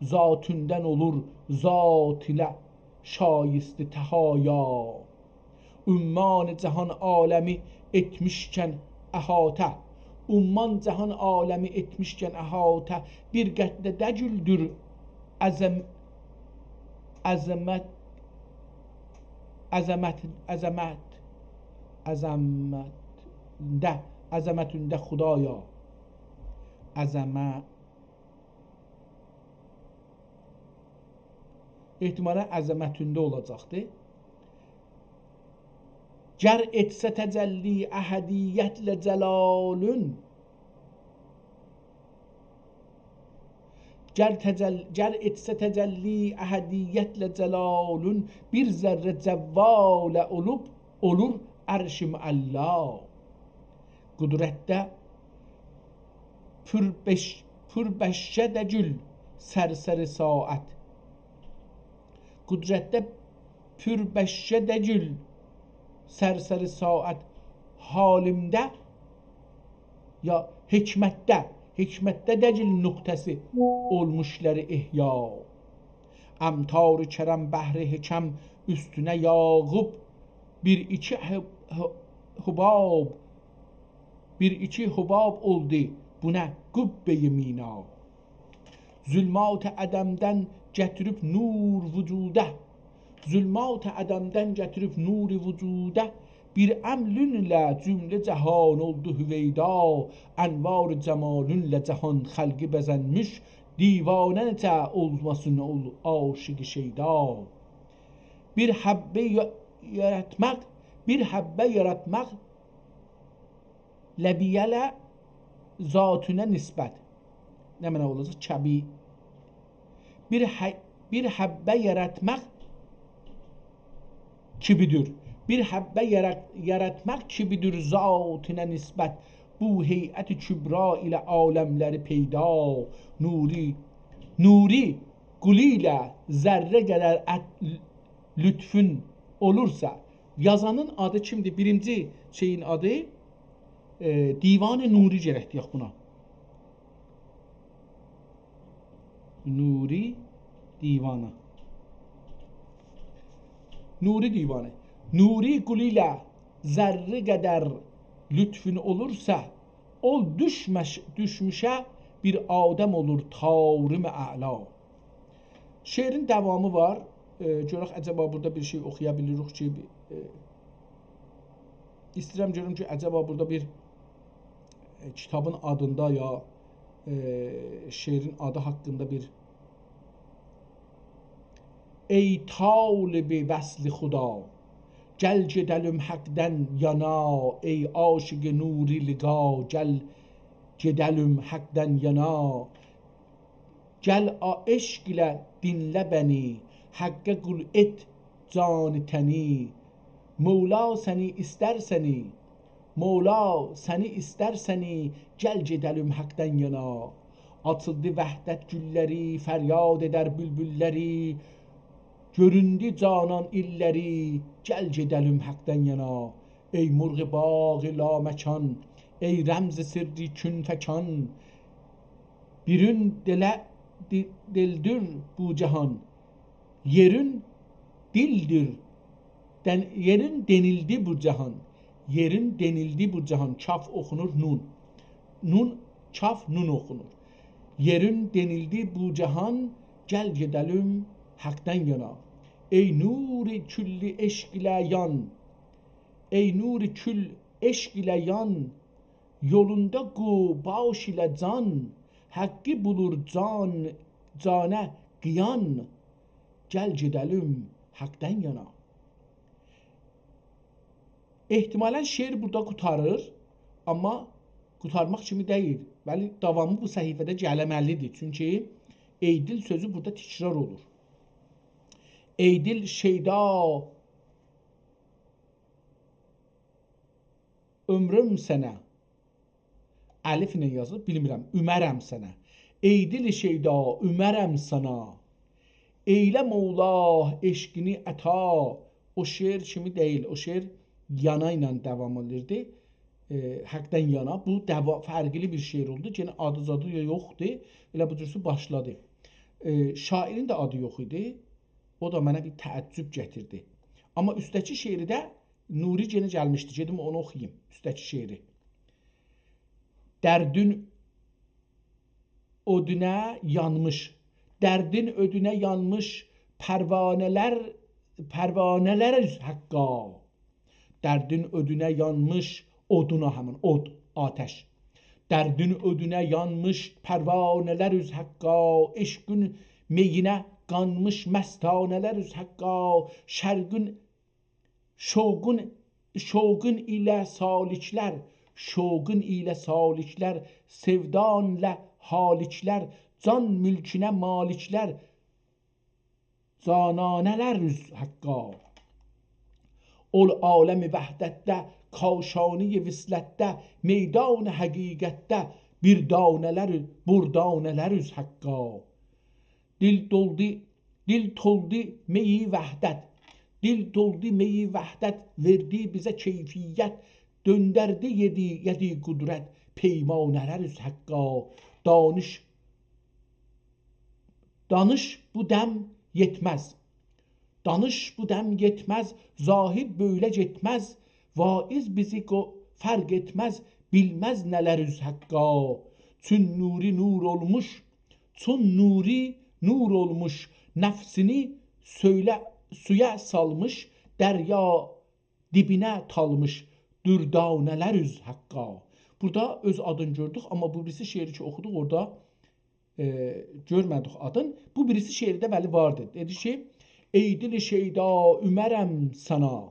Zatündən olur zat ilə şayiste tehaya. Umman cahan alemi etmişkən əhatə. Umman cahan alemi etmişkən əhatə. Bir qəddə dəcüldür əzəmətündə xudaya. ehtimalen əzəmətündə olacaqdır. Gər etsə təcəlli əhədiyyətlə cəlalün. Gər etsə təcəlli əhədiyyətlə cəlalün. Bir zərrə cəvvalə olur ərş-i müəlla. Qudrətdə pürbəşşə dəcül sərsəri saat. Qudrətdə pürbəşşə dəcül sərsəri saat. Halimdə ya hikmətdə dəcil nöqtəsi olmuşları ihya. Əmtar-ı kərəm bəhri hikəm üstünə yağıb bir iki hubab oldu buna qübbe-i mina. Zülmat-ı ədəmdən gətirib nur vücudə. Zülmat-ı ədəmdən gətirib nur-i vücudə. Bir əmlünlə cümlə cəhan oldu hüveyda. Ənvar-ı cəmalünlə cəhan xəlqi bəzənmiş. Divanə necə olmasın aşık-ı şeyda. Bir həbbə yaratmaq ləbiyələ zatünə nisbət. Nə mənə olacaq? Kəbi. Bir həbbə yaratmaq kibidir. Bir həbbə yaratmaq kibidir zatünə nisbət. Bu heyət-i kübra ilə aləmləri peyda. Nuri quli ilə zərrə qədər lütfün olursa. Yazanın adı kimdir? Birinci şeyin adı Divan-ı Nuri gərək deyək buna. Nuri divanı. Nuri divanı. Nuri quli ilə zərri qədər lütfün olursa, ol düşmüşə bir adam olur tarim-i əla. Şeirin davamı var. Görək əcəba burada bir şey oxuya bilirik ki, istəyirəm görüm ki, əcəba burada bir kitabın adında ya şeirin adı haqqında bir ey talibi vəsli xuda gəl gedəlim həqdən yana. Ey aşıqı nuri liqa gəl gedəlim həqdən yana. Gəl eşq ilə dinlə bəni, həqqə qul et canı təni. Mevla səni istərsəni, gəl gedəlim həqdən yana. Açıldı vəhdət gülləri, fəryad edər bülbülləri. Göründü canan illəri, gəl gedəlim haqdan yana. Ey murği bağı laməkan, ey rəmzi sirri kün fəkan. Birün dildir bu cihan, yerin dildir. Yerin denildi bu cihan. Yerin denildi bu cihan. Kaf okunur nun. Nun kaf nun okunur. Yerin denildi bu cihan, gel gidelim haktan yana. Ey nuri külli eşk ile yan. Ey nuri kül eşk ile yan. Yolunda gu baş ile can. Hakkı bulur cane kıyan. Gel gidelim haktan yana. Ehtimalen şiir burada qurtarır, amma qurtarmaq kimi deyil. Bəli, davamı bu səhifədə gəlməlidir. Çünki eydil sözü burada təkrar olur. Eydil şeyda ömrüm sənə. Əlif ilə yazılıb, bilmirəm. Ümərəm sənə. Eydil şeyda ümərəm sana. Eylə Mevla eşqini əta. O şiir kimi deyil. O şiir yana ilə devam edirdi. Haqdan yana. Bu fərqli bir şeir oldu. Yenə adı zadı yoxdur. Elə bu cürsə başladı. Şairin də adı yox idi. O da mənə bir təəccüb gətirdi. Amma üstəki şeiri də Nuri yenə gəlmişdi. Gedim onu oxuyayım. Üstəki şeiri. Dərdin ödünə yanmış. Dərdin ödünə yanmış pərvanələr üz haqqa. Dərdin ödünə yanmış oduna həmin od, ateş. Dərdin ödünə yanmış pərvanələr üz haqqa. Eşqün meyinə qanmış məstanələr üz haqqa. Şərqün şoqun ilə saliklər. Şoqun ilə saliklər. Sevdanlə haliklər. Can mülkünə maliklər. Zananələr üz haqqa. Ol aləmi vəhdətdə, kaşani vislətdə, meydan həqiqətdə, burdanələr üz haqqa. Dil toldu meyi vəhdət, dil toldu meyi vəhdət, verdi bizə keyfiyyət, döndərdi yedi qudrət, peymanələr üz haqqa. Danış bu dəm yetməz. Danış bu dəm yetməz, zahid böylə getməz, vaiz bizi fərq etməz, bilməz nələr üz haqqa. Çün nuri nur olmuş, nəfsini suya salmış, dərya dibinə talmış, dürdanələr üz haqqa. Burada öz adını gördük, amma bu birisi şeiri ki oxuduq, orada görmədik adın. Bu birisi şeirdə bəli vardı. Dedi ki, eydil şeyda ümərəm sana.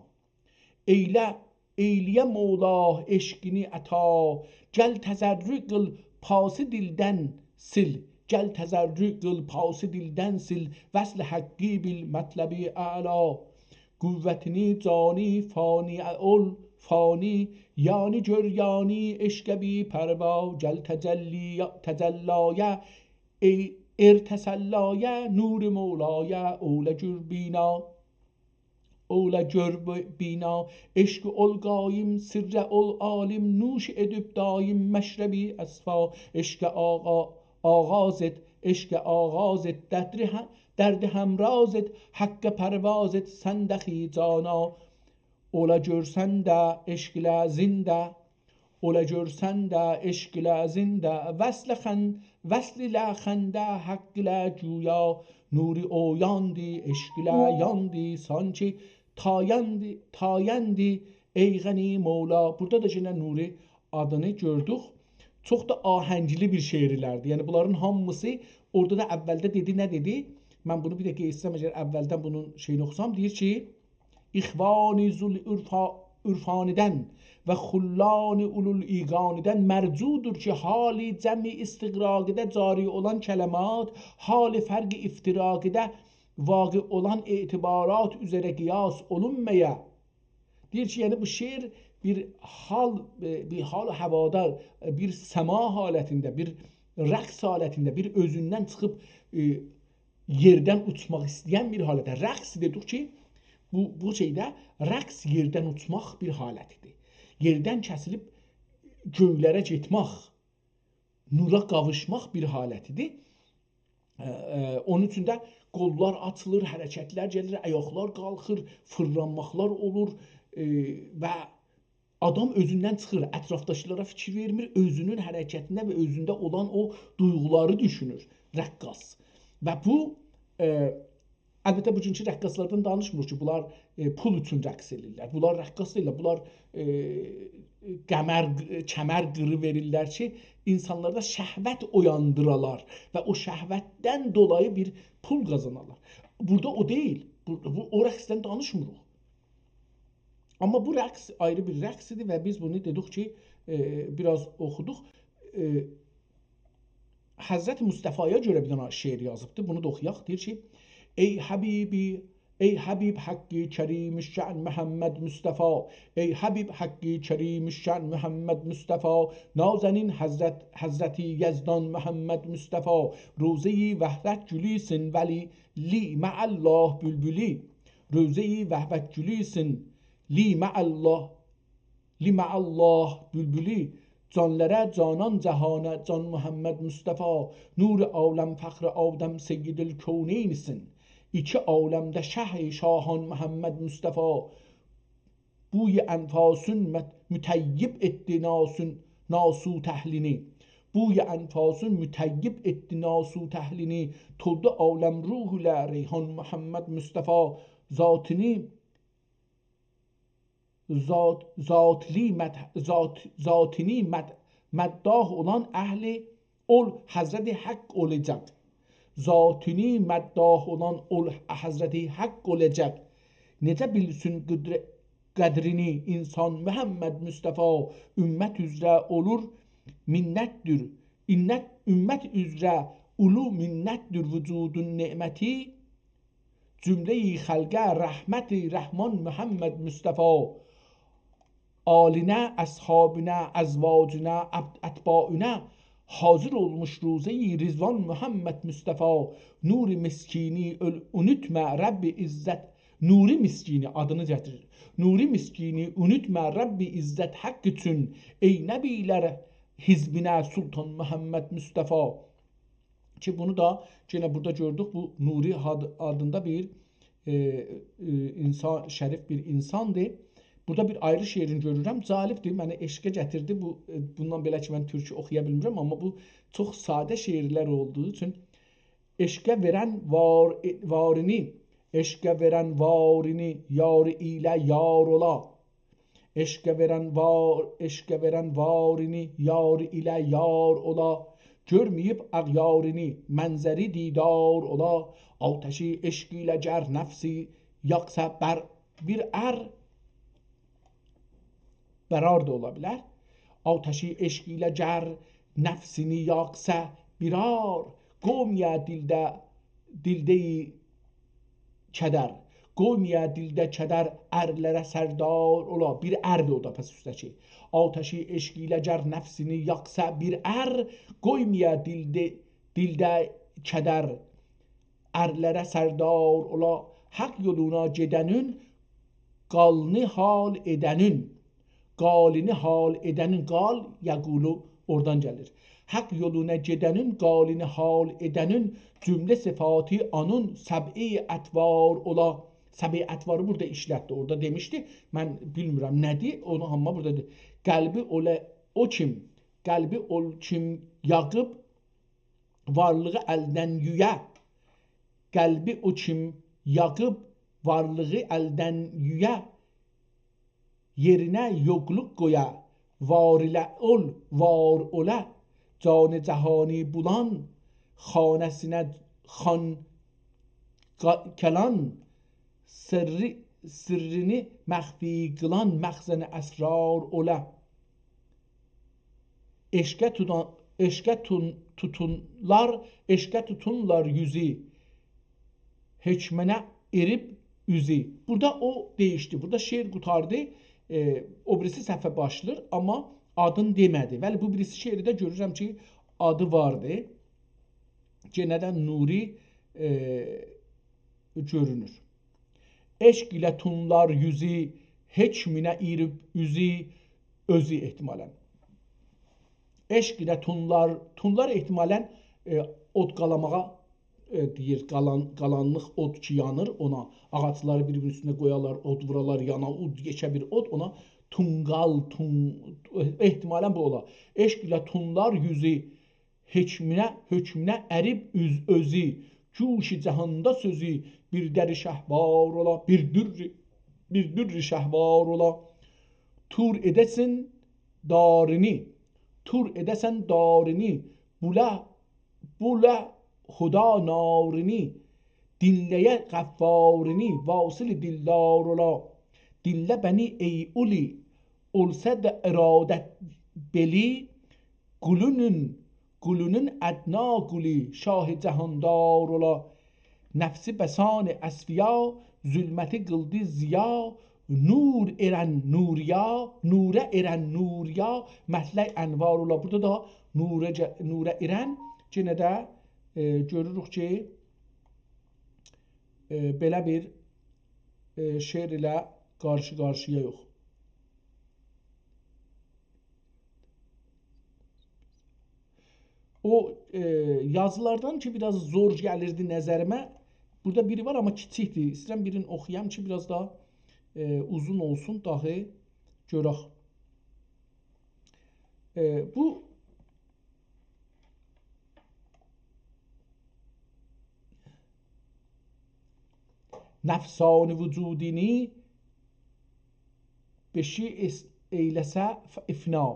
Eyliyə Mevla eşqini əta. Gəl təzərrü qıl pası dildən sil. Gəl təzərrü qıl pası dildən sil. Vəsl haqqi bil mətləbi əla. Qüvvətini cani fani ol fani. Yani gör yani eşqə bi pərva. Gəl təcəlləyə ارتسلایا نور مولایا اوله gör bina eşk ol qaim sirre ol alim nuş edib daim məşrəbi əsfa eşk ağaz et dərdi həmraz et haqqə pərvaz et səndəxi cana ola görsən də eşqlə zində ola görsən də eşqlə zində vəsl ilə xəndə haqq ilə güya nuri oyandi eşqlə yandi sanki tayəndi eyğəni Mevla. Burada da yine Nuri adını gördük. Çox da ahəngli bir şeirlərdir. Yəni bunların hamısı orada da əvvəldə dedi, nə dedi? Mən bunu bir də qeysəm, əgər əvvəldən bunun şeyini oxusam, deyir ki, İxvani zul ürfanidən və xullani ulul iqanidən mərcudur ki, hali cəmi istiqraqidə cari olan kələmat, hali fərqi iftiraqidə vaqi olan etibarat üzərə qiyas olunməyə. Deyir ki, yəni bu şeir bir hal havada, bir səma halətində, bir rəqs halətində, bir özündən çıxıb yerdən uçmaq istəyən bir halətə. Rəqs dedik ki, bu şeydə rəqs yerdən uçmaq bir halətidir. Yerdən kəsilib göylərə getmək, nura qavuşmaq bir halətidir. Onun üçün də qollar açılır, hərəkətlər gəlir, ayaqlar qalxır, fırlanmaqlar olur və adam özündən çıxır, ətrafdakılara fikir vermir, özünün hərəkətində və özündə olan o duyğuları düşünür rəqqas. Və bu əlbəttə bugünkü rəqqaslardan danışmırıq ki, bunlar pul üçün rəqs edirlər. Bunlar rəqqas deyirlər, bunlar kəmər qırı verirlər ki, insanlarda şəhvət oyandıralar və o şəhvətdən dolayı bir pul qazanarlar. Burada o deyil. O rəqsdən danışmırıq. Amma bu rəqs ayrı bir rəqsidir və biz bunu dedik ki, biraz oxuduq. Həzrət Mustafaya görə bir dənə şeir yazıbdır. Bunu da oxuyaq. Deyir ki, ey Həbibi, ey Habib Hakkı Kerim Şən Muhammed Mustafa, ey Habib Hakkı Kerim Şən Muhammed Mustafa, nazenin Hazreti Yezdan Muhammed Mustafa, roze-i vahdet gülüsün veli li ma'allah bülbüli, roze-i vahdet gülüsün li ma'allah bülbüli, canlara canan cehana can Muhammed Mustafa, nur alem fakr Adem seyyidil kevneynsin. İki alemde şah-ı şahan Muhammed Mustafa, buy enfasün müteyyib etti nasu tehlini. Buy enfasün müteyyib etti nasu tehlini. Toldu alem ruhuyla reyhan Muhammed Mustafa, zatini meddah olan ehli ol Hazreti Hak olacak. Zatini meddah olan ol Hazreti Hak olacak. Necə bilsin qədrini insan Muhammed Mustafa, ümmet üzrə olur minnətdir. Ümmet üzrə ulu minnətdir vücudun ni'məti. Cümle-i xalqə rəhməti Rəhman Muhammed Mustafa. Aline, ashabına, azvacına, atbaına hazır olmuş ruze-i Rizvan Muhammed Mustafa. Nuri miskini unutma Rabbi İzzet. Nuri miskini adını getirir. Nuri miskini unutma Rabbi İzzet hak için. Ey nebiler hizbine Sultan Muhammed Mustafa. Ki bunu da yine burada gördük. Bu Nuri adında bir insan, şərif bir insandır. Burada bir ayrı şeirin görürəm. Zalibdir, məni eşqə gətirdi. Bundan belə ki, mən türkü oxuya bilmirəm, amma bu çox sadə şeirlər olduğu üçün eşqə verən varini, eşqə verən varini yar ilə yar ola. Eşqə verən varini yar ilə yar ola. Görməyib əğyarini mənzəri didar ola. Ateşi eşq ilə gər nəfsi yaksa bir bərar da ola bilər. Ateşi eşq ilə gər nəfsini yaksa birar. Qoymaya dildə-i kədər. Qoymaya dildə kədər ərlərə sərdar ola. Bir ərdir o da pəs üstəki. Ateşi eşq ilə gər nəfsini yaksa bir qoymaya dildə kədər ərlərə sərdar ola. Hak yoluna gedənin qalını hal edənin. Qalini hal edenin, gal yaqulu oradan gəlir. Hak yoluna gedenin, qalini hal edenin cümle sıfatı anın səb'i ətvar ola. Səb'i ətvarı burada işlətdi. Orada demişdi. Mən bilmirəm nədir. Onu amma burada deyir. Qəlbi o kim? Qəlbi ol kim yaqıb varlığı əldən yüyə. Qəlbi o kim yaqıb varlığı əldən yüyə. Yerine yokluk koya, var ile ol, var ola. Can cehani bulan, xanesine xan kelan, sırrını məxfi kılan, məxzəni əsrar ola. Eşqə tutunlar yüzü, hekmene erib üzü. Burada o değişti. Burada şiir qutardı. O birisi səhvə başlayır, amma adın demədi. Bəli, bu birisi şeirdə görürəm ki, adı vardı. Yenədən Nuri görünür. Eşq ilə tunlar yüzü, heç minə irib üzü, özü ehtimalən. Eşq ilə tunlar ehtimalən od qalamağa deyir, qalanlıq od ki yanır, ona ağacları bir-birinin üstünə qoyarlar, od vurarlar, yana od, geçə bir od, ona tunqal, ehtimalən bu ola. Eşq ilə tunlar yüzü, hökmünə ərib özü, cuşi cəhanda sözü, bir dəri şəhvar ola, bir dürri şəhvar ola, tur edəsin darini, bula xuda narini, dinləyə qəffarini, vasıl dillar ola, dinlə bəni ey uli, olsa da iradet beli, gülünün ədna gülü, şah cəhandar ola, nəfsi bəsan əsfiya, zülməti qıldı ziya, nurə erən nuriya, mətləq ənvar ola. Burada da nurə erən yenə də görürük ki, belə bir şeir ilə qarşı-qarşıya yox. O yazılardan ki biraz zor gəlirdi nəzərimə. Burada biri var amma kiçikdir. İstəyirəm birini oxuyam ki biraz daha uzun olsun, dahi görək. Bu nəfsani vücudini beşi eyləsə ifna.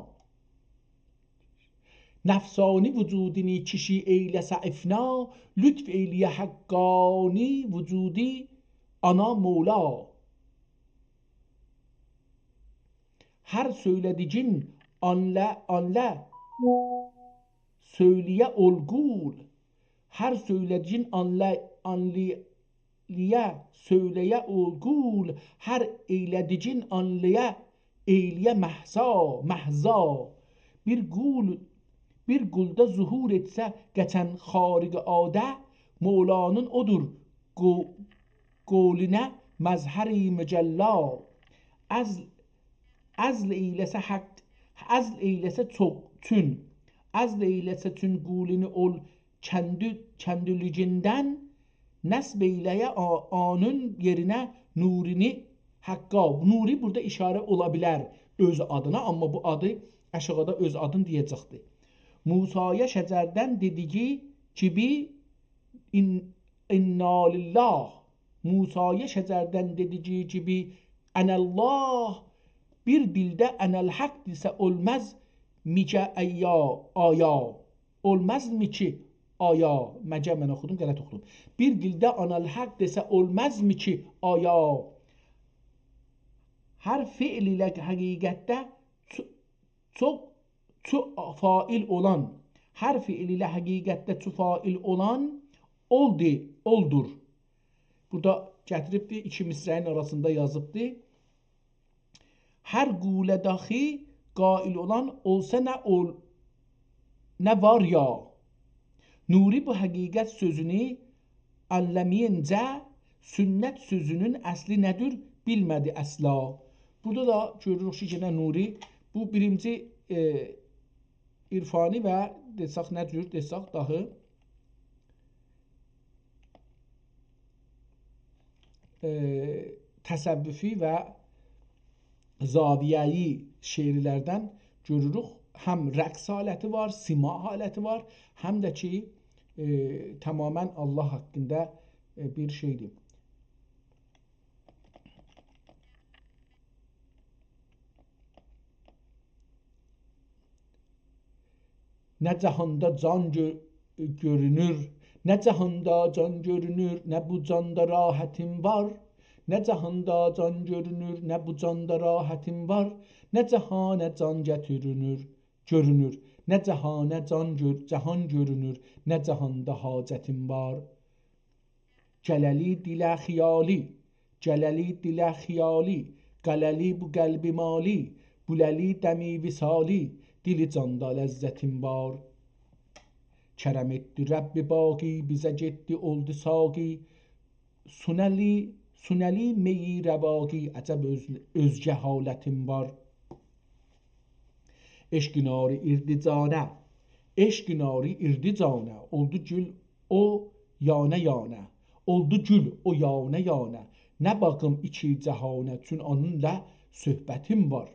Nəfsani vücudini kişi eyləsə ifna, lütf eyliyə həqqani vücudi ana Mola. Hər söylədicin anlə söyləyə olgul. Hər söylədicin anliyə söyləyə olgul. Hər eylədicin anliyə eyliyə məhza. Bir qulda zuhur etsə geçən xariq adə, Mevlanın odur qavlinə məzhəri mücəlla. Əzl eyləsə çün, əzl eyləsə çün qulini ol kəndülücindən, nəsb eyləyə anın yerinə nurini həqqa. Nuri burada işarə ola bilər öz adına, amma bu adı aşağıda öz adını deyəcəkdir. Musaya şəcərdən dediyi gibi inna lillah. Musaya şəcərdən dediyi gibi ənəllah. Bir dildə ənəl haq desə olmaz mi ki aya. Olmaz mi ki aya. Məcə mən oxudum, qələt oxudum. Bir dildə ənəl haq desə olmaz mi ki aya. Hər fiil ilə həqiqətdə çox fail olan, hər fiil ilə həqiqətdə fail olan oldur. Burada gətiribdir, iki misrəyin arasında yazıbdır. Hər qulə daxi qail olan olsa nə var ya. Nuri bu həqiqət sözünü anlamayınca sünnət sözünün əsli nədir bilmədi əsla. Burada da görürük ki, yenə Nuri bu birinci irfani və desək nə cür desək dahi təsəvvüfi və zaviyəyi şeirlərdən görürük. Həm rəqs haləti var, sima haləti var, həm də ki tamamən Allah haqqında bir şeydir. Nə cahanda can görünür, nə cahanda can görünür, nə bu canda rahatim var. Nə cahanda can görünür, nə bu canda rahatim var. Nə cahana can görünür, nə cahana cahan görünür, nə cahanda hacətim var. Gələli dilə xiyali, qələli bu qəlbi mali, buləli dəmi visali, dili canda ləzzətim var. Kerem etti Rabbi baqi, bizə getdi oldu saqi. Sunəli meyi rəvaqi, əcəb özgə halətim var. Eşq nari irdi canə, eşq nari irdi canə. Oldu gül o yanə yanə, oldu gül o yanə yanə. Nə baxım iki cəhanə, çün onunla söhbətim var.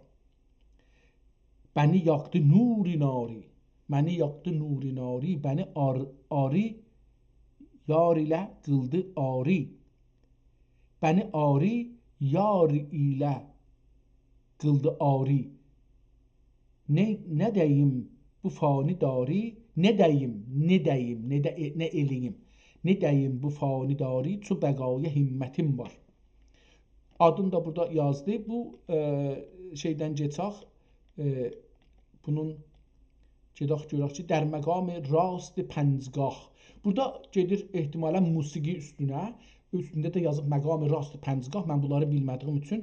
Bəni yaktı nuri nari, məni yaktı nuri nari. Bəni ari yar ilə qıldı ari. Bəni ari yar ilə qıldı ari. Ne deyim bu fani dari, ne deyim, ne eləyim. Ne deyim bu fani dari, çu bəqaya himmətim var. Adını da burada yazdı. Bu şeydən geçək. Bunun gedək görək ki, در مقام راست پنجگاه. Burada gedir ehtimalən musiqi üstünə. Üstündə də yazıb məqam rast pəncgah. Mən bunları bilmədiyim üçün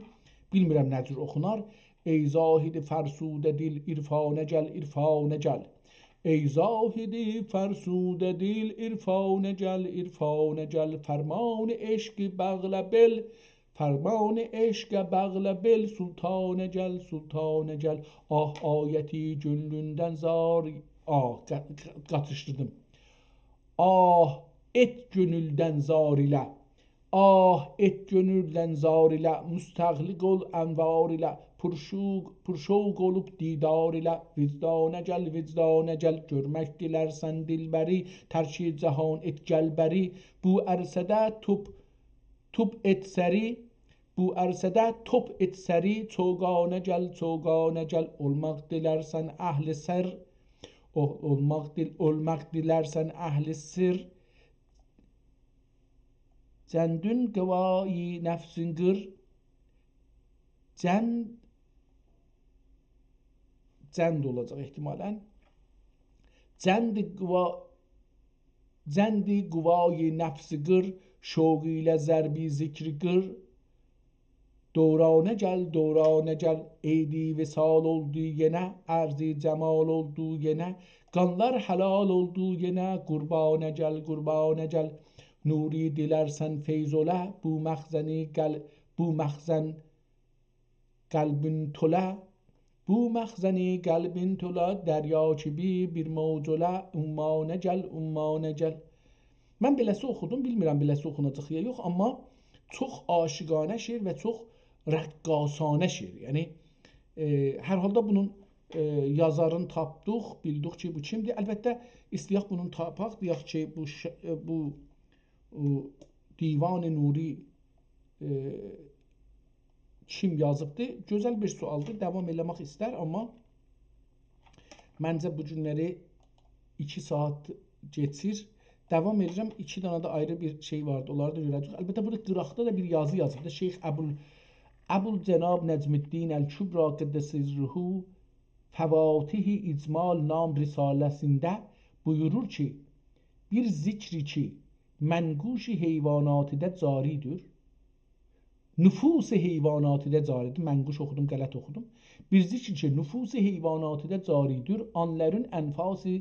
bilmirəm nə cür oxunar. Ey zahid فرسوده دل عرفانه جل عرفانه جل. ای زاهد فرسوده دل عرفانه جل عرفانه جل. فرمان عشق بغل بل، فرمان عشق بغل بل. Sultan cel sultan cel. Ah ayeti gönlünden zar. Ah katıştırdım. Ah et gönülden zar ile. Ah et gönülden zar ile. Müstəğliq ol envar ile. Purşoq olub didar ilə. Vicdanə gəl, vicdanə gəl. Görmək dilərsən dilbəri. Tərki cahan et gəlbəri. Bu ərsədə top et səri. Bu ərsədə top et səri. Çoğanə gəl, çoğanə gəl. Olmaq dilərsən əhli sər. Olmaq dilərsən əhli sir. Cəndün qıvayi nəfsin qır. Cənd olacaq ehtimalən. Cəndi quvayı nəfsi qır. Şoq ilə zərbi zikri qır. Dövranə gəl, dövranə gəl. Eydi visal oldu yenə. Ərzi cəmal oldu yenə. Qanlar halal oldu yenə. Qurbanə gəl, qurbanə gəl. Nuri dilərsən feyz olə. Bu məxzən qəlbin tolə. Bu məxzəni qəlbin tolə. Dərya kimi bir mavculə. Ummanə gəl, ummanə gəl. Mən beləsi oxudum, bilmirəm beləsi oxunacaq ya yox, amma çox aşiqanə şeir və çox rəqqasanə şeir. Yəni hər halda bunun yazarını tapdıq, bildik ki, bu kimdir. Əlbəttə istəyək bunun tapaq, deyək ki, bu Divan-ı Nuri kim yazıbdır? Gözəl bir sualdır. Davam eləmək istər, amma məncə bu günləri 2 saat geçir. Davam edirəm. 2 dənə də ayrı bir şey vardı. Onları da görəcəyik. Əlbəttə burada qıraqda da bir yazı yazıbdır. Şeyx Əbul-Cənab Nəcmiddin Əl-Kübra Qəddəsirruhu Fəvatihi İcmal Nam Risaləsində buyurur ki, bir zikri ki mənquş-i heyvanatidə caridir. Nüfus-i heyvanatidə caridir. Mənquş oxudum, qələt oxudum. Bir zikri ki nüfus-i heyvanatidə caridir. Onların ənfas-ı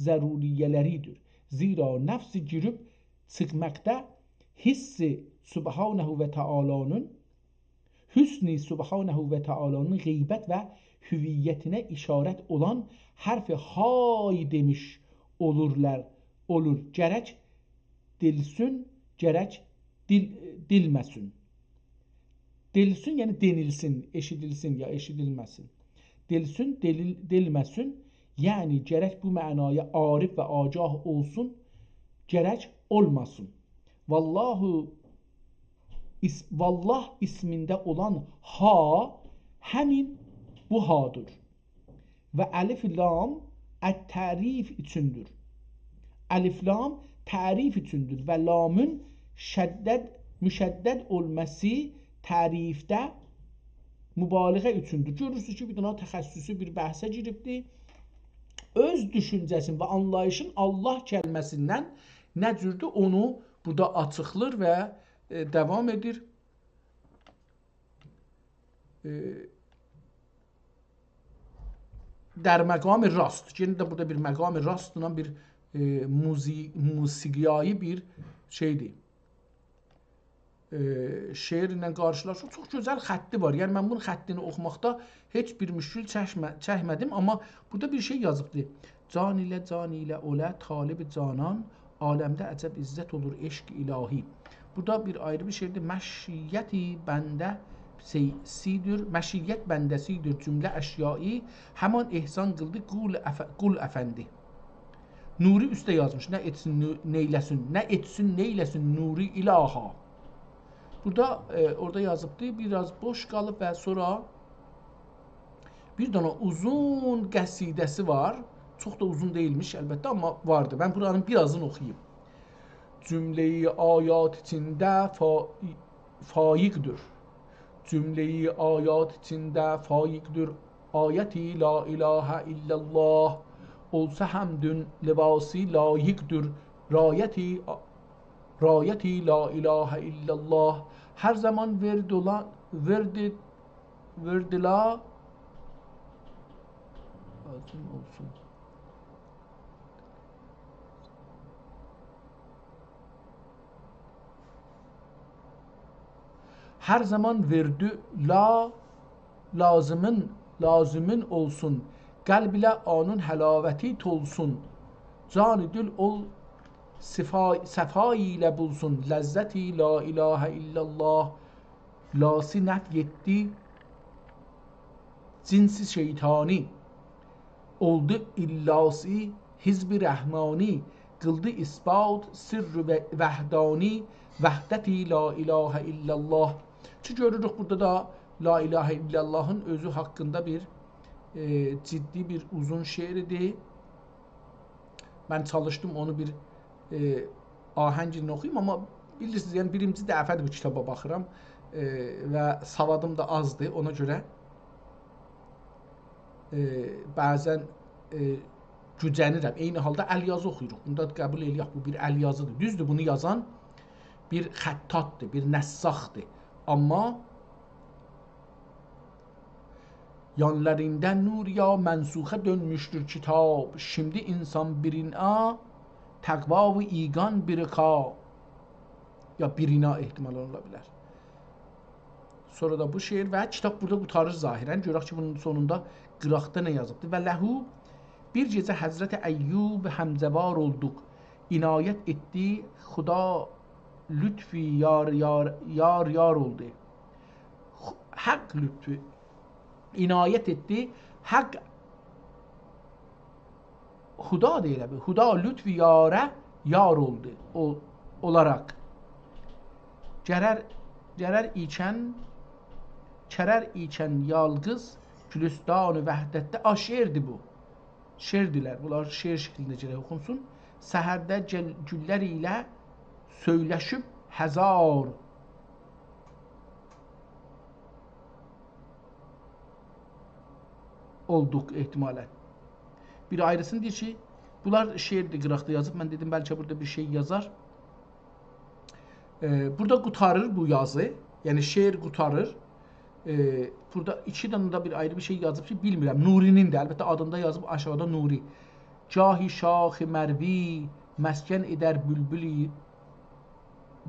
zəruriyyələridir. Zira nəfsi girib çıxmaqda hissi Subhanehu və Teala'nın hüsni Subhanehu və Teala'nın qeybət və hüviyyətinə işarət olan hərfi hay demiş olur. Gərək dilsün, gərək dilməsin. Dilsün yəni denilsin, eşidilsin ya eşidilməsin. Dilsün, dilməsin. Yəni gərək bu mənaya arif və agah olsun, gərək olmasın. Vallah ismində olan ha həmin bu hadır. Və əlif lam ət-tərif üçündür. Əlif lam tərif üçündür və lamın müşəddəd olması tərifdə mübaliğə üçündür. Görürsünüz ki, bir dənə təxəssüsü bir bəhsə giribdir. Öz düşüncəsinin və anlayışın Allah kəlməsindən nə cürdür onu burada açıqlır və devam edir. Der məqam rast. Yine də burada bir məqam rastla bir musiqiyayı bir şeydir. Şeirlə qarşılaşır. Çox gözəl xətti var. Yəni mən bunun xəttini oxumaqda heç bir müşkül çəkmədim, amma burada bir şey yazıbdır. Can ilə olə talib canan, aləmdə əcəb izzət olur eşq ilahi. Burada bir ayrı bir şeydir. Məşiyyəti bəndə sidir, məşiyyət bəndəsidir cümlə əşyai, həman ehsan qıldı qul əfəndi. Nuri üstə yazmış. Nə etsin, neyləsin nuri ilaha. Burada orada yazıbdır. Biraz boş qalıb və sonra bir dana uzun qəsidəsi var. Çox da uzun değilmiş əlbəttə, amma vardı. Ben buranın birazını oxuyayım. Cümleyi ayat içində faiqdir. Cümleyi ayat içində faiqdir. Ayəti la ilahə illallah olsa həmdün libasi layiqdir. Rayeti la ilahə illallah hər zaman verdila lazım olsun. Her zaman verdi la lazımın olsun. Qalb ilə anın həlavəti tolsun. Canı dil ol sefai ilə bulsun. Ləzzəti la ilahə illallah. Lası nəf yetti cinsi şeytani. Oldu illası hizb-i rəhmani. Qıldı isbat sirr və vəhdani. Vəhdəti la ilahə illallah. Çünki görürük burada da la ilahə illallahın özü haqqında bir ciddi bir uzun şeiridir. Ben çalışdım onu bir ahəngini oxuyum, amma bilirsiniz, yəni birinci dəfədir bu kitaba baxıram və savadım da azdır, ona görə bəzən gücənirəm. Eyni halda əl yazı oxuyuruq. Bunda qəbul eləyək, bu bir əl yazıdır. Düzdür, bunu yazan bir xəttatdır, bir nəssahdır. Amma yanlarından nur ya mənsuxə dönmüşdür kitab. Şimdi insan birina təqva və iqan birika. Ya birina ehtimal ola bilər. Sonra da bu şeir və kitab burada qutarır zahirən. Görək ki, bunun sonunda qıraqda nə yazıbdır. Və ləhu bir gecə Həzrəti Əyyub həmzəvar olduq. İnayət etdi Xuda lütfi yar oldu. Haqq lütfi inayet etti. Hak Huda değil abi. Huda lütfi yara yar oldu. Olarak. Cerər içən yalqız Gülüstan-ı vəhdətdə. Şeirdir bu. Şeirdirlər. Bunlar şeir şeklində gərək oxunsun. Səhərdə güllər ilə söyləşib həzar. Olduk ihtimalen. Bir ayrısını deyir ki, bunlar şeirdir, qıraqda yazıb. Mən dedim, bəlkə burada bir şey yazar. Burada qutarır bu yazı. Yəni şeir qutarır. Burada iki dənə də bir ayrı bir şey yazıb ki, bilmirəm. Nurinin də, əlbəttə adında yazıb aşağıda Nuri. Cahi şaxi mərvi məskən edər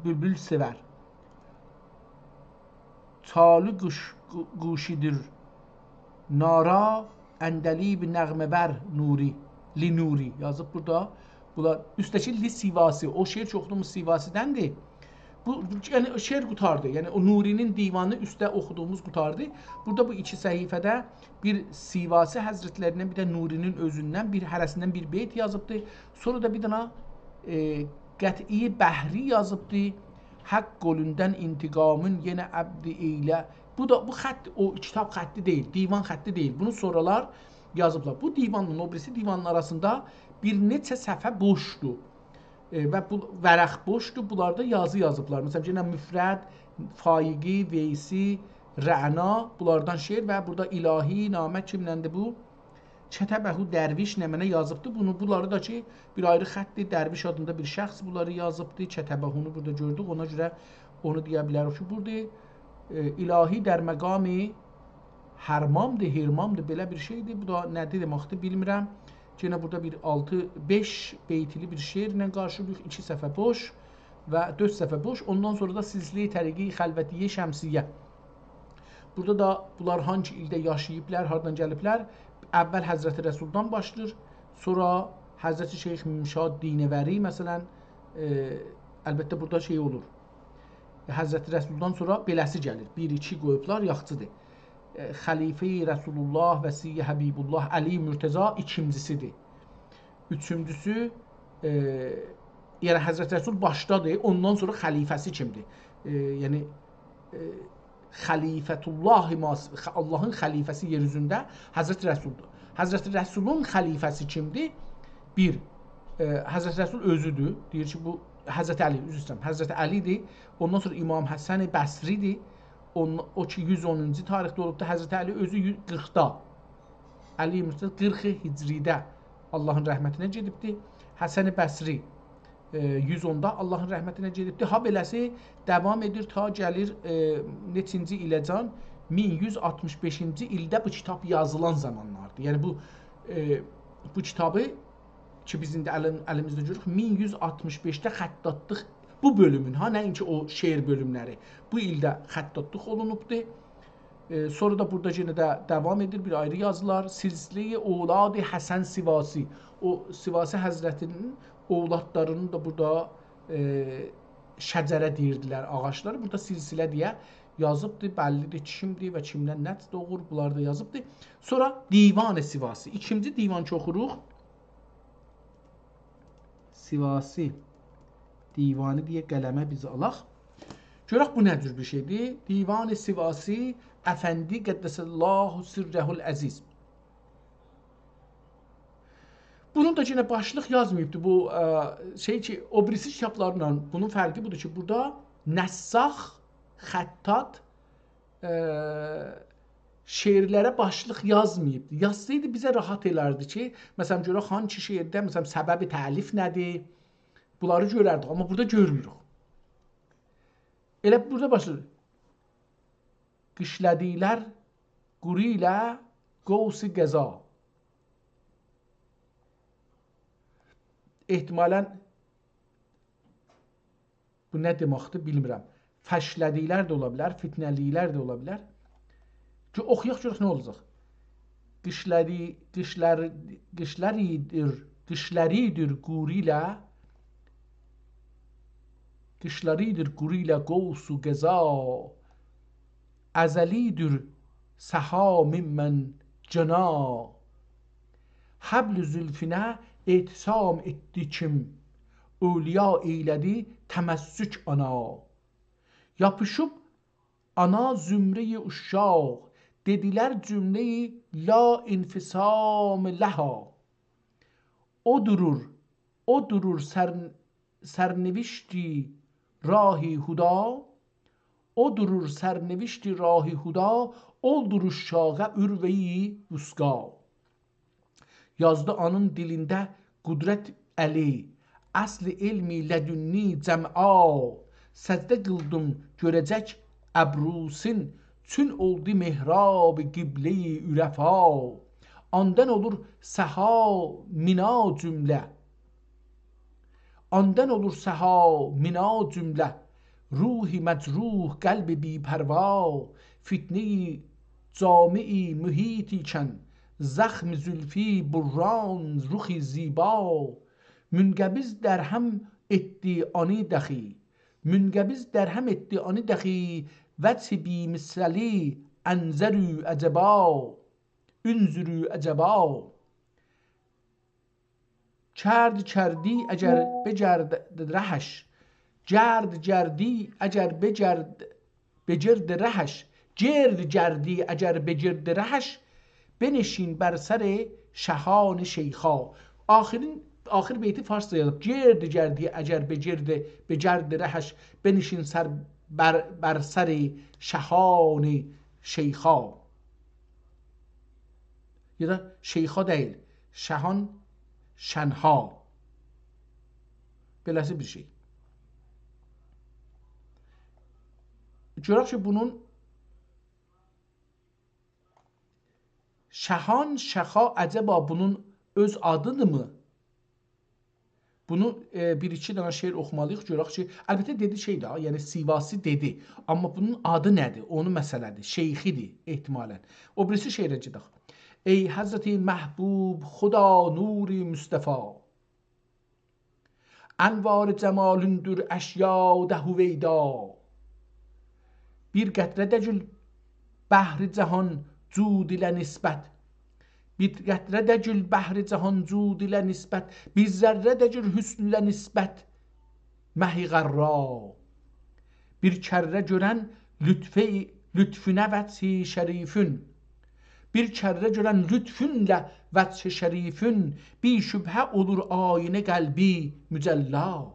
bülbül sevər. Çalı quşidir nara əndəlib nəğməvər nuri. Li nuri yazıb burada. Bunlar üstəki li sivasi. O şeir ki oxuduğumuz sivasidəndir. Bu yəni şeir qutardı. Yəni o Nurinin divanı üstə oxuduğumuz qutardı. Burada bu iki səhifədə bir Sivasi həzrətlərindən, bir də Nurinin özündən, bir hərəsindən bir beyt yazıbdı. Sonra da bir dana qəti bəhri yazıbdı. Haqq qolundan intiqamın yenə əbdi eylə. Bu xətt o kitab xətti deyil, divan xətti deyil. Bunu sonralar yazıblar. Bu divanla o birisi divanın arasında bir neçə səhifə boşdur. Və bu vərəq boşdur. Bunlarda yazı yazıblar. Məsələn, yenə müfrəd, faiqi, veysi, rə'na bunlardan şeir və burada ilahi namə kimləndir bu? Çətəbəhu dərviş nəmənə yazıbdır. Bunları da ki, bir ayrı xəttdir. Dərviş adında bir şəxs bunları yazıbdır. Çətəbəhunu burada gördük. Ona görə onu deyə bilərik ki, burada ilahi dər məqami hərmamdır, hirmamdır, belə bir şeydir. Bu da nədir deməkdir, bilmirəm. Yenə burada bir 6-5 beytli bir şeirlə qarşılayırıq. 2 səhifə boş və 4 səhifə boş. Ondan sonra da Silsilə-i Təriqi Xəlvətiyyə Şəmsiyyə. Burada da bunlar hangi ildə yaşayıblar, hardan gəliblər? Əvvəl Həzrəti Rəsuldan başlayır. Sonra Həzrəti Şeyx Mümşad Dinəvəri məsələn, əlbəttə burada şey olur. Həzrəti Rəsuldan sonra beləsi gəlir. 1-2 qoyublar, yaxçıdır. Xəlifə-i Rəsulullah və Siyyə Həbibullah Əli Mürtəza ikincisidir. Üçüncüsü, yəni Həzrət Rəsul başdadır, ondan sonra xəlifəsi kimdir? Yəni, Xəlifətullah, Allahın xəlifəsi yer üzündə Həzrət Rəsuldur. Həzrət Rəsulun xəlifəsi kimdir? Bir, Həzrət Rəsul özüdür. Deyir ki, bu Həzrət Əli, üzr istəyirəm, Həzrət Əlidir. Ondan sonra İmam Həsən Bəsridir. O ki 110-cu tarixdə olubdur. Həzrət Əli özü 40-da. Əli Mürtəza 40 Hicridə Allahın rəhmətinə gedibdir. Həsən Bəsri 110-da Allahın rəhmətinə gedibdir. Ha beləsi davam edir ta gəlir neçinci iləcən 1165-ci ildə bu kitab yazılan zamanlardır. Yəni bu kitabı ki biz indi əlimizdə görürük 1165-də xəttatdıq bu bölümün, nəinki o şeir bölümləri bu ildə xəttatdıq olunubdur. Sonra da burada yenə də davam edir bir ayrı yazılar. Silsilə-i Ovlad-ı Həsən Sivasi. O Sivasi Həzrətinin ovladlarının da burada şəcərə deyirdilər, ağaçları. Burada silsilə deyə yazıbdır, bəllidir kimdir və kimdən nət doğur, bunlar da yazıbdır. Sonra Divan-ı Sivasi. İkinci divan ki oxuruq. Sivasi divanı deyə qələmə bizi alaq. Görək bu nə cür bir şeydir? Divan-ı Sivasi Əfəndi Qəddəsəllahu Sirrəhul Əziz. Bunun da yenə başlıq yazmayıbdır. Bu şey ki, o birisi kitablarla bunun fərqi budur ki, burada nəssax, xəttat şeirlərə başlıq yazmayıbdır. Yazsaydı bizə rahat elərdi ki, məsələn, görək hangi şeirdə, məsələn, səbəbi təlif nədir? Bunları görərdik, amma burada görmürük. Elə burada başlayır. Qışlədilər quru ilə qovsi qəza. Ehtimalən bu nə deməkdir bilmirəm. Fəşlədilər də ola bilər, fitnəlilər də ola bilər. Ki, oxuyaq görək nə olacaq. Qışləridir quru ilə qovsu qəza. Əzəlidir səha mimmən cəna. Həbl-i zülfinə etisam etdi kim. Övliya eylədi təməssük ana. Yapışıb ana zümre-i uşşaq. Dedilər cümle-i la infisam leha. O durur sernivişti rahi huda. O durur sernivişti rahi huda. Oldur uşşağa ürveyi vuska. Yazdı anın dilində qudret əli. Əsli ilmi lədünni cəm'a. Səcdə qıldım görəcək əbrusin. Çün oldu mehrab qiblə-i ürəfa. Andan olur səha mina cümlə. Andan olur səha mina cümlə. Ruhi məcruh qəlbi bipərva. Fitne-i cami-i mühit ikən. Zəxm zülfi burran ruxi ziba. Münqəbiz dərhəm etdi ani dəxi. Münqəbiz dərhəm etdi ani dəxi. Vəchi bimisəli ənzərü əcəba. Ünzürü əcəba. Kərdi əgər becərd rəhəş. Gərdi əgər becərd rəhəş. Gərdi əgər becərd rəhəş. Benişin bər sər şəhan şeyxa. Axir beyti farsça yazıb. Gərdi əgər becərd rəhəş. Benişin bər sər şəhan şeyxa. Ya da şeyxa deyil. Şəhan şənha. Beləsi bir şey. Görək ki, bunun şəhan, şəxa, əcəba bunun öz adıdırmı? Bunu bir-iki dənə şeir oxumalıyıq, görək ki, əlbəttə dedi şey də, yəni Sivasi dedi, amma bunun adı nədir? Onu məsələdir, şeyxidir ehtimalən. O birisi şeirə gedək. Ey Həzrəti Məhbub, Xuda nuri Müstəfa, Ənvar cəmalündür əşyadə hüveyda, bir qətrədəcül bəhri cəhan cud ilə nisbət, bir qətrədəcül bəhri cəhan cud ilə nisbət, bir zərrədəcül hüsn ilə nisbət, məhi qərra, bir kərrə görən lütfünə vəchi şərifün, bir kərrə görən lütfünlə vəchi şərifün, bir şübhə olur ayinə qəlbi mücəlla,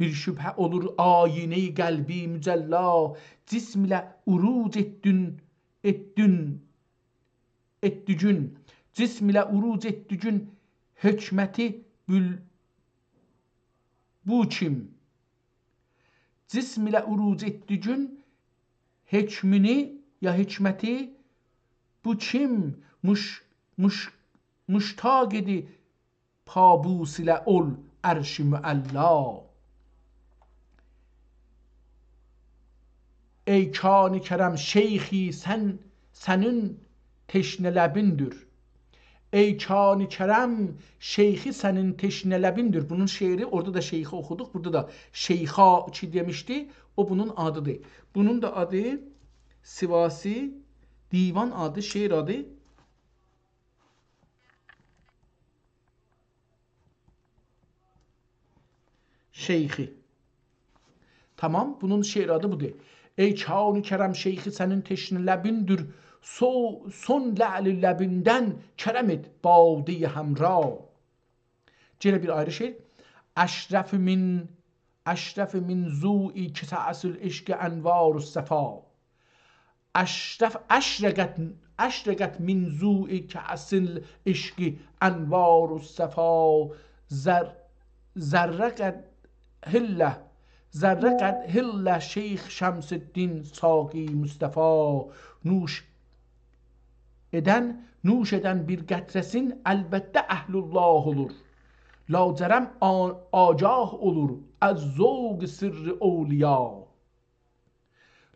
bir şübhə olur ayinə qəlbi mücəlla, cism ilə uruc etdücün, cism ilə uruc etdücün, hükməti bu kim? Cism ilə uruc etdücün, hükmünü ya hikməti bu kim? Müştaq idi pabus ilə ol ərş-i müəlla. Ey kân-ı kərəm şeyxi sənin teşnə ləbindir. Ey kân-ı kərəm şeyxi sənin teşnə ləbindir. Bunun şeiri, orada da şeyxi oxuduq, burada da şeyxa ki demişdi, o bunun adıdır. Bunun da adı Sivasi, divan adı, şeir adı Şeyxi. Tamam, bunun şeir adı budur. Ey kân-ı kərəm şeyxi sənin teşnə ləbindir. Son lə'li ləbindən kərəm et badi həmra. Yenə bir ayrı şeir. Əşrəf min zu'i kisa'sul eşq envarus səfa. Əşrəqət min zu'i kisa'sul eşq envarus səfa. Zərrəqət hillə şeyx Şəmsüddin Saqi Mustafa. Nuş eden bir qətrəsin əlbəttə əhlullah olur. Lacərəm agah olur az zövq sirri evliya.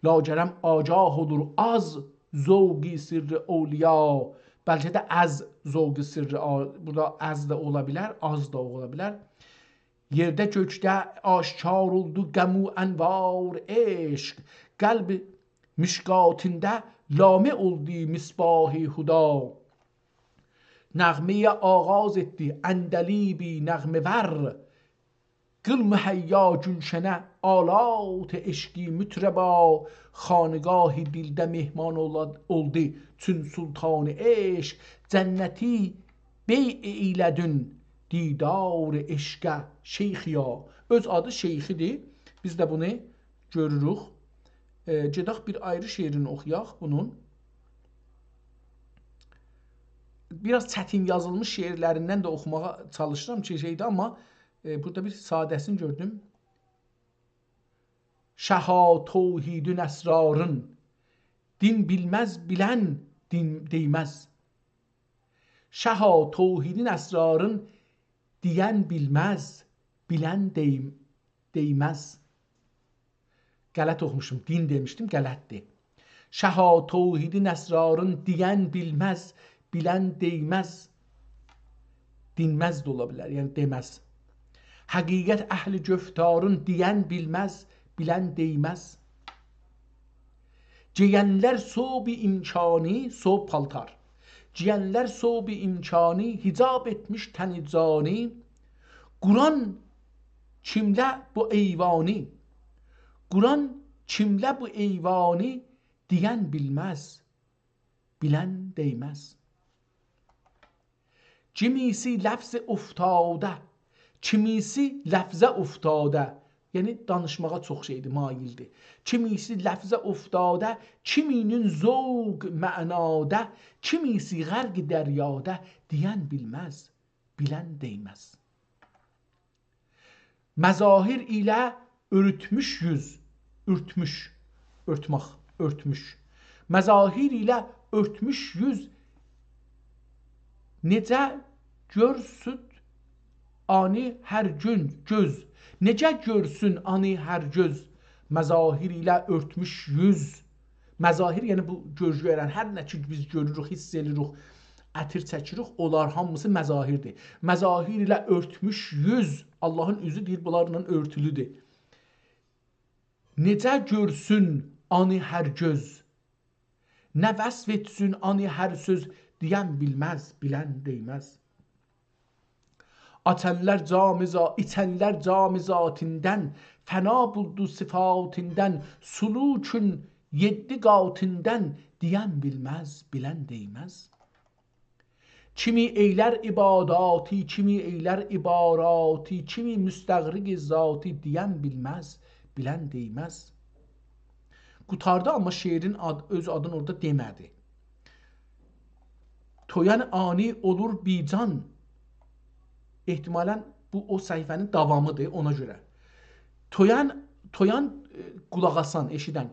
Lacərəm agah olur az zövqi sirri evliya. Bəlkə də az zövqi sirri, burada az da ola bilər, az da ola bilər. Yerdə gökdə aşkar oldu qəmu ənvar eşq. Qəlb mişqatində lame oldu misbahi huda. Nəğməyə ağaz etdi əndəlibi nəğməvər. Qıl mühəyya gülşənə alat eşqi mütrəba. Xanəgahı dildə mehman oldu çün sultan eşq. Cənnəti bey eylədün didar eşqə şeyxiya. Öz adı şeyxidir. Biz də bunu görürük. Gedək bir ayrı şeirini oxuyaq bunun. Biraz çətin yazılmış şeirlərindən də oxumağa çalışıram ki şeydə, amma burada bir sadəsini gördüm. Şəha tevhidün əsrarın, din bilməz bilən din deyməz. Şəha tevhidin əsrarın, deyən bilməz, bilən deyməz. Qələt oxumuşum, din demişdim, qələtdir. Şəha tevhidin əsrarın, deyən bilməz, bilən deyməz. Dinməz də ola bilər, yəni deməz. Həqiqət əhli göftarın, deyən bilməz, bilən deyməz. Ciyənlər sobi imkani, sob paltar. Ciyənlər sobi imkani, hicab etmiş təni cani. Quran kimlə bu eyvani? Quran kimlə bu eyvani? Deyən bilməz, bilən deyməz. Kimisi ləfz uftadə, kimisi ləfzə uftadə. Yəni danışmağa çox şeydir, maildir. Kimisi ləfzə uftadə, kiminin zövq mənadə, kimisi qərq dəryadə. Deyən bilməz, bilən deyməz. Məzahir ilə örtmüş yüz, örtmüş. Məzahir ilə örtmüş yüz, Necə görsün ani hər gün göz. Necə görsün ani hər göz. Məzahir ilə örtmüş yüz. Məzahir yəni bu göz görən hər nə ki biz görürük, hiss edirik, ətir çəkirik, onlar hamısı məzahirdir. Məzahir ilə örtmüş yüz. Allahın üzü deyir bunlarla örtülüdür. Necə görsün ani hər göz. Nə vəsf etsin ani hər söz. Deyən bilməz, bilən deyməz. İçənlər cam-ı zatindən, fəna buldu sifatindən, sulukün 7 qatindən, deyən bilməz, bilən deyməz. Kimi eylər ibadati, kimi eylər ibarati, kimi müstəğriq zati, deyən bilməz, bilən deyməz. Qutardı amma şeirin öz adını orada demədi. Toyan ani olur bican. Ehtimalən bu o səhifənin davamıdır ona görə. Toyan qulaq asan, eşidən.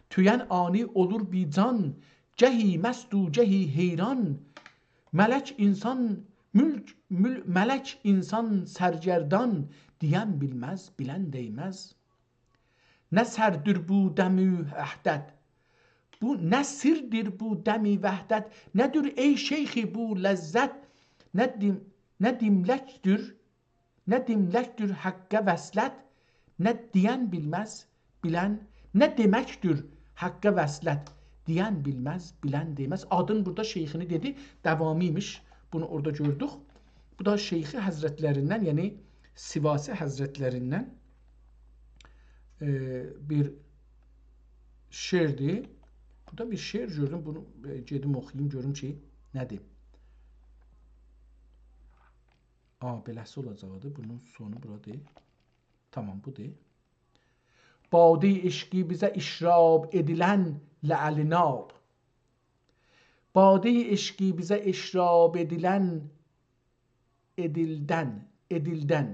Toyan ani olur bican, cəhi məstu, cəhi heyran. Mələk insan sərgərdan, deyən bilməz, bilən deyməz. Nə sərdir bu dəmi əhdət? Bu nə sirdir bu dəmi vəhdət? Nədir ey şeyxi bu ləzzət? Nə dimləkdir haqqə vəslət? Nə deyən bilməz, bilən, nə deməkdir haqqə vəslət? Deyən bilməz, bilən deyməz. Adın burada şeyxini dedi, davamıymış. Bunu orada gördük. Bu da şeyxi həzrətlərindən, yəni Sivasi həzrətlərindən bir şeirdir. Burada bir şeir gördüm. Bunu gedim oxuyayım, görüm ki, nədir? Beləsi olacaqdır. Bunun sonu buradır. Tamam, budur. Badi eşqi bizə işrab edilən lə'əlinab. Badi eşqi bizə işrab edilən edildən.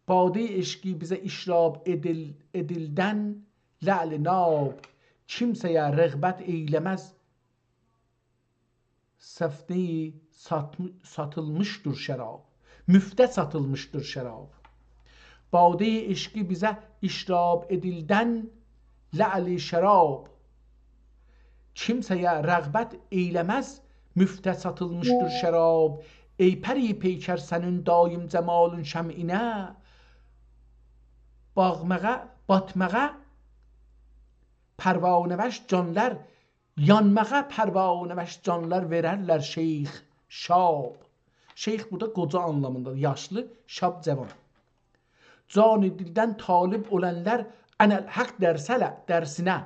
Badi eşqi bizə işrab edildən lə'əlinab. Kimsəyə rəğbət eyləməz, səfneyi satılmışdır şərab. Müftə satılmışdır şərab. Badeyi eşqi bizə işrab edildən lə'li şərab. Kimsəyə rəğbət eyləməz, müftə satılmışdır şərab. Ey pəri peykər sənin daim cəmalın şəminə, bağmağa, batmağa, pərvanəvəş canlar, yanmağa pərvanəvəş canlar verərlər şeyx, şab. Şeyx burada qoca anlamında, yaşlı, şab, cavan. Can-ı dildən talib olənlər ənəl haq dərsinə.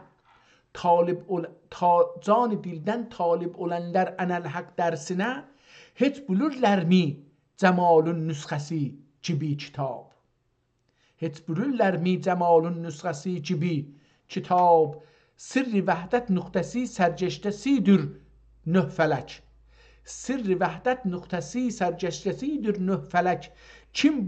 Can-ı dildən talib olənlər ənəl haq dərsinə, heç bilirlərmi cəmalın nüsxəsi gibi kitab. Heç bilirlərmi cəmalın nüsxəsi gibi kitab. Sirri vəhdət nöqtəsi sərgəştəsidir nöh fələk. Sirri vəhdət nöqtəsi sərgəştəsidir nöh fələk. Kim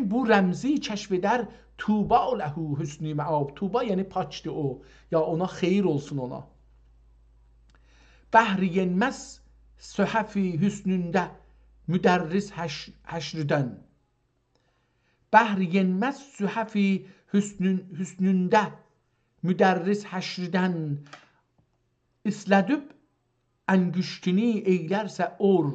bu rəmzi kəşf edər, tuba ləhu hüsnü məab. Tuba yəni paçdır o, ya ona xeyir olsun ona. Bəhri yenməz söhəfi hüsnündə müdərris həşrdən. Bəhri yenməz söhəfi hüsnündə müdərris həşrdən. İslədüb əngüştini eylərsə or.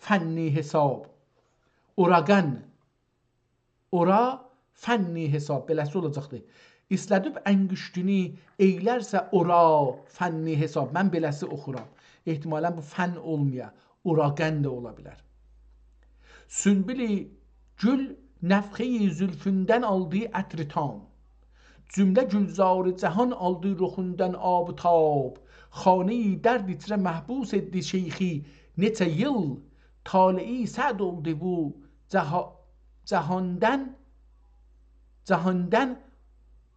Fənni hesab. Oraqən. Ora fənni hesab. Beləsi olacaqdır. İslədüb əngüştini eylərsə ora fənni hesab. Mən beləsi oxuram. Ehtimalən bu fən olmaya. Oraqən də ola bilər. Sünbili gül nəfxeyi zülfündən aldığı ətri tam. Cümlə gülzarı cəhan aldığı ruxundan ab-ı tab. Xaneyi dərd içrə məhbus etdi şeyxi. Neçə yıl taliyi səd oldu bu cahandan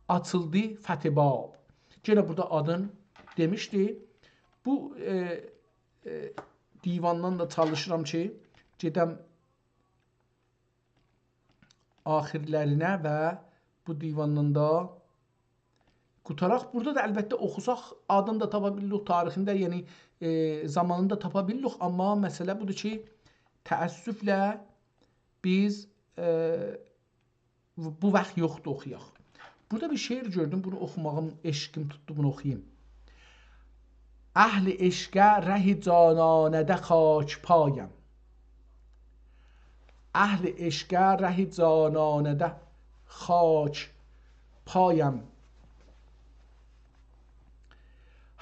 açıldı fətibab. Gene burada adın demişdi. Bu divandan da çalışıram ki, gedəm axirlərinə və bu divandan da qutaraq. Burada da əlbəttə oxusaq adını da tapa bilirik, tarixində, yəni zamanında tapa bilirik, amma məsələ budur ki, təəssüflə biz bu vaxt yoxdur oxuyaq. Burada bir şeir gördüm, bunu oxumağım, eşqim tutdu, bunu oxuyayım. Əhl-i eşqə rəhi cananədə xaç payəm. Əhl-i eşqə rəhi cananədə xaç payəm.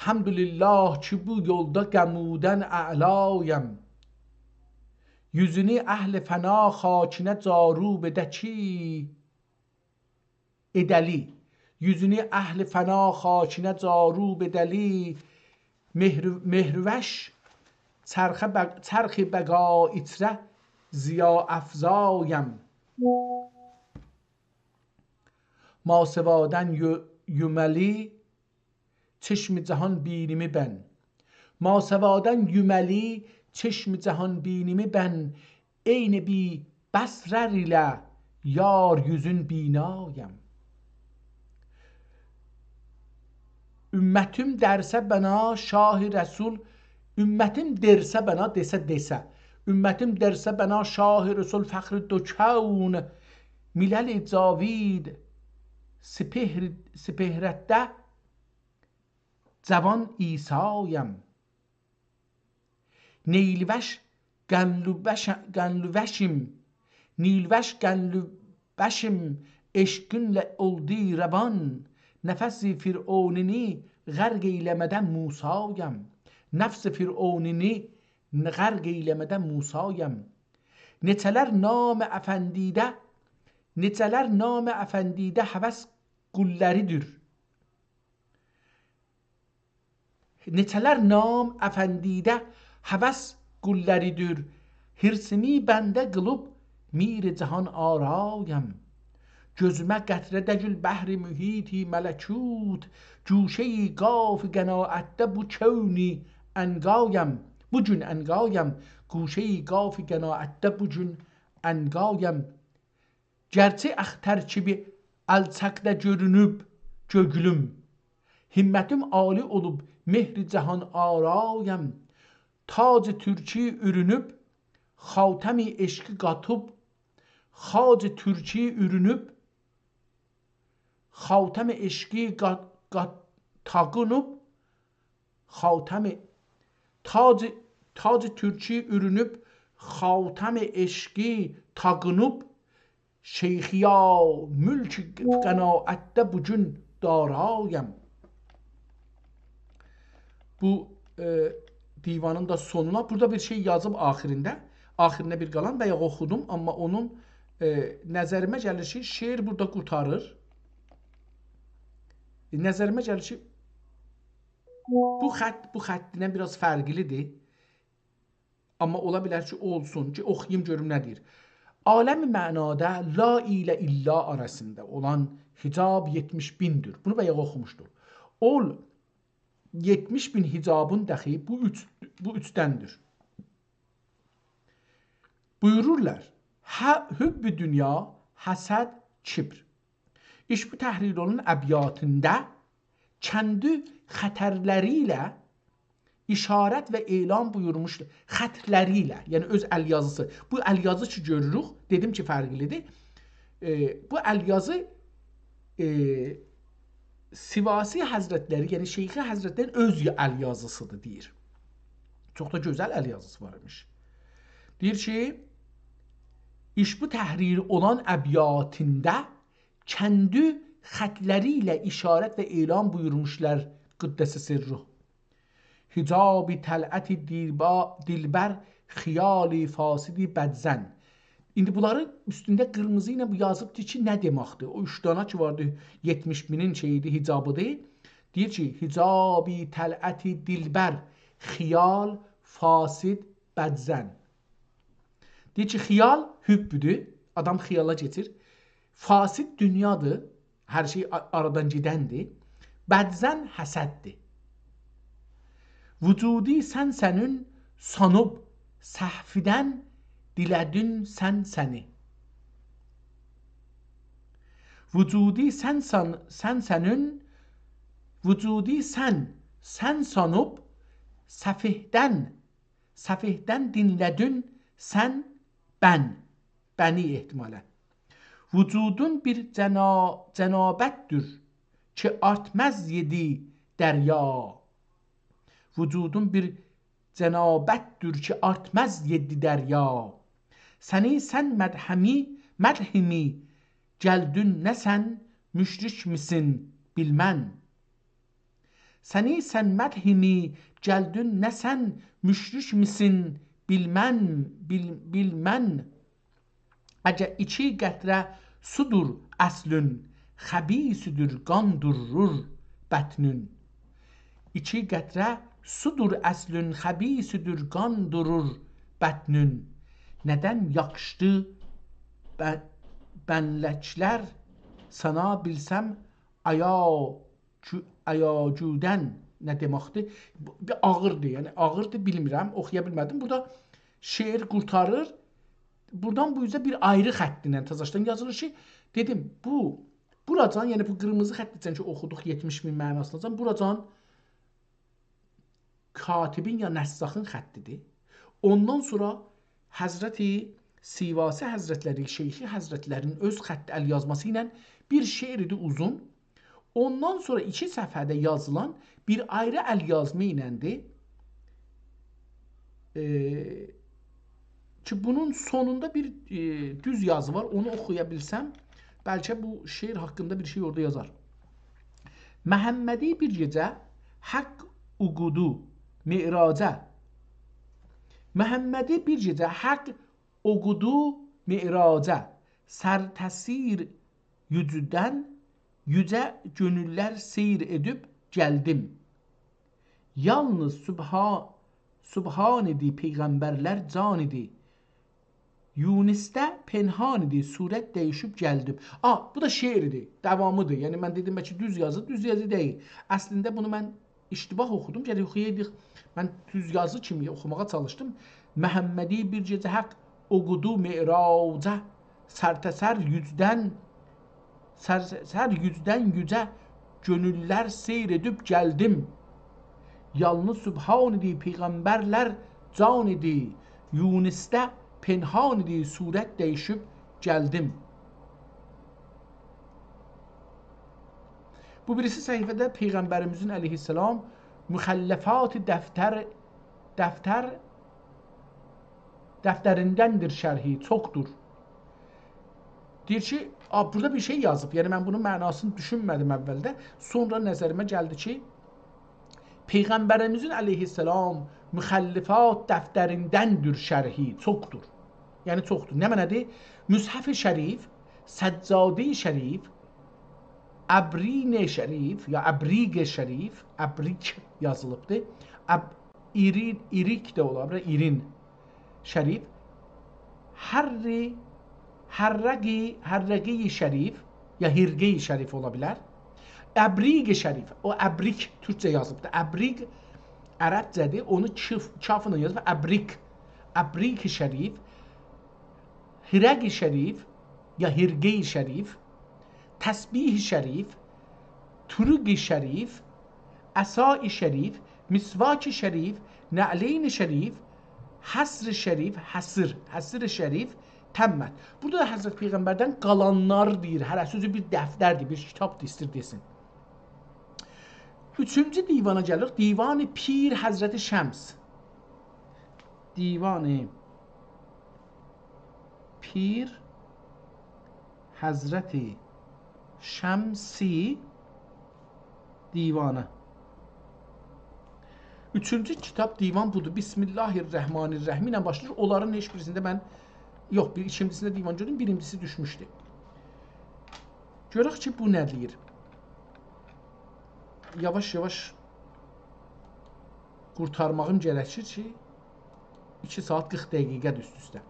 Hamdülillah ki bu yolda qəmudən əlayəm. Yüzünü əhl-i fəna xakinə carub edə ki edəli. Yüzünü əhl-i fəna xakinə carub edəli. Mehrvəş çرخ bəqa itrə ziya əfzayəm. Masıvadən yüməli çeşmi cahan binimi bən. Masəvadən yüməli çeşmi cahan binimi bən. Eyni bi bəsrər ilə yar yüzün binayəm. Ümmətim dərsə bana şah-ı rəsul. Ümmətim dersə bana, desə. Ümmətim dersə bana şah-ı rəsul fəxr-i dökəun. Miləl-i cavid sipehrətdə cavan İsayəm. Neylvəş qənlüvəşim. Nilvəş qənlüvəşim. Eşqünlə oldu rəvan. Nəfəs-i fir'onini qərq eyləmədən Musayəm. Nəfs-i fir'onini qərq eyləmədən Musayəm. Neçələr nam-ı əfəndidə, neçələr nam-ı əfəndidə həvəs qulləridir. Neçələr nam əfəndidə həvəs qulləridir. Hirsimi bəndə qılıb mir cahan arayəm. Gözümə qətrədə gül bəhri mühiti mələkut. Cuşeyi qaf qənaətdə bu kövni əngayəm. Bu gün əngayəm. Guşeyi qaf qənaətdə bu gün əngayəm. Gərçi əxtər kimi əlçəkdə görünüb gögülüm. Himmətim ali olub mehri cahan arayəm. Tac türki ürünüb xatəmi eşqi qatıb. Xac türki ürünüb xatəm eşqi taqınıb. Xatəm tac türki ürünüb xatəm eşqi taqınıb. Şeyxiya mülk qənaətdə bu gün darayəm. Bu divanın da sonuna burada bir şey yazıb axirində. Axirində bir qalan və ya oxudum, amma onun nəzərimə gəlir ki, şeir burada qurtarır. Nəzərimə gəlir ki, bu xəttindən biraz fərqlidir. Amma ola bilər ki, olsun ki, oxuyayım görüm nə deyir. Aləmi mənada la ilə illa arasında olan hicab 70.000'dir. Bunu bəyə oxumuşdur. Ol 70.000 hicabın dəxi bu üçdəndir. Buyururlar, hübb-i dünya, həsəd, kibr. İş bu təhrir olunun əbiyyatında kəndi xətərləri ilə işarət və elan buyurmuşdur. Xətləri ilə, yəni öz əl yazısı. Bu əl yazı ki görürük, dedim ki fərqlidir. Bu əl yazı Sivasi Həzrətləri, yəni Şeyxi Həzrətlərin öz əl yazısıdır deyir. Çox da gözəl əl yazısı var imiş. Deyir ki, iş bu təhrir olan əbiyyatında kəndi xətləri ilə işarət və elan buyurmuşlar qüddəsi sirruh. Hicabi təl'əti dilbər xiyali fasidi bədzən. İndi bunların üstündə qırmızı ilə yazıbdır ki, nə deməkdir? O 3 dana ki vardı, 70.000'in şeydi, hicabıdır. Deyir ki, hicabi təl'əti dilbər xiyal fasid bədzən. Deyir ki, xiyal hübbüdür, adam xiyala geçir. Fasid dünyadır, hər şey aradan gedəndir. Bədzən həsəddir. Vücudi sən sənin sanıb səhvidən dilədin sən səni. Vücudi sən sənin Vücudi sen sanıp səfihdən dinlədin sən bəni ehtimalen. Vücudun bir cenabettir ki artmaz yedi derya. Vücudun bir cenabettir ki artmaz yedi derya. Sen medhimi geldün ne sen müşrik misin bilmən. Sen medhimi geldün ne sen müşrik misin bilmən. Əgər 2 qətrə sudur əslün, xəbisüdür qan durur bətnün. 2 qətrə sudur əslün, xəbisüdür qan durur bətnün. Nədən yaxşıdı bənləklər sana bilsəm ayacudən nə deməkdir? Ağırdır, yəni ağırdır bilmirəm, oxuya bilmədim. Burada şeir qurtarır. Buradan bu yüzden bir ayrı xəttindən təzaşdan yazılır ki, dedim buracan, yəni bu qırmızı xəttdən ki oxuduq 70.000 mənasından, buracan katibin ya nəssaxın xəttidir. Ondan sonra Həzrəti Sivasi Həzrətləri, Şeyxi Həzrətlərinin öz xətti əl yazması ilə bir şeir idi uzun. Ondan sonra 2 səfhədə yazılan bir ayrı əl yazma iləndir. Ki bunun sonunda bir düz yazı var. Onu okuyabilsem belki bu şiir hakkında bir şey orada yazar. Məhəmmədi bir gecə haqq uqudu mi'raca. Məhəmmədi bir gecə haqq uqudu mi'raca. Sərtəsir yücüdən yücə gönüllər seyr edib gəldim. Yalnız Subhan idi, peyğəmbərlər can idi. Yunus'ta penhan idi, surət dəyişib gəldim. Bu da şeirdir, davamıdır. Yəni mən dedim ki düz yazı deyil. Əslində bunu mən iştibah oxudum. Yəni oxuyaydık. Mən düz yazı kimi oxumağa çalışdım. Məhəmmədi bir gecə haqq uqudu mi'raca. Sərtəsər yüzdən yücə gönüllər seyr edib gəldim. Yalnız Subhan idi, peyğəmbərlər can idi. Yunus'ta penhan idi, surət dəyişib gəldim. Bu birisi səhifədə Peyğəmbərimizin əleyhissalam müxəlləfat-ı dəftərindəndir şərhi, çoxdur. Deyir ki, burada bir şey yazıb. Yəni mən bunun mənasını düşünmədim əvvəldə. Sonra nəzərimə gəldi ki, Peyğəmbərimizin əleyhissalam müxəllifat dəftərindəndir şərhi, çoxdur. Yəni çoxdur. Nə mənədir? Müshəf-i şərif, Səccadi şərif, Əbrin şərif ya Əbrig şərif, Əbrik yazılıbdır. İrik də ola bilər, İrin şərif. Hərrəqi şərif ya Hirqi şərif ola bilər. Əbrig şərif, o Əbrik türkcə yazılıbdır. Əbrig ərəbcədir, onu kafla yazıb, Əbrik şərif, Hirəq şərif ya Hirqi şərif, Təsbih şərif, Turuq şərif, Əsa şərif, Misvak şərif, Nə'leyn şərif, Həsr şərif, Həsr şərif, Təmmət. Burada da Həzrət Peyğəmbərdən qalanlar deyir. Hərə sözü bir dəftərdir, bir kitabdır, istir desin. 3-cü divana gəlir. Divan-ı Pir Həzrəti Şəms. Divan-ı Pir Həzrəti Şəmsi divanı. 3-cü kitab divan budur. Bismillahirrahmanirrahim ilə başlayır. Onların heç birisində mən ikincisində divan gördüm, birincisi düşmüşdü. Görək ki, bu nə deyir? Yavaş-yavaş qurtarmağım gərəkir ki, 2 saat 40 dəqiqə üst-üstə.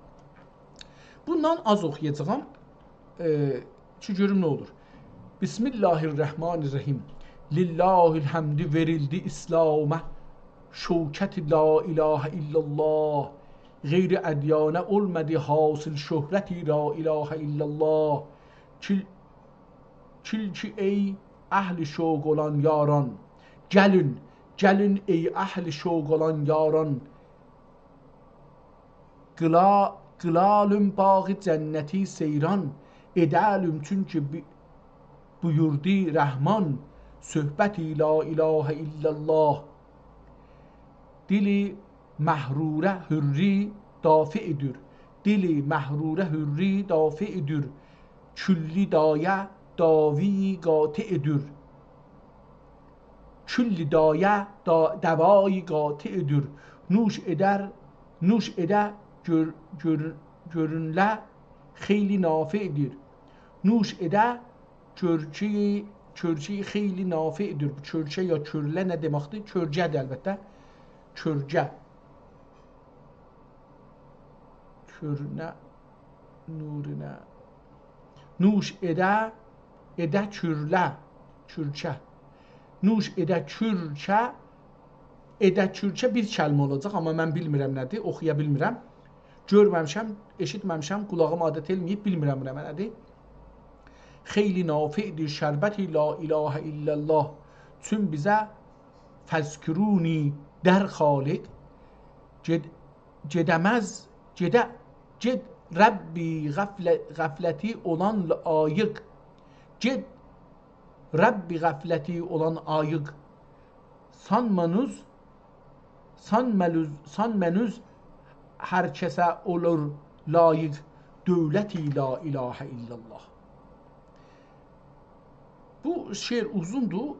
Bundan az oxuyacağam ki, görüm nə olur. Bismillahirrahmanirrahim. Lillahil həmdi verildi İslam'a. Şevkət la ilahe illallah. Qeyri ədyanə olmadı hasil şöhrəti la ilahe illallah. Kil ki ey ehli şevk olan yaran. Gelin, gelin ey ehli şevk olan yaran. Gılalüm bağı cenneti seyran. Edelim çünkü buyurdu Rahman. Söhbeti la ilahe illallah. Dili mehrure hürri dafi'idir. Dili mehrure hürri dafi'idir. Külli daye davi gati'idir. Külli daye devai gati'idir. Nuş eder görünle xeyli nafi'dir. Nuş eder körçeyi xeyli nafi'dir. Bu körçe ya körlə nə deməkdir? Körcədir əlbəttə. Körcə. Körnə, nurinə. Nuş edə kürlə, kürçə. Nuş edə kürçə bir kəlmə olacaq, amma mən bilmirəm nədir, oxuya bilmirəm. Görməmişəm, eşitməmişəm, qulağım adət elməyib, bilmirəm nədir. Xeyli nafi'dir şərbəti la ilahə illallah. Çün bizə fəzküruni der xaliq. Ced Rabbi gafleti olan ayık. Ced Rabbi gafleti olan ayık. Sanmenüz herkese olur layık. Dövleti la ilahe illallah. Bu şeir uzundu.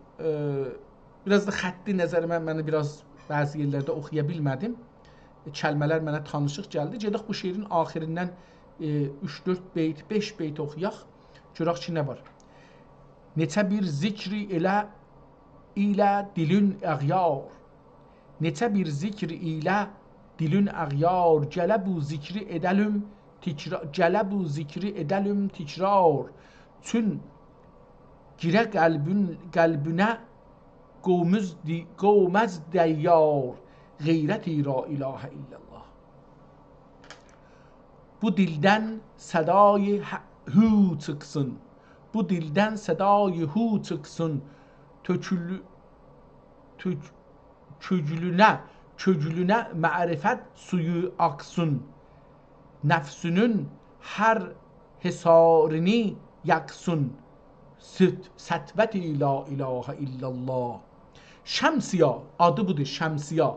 Biraz da xətti nəzərimə məni biraz bəzi yerlərdə oxuya bilmədim. Kəlmələr mənə tanışıq gəldi. Gedək bu şeirin axirindən 3-4 beyt, 5 beyt oxuyaq. Görək ki, nə var. Neçə bir zikri ilə dilün əğyar. Neçə bir zikri ilə dilün əğyar. Gələ bu zikri edəlüm tikrar. Çün girə qəlbünə qovməz dəyyar. Qeyrəti la ilahe illallah. Bu dildən sədayı hu çıxsın. Bu dildən sədayı hu çıxsın. Kögülünə mərifət suyu aksın. Nəfsünün hər hesarını yaksın. Sətvəti la ilahe illallah. Şəmsiya, adı budur, Şəmsiya.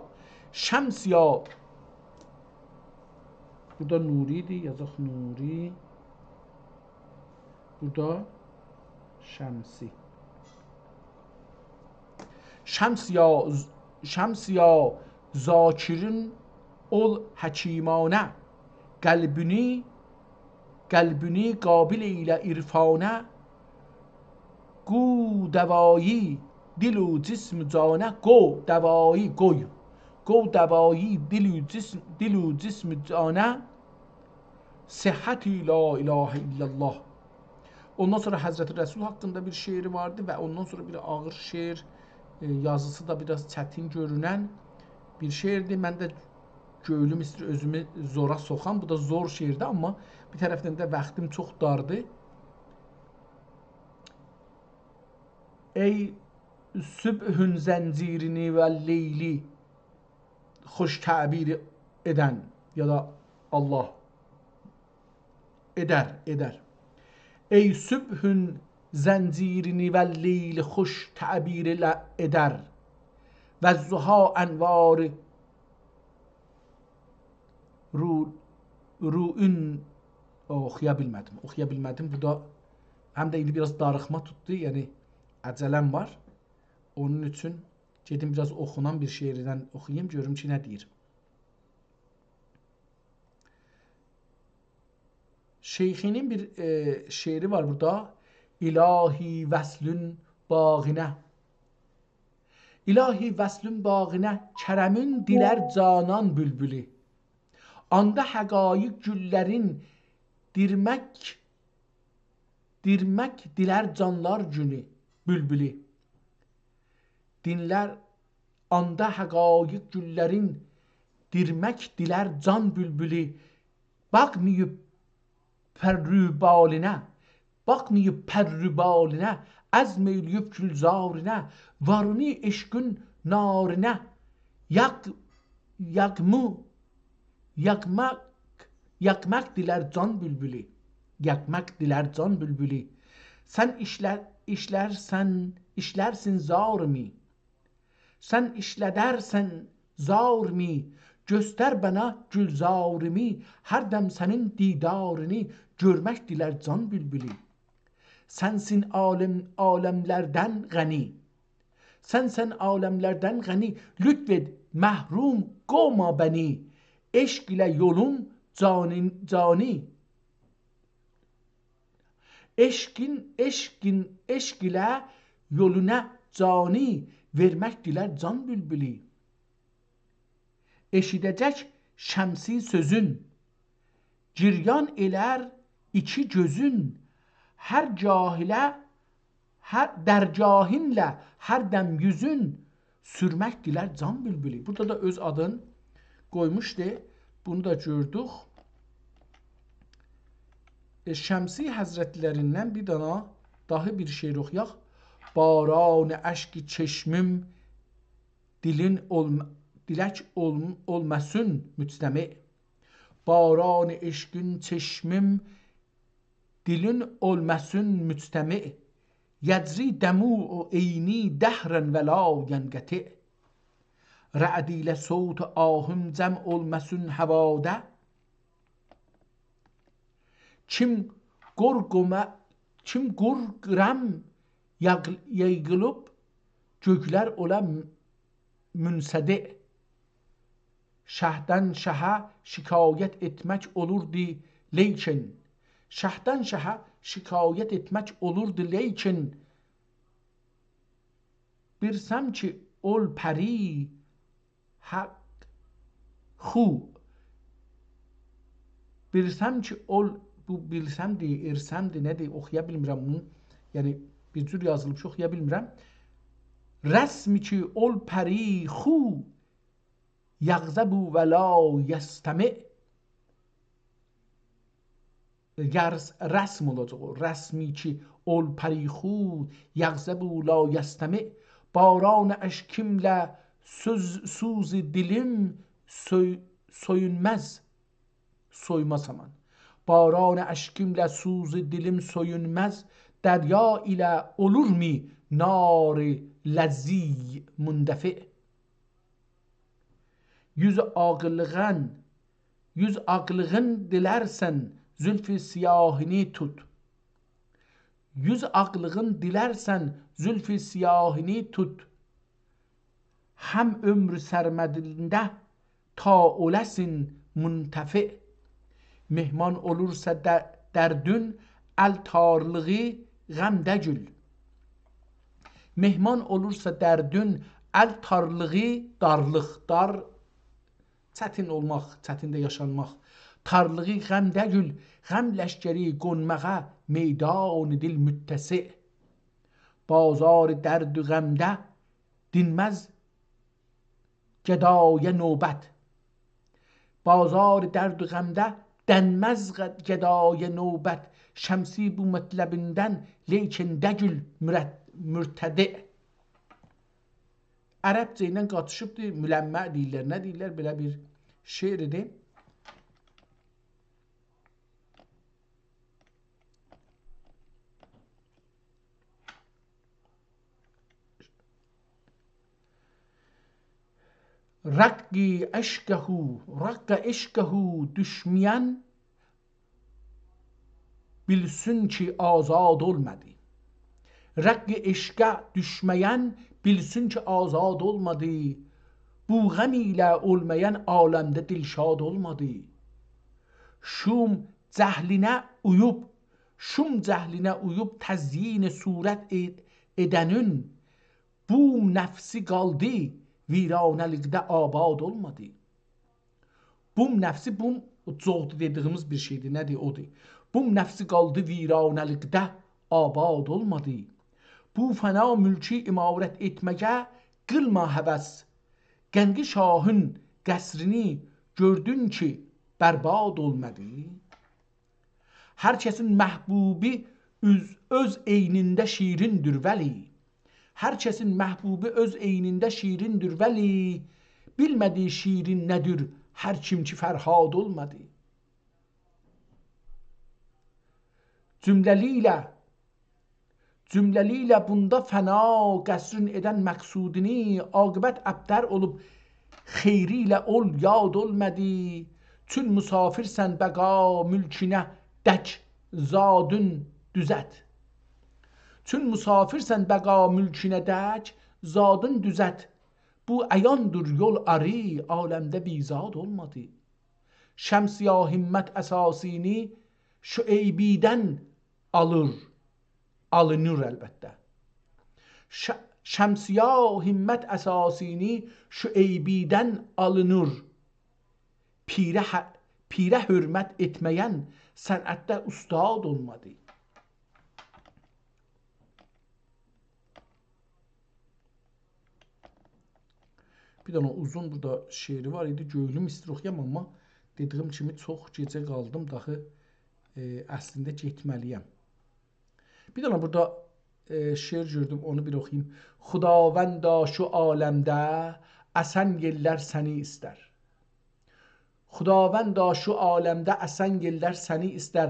Şəmsiya. Burada Nuri'dir, yazaq Nuri. Burada Şəmsi. Şəmsiya zakirin ol həkimane. Qəlbini qabil ilə irfane. Qu dəvayi dil و جسم جانه گو دوایی دل و جسم جانه sıhhati la ilahe illallah. Ondan sonra Həzrəti Rəsul haqqında bir şeiri vardı və ondan sonra bir ağır şeir, yazısı da biraz çətin görünən bir şeirdir. Mən də göylüm istəyir özümü zora soxam. Bu da zor şeirdir, amma bir tərəfdən də vaxtım çox dardır. Ey sübhün zəncirini və leyli xoş təbir edən ya da Allah eder. Ey sübhün zəncirini və leyli xoş təbir eder və zuha ənvarı ru'ün oxuya bilmədim. Bu da həm də indi biraz darıxma tutdu, yəni əcələm var. Onun üçün gedim biraz oxunan bir şeirdən oxuyayım, görüm ki, nə deyir. Şeyxinin bir şeiri var burada. İlahi vəslün bağinə. İlahi vəslün bağinə, kərəmin dilər canan bülbülü. Anda həqaiq güllərin dirmək dilər canlar günü bülbülü. Dinlər anda həqaiq güllərin dirmək dilər can bülbülü. Baxmayıb pərrübalinə عزم eləyib gülzarına, varını eşqün narına, yakmak diler can bülbülü, yakmak diler can bülbülü. Sen işlersin zarımı, sen işledersen zarımı, göster bana gülzarımı, her dem senin didarını görmek diler can bülbülü. Sensin alemlerden gani, sen alemlerden gani, lütfet mahrum koma beni, eşk ile yolun cani. Eşk ile yoluna cani vermek diler can bülbülü. Eşidecek şemsi sözün, ciryan eler iki gözün, her cahile, der cahinle her dem yüzün sürmek diler can bülbülü. Burada da öz adın koymuştu. Bunu da gördük. Şemsi Hazretlerinden bir dana daha bir şiir okuyaq. Baran eşki çeşmim dilek olmasın müstemi. Baran eşkin çeşmim dilin olmasın müstemi. Yecri demu eyni dehren ve la yengeti. Ra'di ile صوت ahım cem olmasın havada. Kim gurgram yayılıp gökler ola münsede. Şahdan şaha şikayet etmek olurdu leykin. Şahdan şaha şikayet etmek olurdu leykin. Birsem ki ol peri hak xu. Birsem ki ol, bu bilsemdi, irsemdi, nedir oxuya bilmirəm bunu. Yəni bir cür yazılıb oxuya bilmirəm. Rəsmi ki ol peri xu yağzabu və la yəstəmi. Rəsm olacaq o. Rəsmi ki ol peri xu yağzabu la yəstəmi. Baran eşkimlə suz dilim soyunmaz. Soymaz hemen. Baran eşkimle suz dilim soyunmaz. Derya ile olur mu nar-ı lezzi mundefi. Yüz ağlığın dilersen zülfü siyahini tut. Yüz ağlığın dilersen zülfü siyahini tut. Hem ömrü sermedinde ta olesin muntefi. Mehman olursa derdün el tarlığı gamde gül. Mehman olursa derdün el tarlığı darlıq, dar çətin olmaq, çətində yaşanmaq. Tarlığı gamde gül, gam leşkeri qonmağa meydan dil müttesi. Bazar derdü gamde dinmez gedaya nöbet. Bazar derdü gamde denmez gedaya nöbet. Şemsi bu metlebinden lekin degül mürtedi. Ərəbcə ilə qatışıbdır, müləmmə deyirlər, nə deyirlər, belə bir şeiridir. Rakka eşkehu düşmeyen bilsin ki azad olmadı. Rakka eşke düşmeyen bilsin ki azad olmadı. Bu gam ile olmayan alemde dilşad olmadı. Şum cehline uyup tezyin suret edenün bu nefsi kaldı viranelikdə abad olmadı. Bum nəfsi, bum çoxdur dediyimiz bir şeydir. Nədir? Odur. Bum nəfsi qaldı viranelikdə abad olmadı. Bu fəna mülki imarət etməyə qılma həvəs. Gəngi şahın qəsrini gördün ki bərbad olmadı. Hər kəsin məhbubi öz eynində şirindir vəli. Hər kəsin məhbubu öz eynində şirindir vəli. Bilmədiyi şirin nədir hər kim ki fərhad olmadı. Cümləlilə bunda fəna qəsrin edən məqsudini aqibət əbtər olub xeyri ilə ol yad olmadı. Çün musafirsən bəqa mülkünə dək zadın düzət. Çün musafirsən bəqa mülkünə dək zadın düzət. Bu əyandır yol arı aləmdə bizad olmadı. Şəmsiya himmət əsasini Şüeybidən alınır əlbəttə. Şəmsiya himmət əsasini Şüeybidən alınır. Pirə hörmət etməyən sənətdə ustad olmadı. Bir dənə uzun burada şeiri var idi. Göylüm istir oxuyam, amma dediyim kimi çox gecə qaldım. Daxı əslində getməliyəm. Bir dənə burada şeir gördüm, onu bir oxuyayım. Xudavəndə şu aləmdə əsən yellər səni istər. Xudavəndə şu aləmdə əsən yellər səni istər.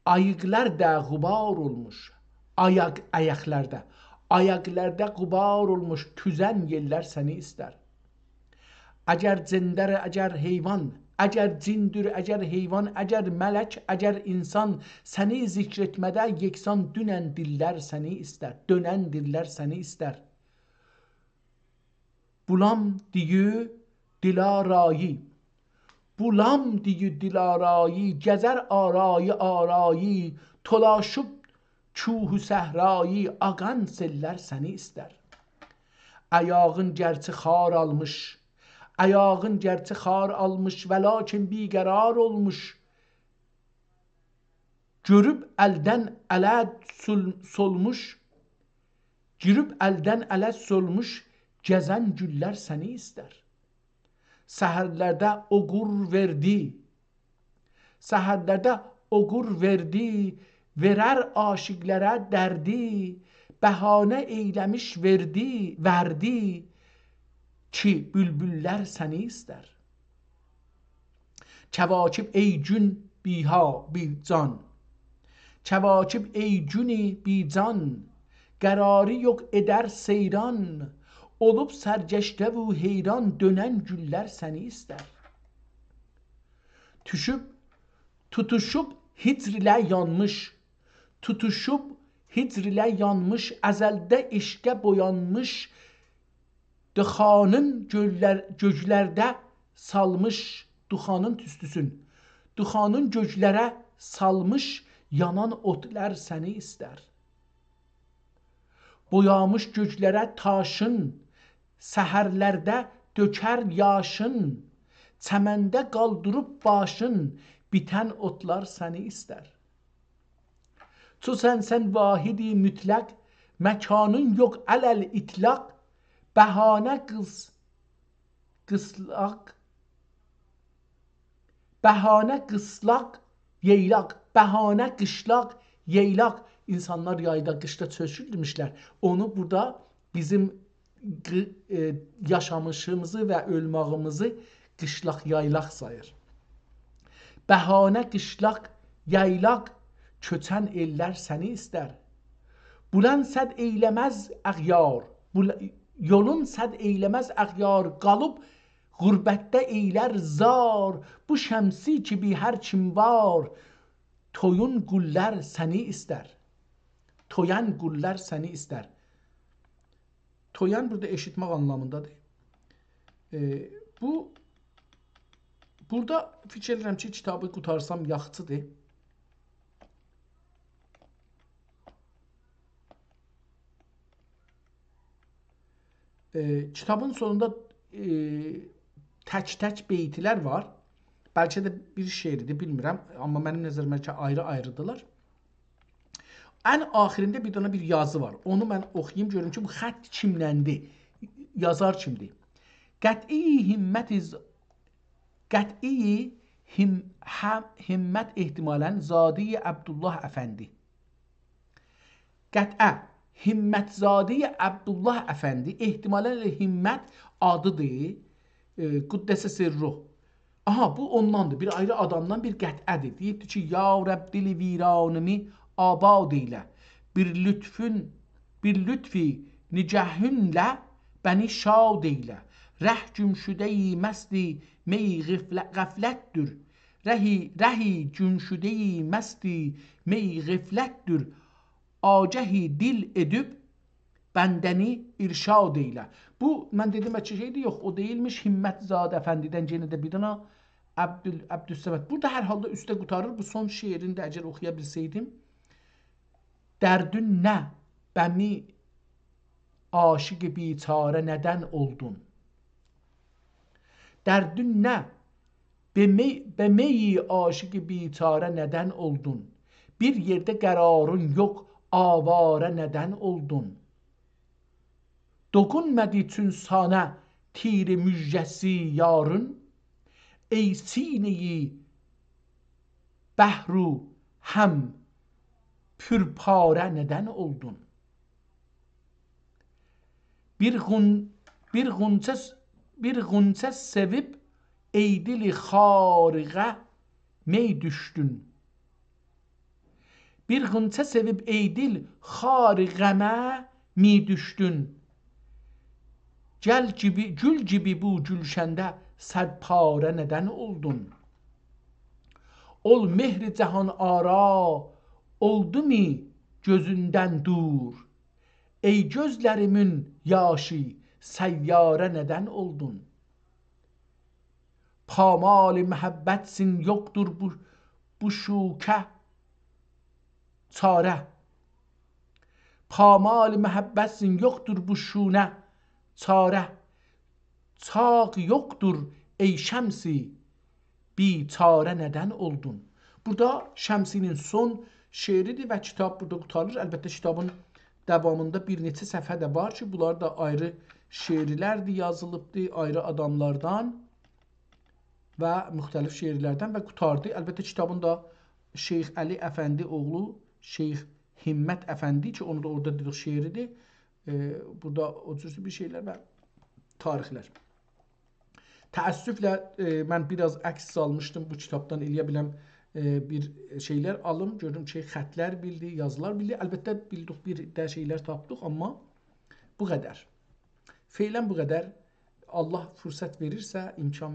Ayıqlar da qubar olmuş. Ayaqlarda qubar olmuş tüzən yellər səni istər. Əgər cindər, əgər heyvan, əgər cindir, əgər heyvan, əgər mələk, əgər insan səni zikr etmədə yeksan dönən dillər səni istər. Bulam diyu dilarayı, gəzər arayı, tolaşıb çuhu səhrayı, ağan sellər səni istər. Ayağın gərçi xar almış, və lakin biqərar olmuş. Görüb əldən solmuş, gəzən güllər səni istər. Səhərlərdə oğur verdi, verər aşiqlərə dərdi, bəhanə eyləmiş verdi ki, bülbüllər səni istər. Kəvakib ey gün bican, qərarı yox edər seyran, olub sərgəşdə və heyran, dönən güllər səni istər. Tutuşub hicr ilə yanmış, əzəldə eşqə boyanmış, duxanın göllərdə salmış, duxanın tüstüsün, duxanın göllərə salmış, yanan otlar səni istər. Boyamış göllərə taşın, səhərlərdə dökər yaşın, çəməndə qaldırıb başın, bitən otlar səni istər. Çu sən vahidi mütləq, məkanın yox ələl itlaq, bəhanə qışlaq, yeylaq. İnsanlar yayda, qışda çökülmüşlər. Onu burada bizim yaşamışımızı və ölmağımızı qışlaq, yaylaq sayır. Bəhanə qışlaq, yaylaq, köçən ellər səni istər. Yolun səd eyləməz əğyar, qalıb Qurbətdə eylər zar, bu şəmsi ki bir hər kim var, toyun qullər səni istər. Toyan qullər səni istər. Toyan burada eşitmək anlamındadır. Burada fikir edirəm ki, kitabı qutarsam yaxçıdır. Kitabın sonunda tək beytlər var. Bəlkə də bir şeiridir, bilmirəm. Amma mənim nəzərimə ki, ayrı-ayrıdırlar. Ən axirində bir dənə bir yazı var. Onu mən oxuyayım, görüm ki, bu xətt kimləndir? Yazar kimdir? Qəti Himmət ehtimalən Zadi Abdullah Əfəndi. Qət'ə Himmətzadi Abdullah Əfəndi ehtimalən Himmət adıdır. Quddəsə sirruh. Aha, bu ondandır. Bir ayrı adamdan bir qət'ədir. Deyibdir ki, ya Rəbb dili viranımı abad eylə. Bir lütfi nicəhünlə bəni şad eylə. Rəh cümşüdə-i məsti mey qəflətdür. Rəhi cümşüdə-i məsti mey qəflətdür. Agəhi dil edib bəndəni irşad eylə. Bu, mən dedim ki şeydir, yox, o deyilmiş. Himmətzadi Əfəndidən yenə də bir dana Abdüssəməd. Burada hər halda üstə qutarır. Bu son şeirini də əgər oxuya bilsəydim. Dərdün nə? Bəmi aşiq-i biçarə nədən oldun? Dərdün nə? Bəmeyi aşiq-i biçarə nədən oldun? Bir yerdə qərarın yox, avara nədən oldun? Dokunmədi çün sana tir-i müjgəsi yarın? Ey sineyi bəhru həm pürpare nədən oldun? Bir ğunçə sevib ey dili xariqə mey düşdün. Bir ğunçə sevib ey dil xariqəmə mi düşdün. Gül gibi bu gülşəndə sədpare nədən oldun? Ol mehri cahan ara, oldu mi gözündən dur? Ey gözlərimin yaşı, səyyarə nədən oldun? Pamali məhəbbətsin yoxdur bu şukə çarə. Pamali məhəbbətsin yoxdur bu şunə çarə. Çağ yoxdur ey şəmsi biçarə nədən oldun? Burada Şəmsinin son şeiridir və kitab burada qutarılır. Əlbəttə kitabın davamında bir neçə səhifə də var ki, bunlar da ayrı şeirlərdir, yazılıbdır, ayrı adamlardan və müxtəlif şeirlərdən və qutardı. Əlbəttə kitabın da Şeyx Əli Əfəndi oğlu Şeyx Himmət Əfəndi ki, onu da orada dedik şeiridir. Burada o cüzü bir şeylər və tarixlər. Təəssüflə mən biraz əks salmışdım bu kitabdan, eləyə biləm bir şeylər alım, gördüm ki, xətlər bildi, yazılar bildi. Əlbəttə bildik, bir də şeylər tapdıq, amma bu qədər. Feylən bu qədər. Allah fürsət verirsə, imkan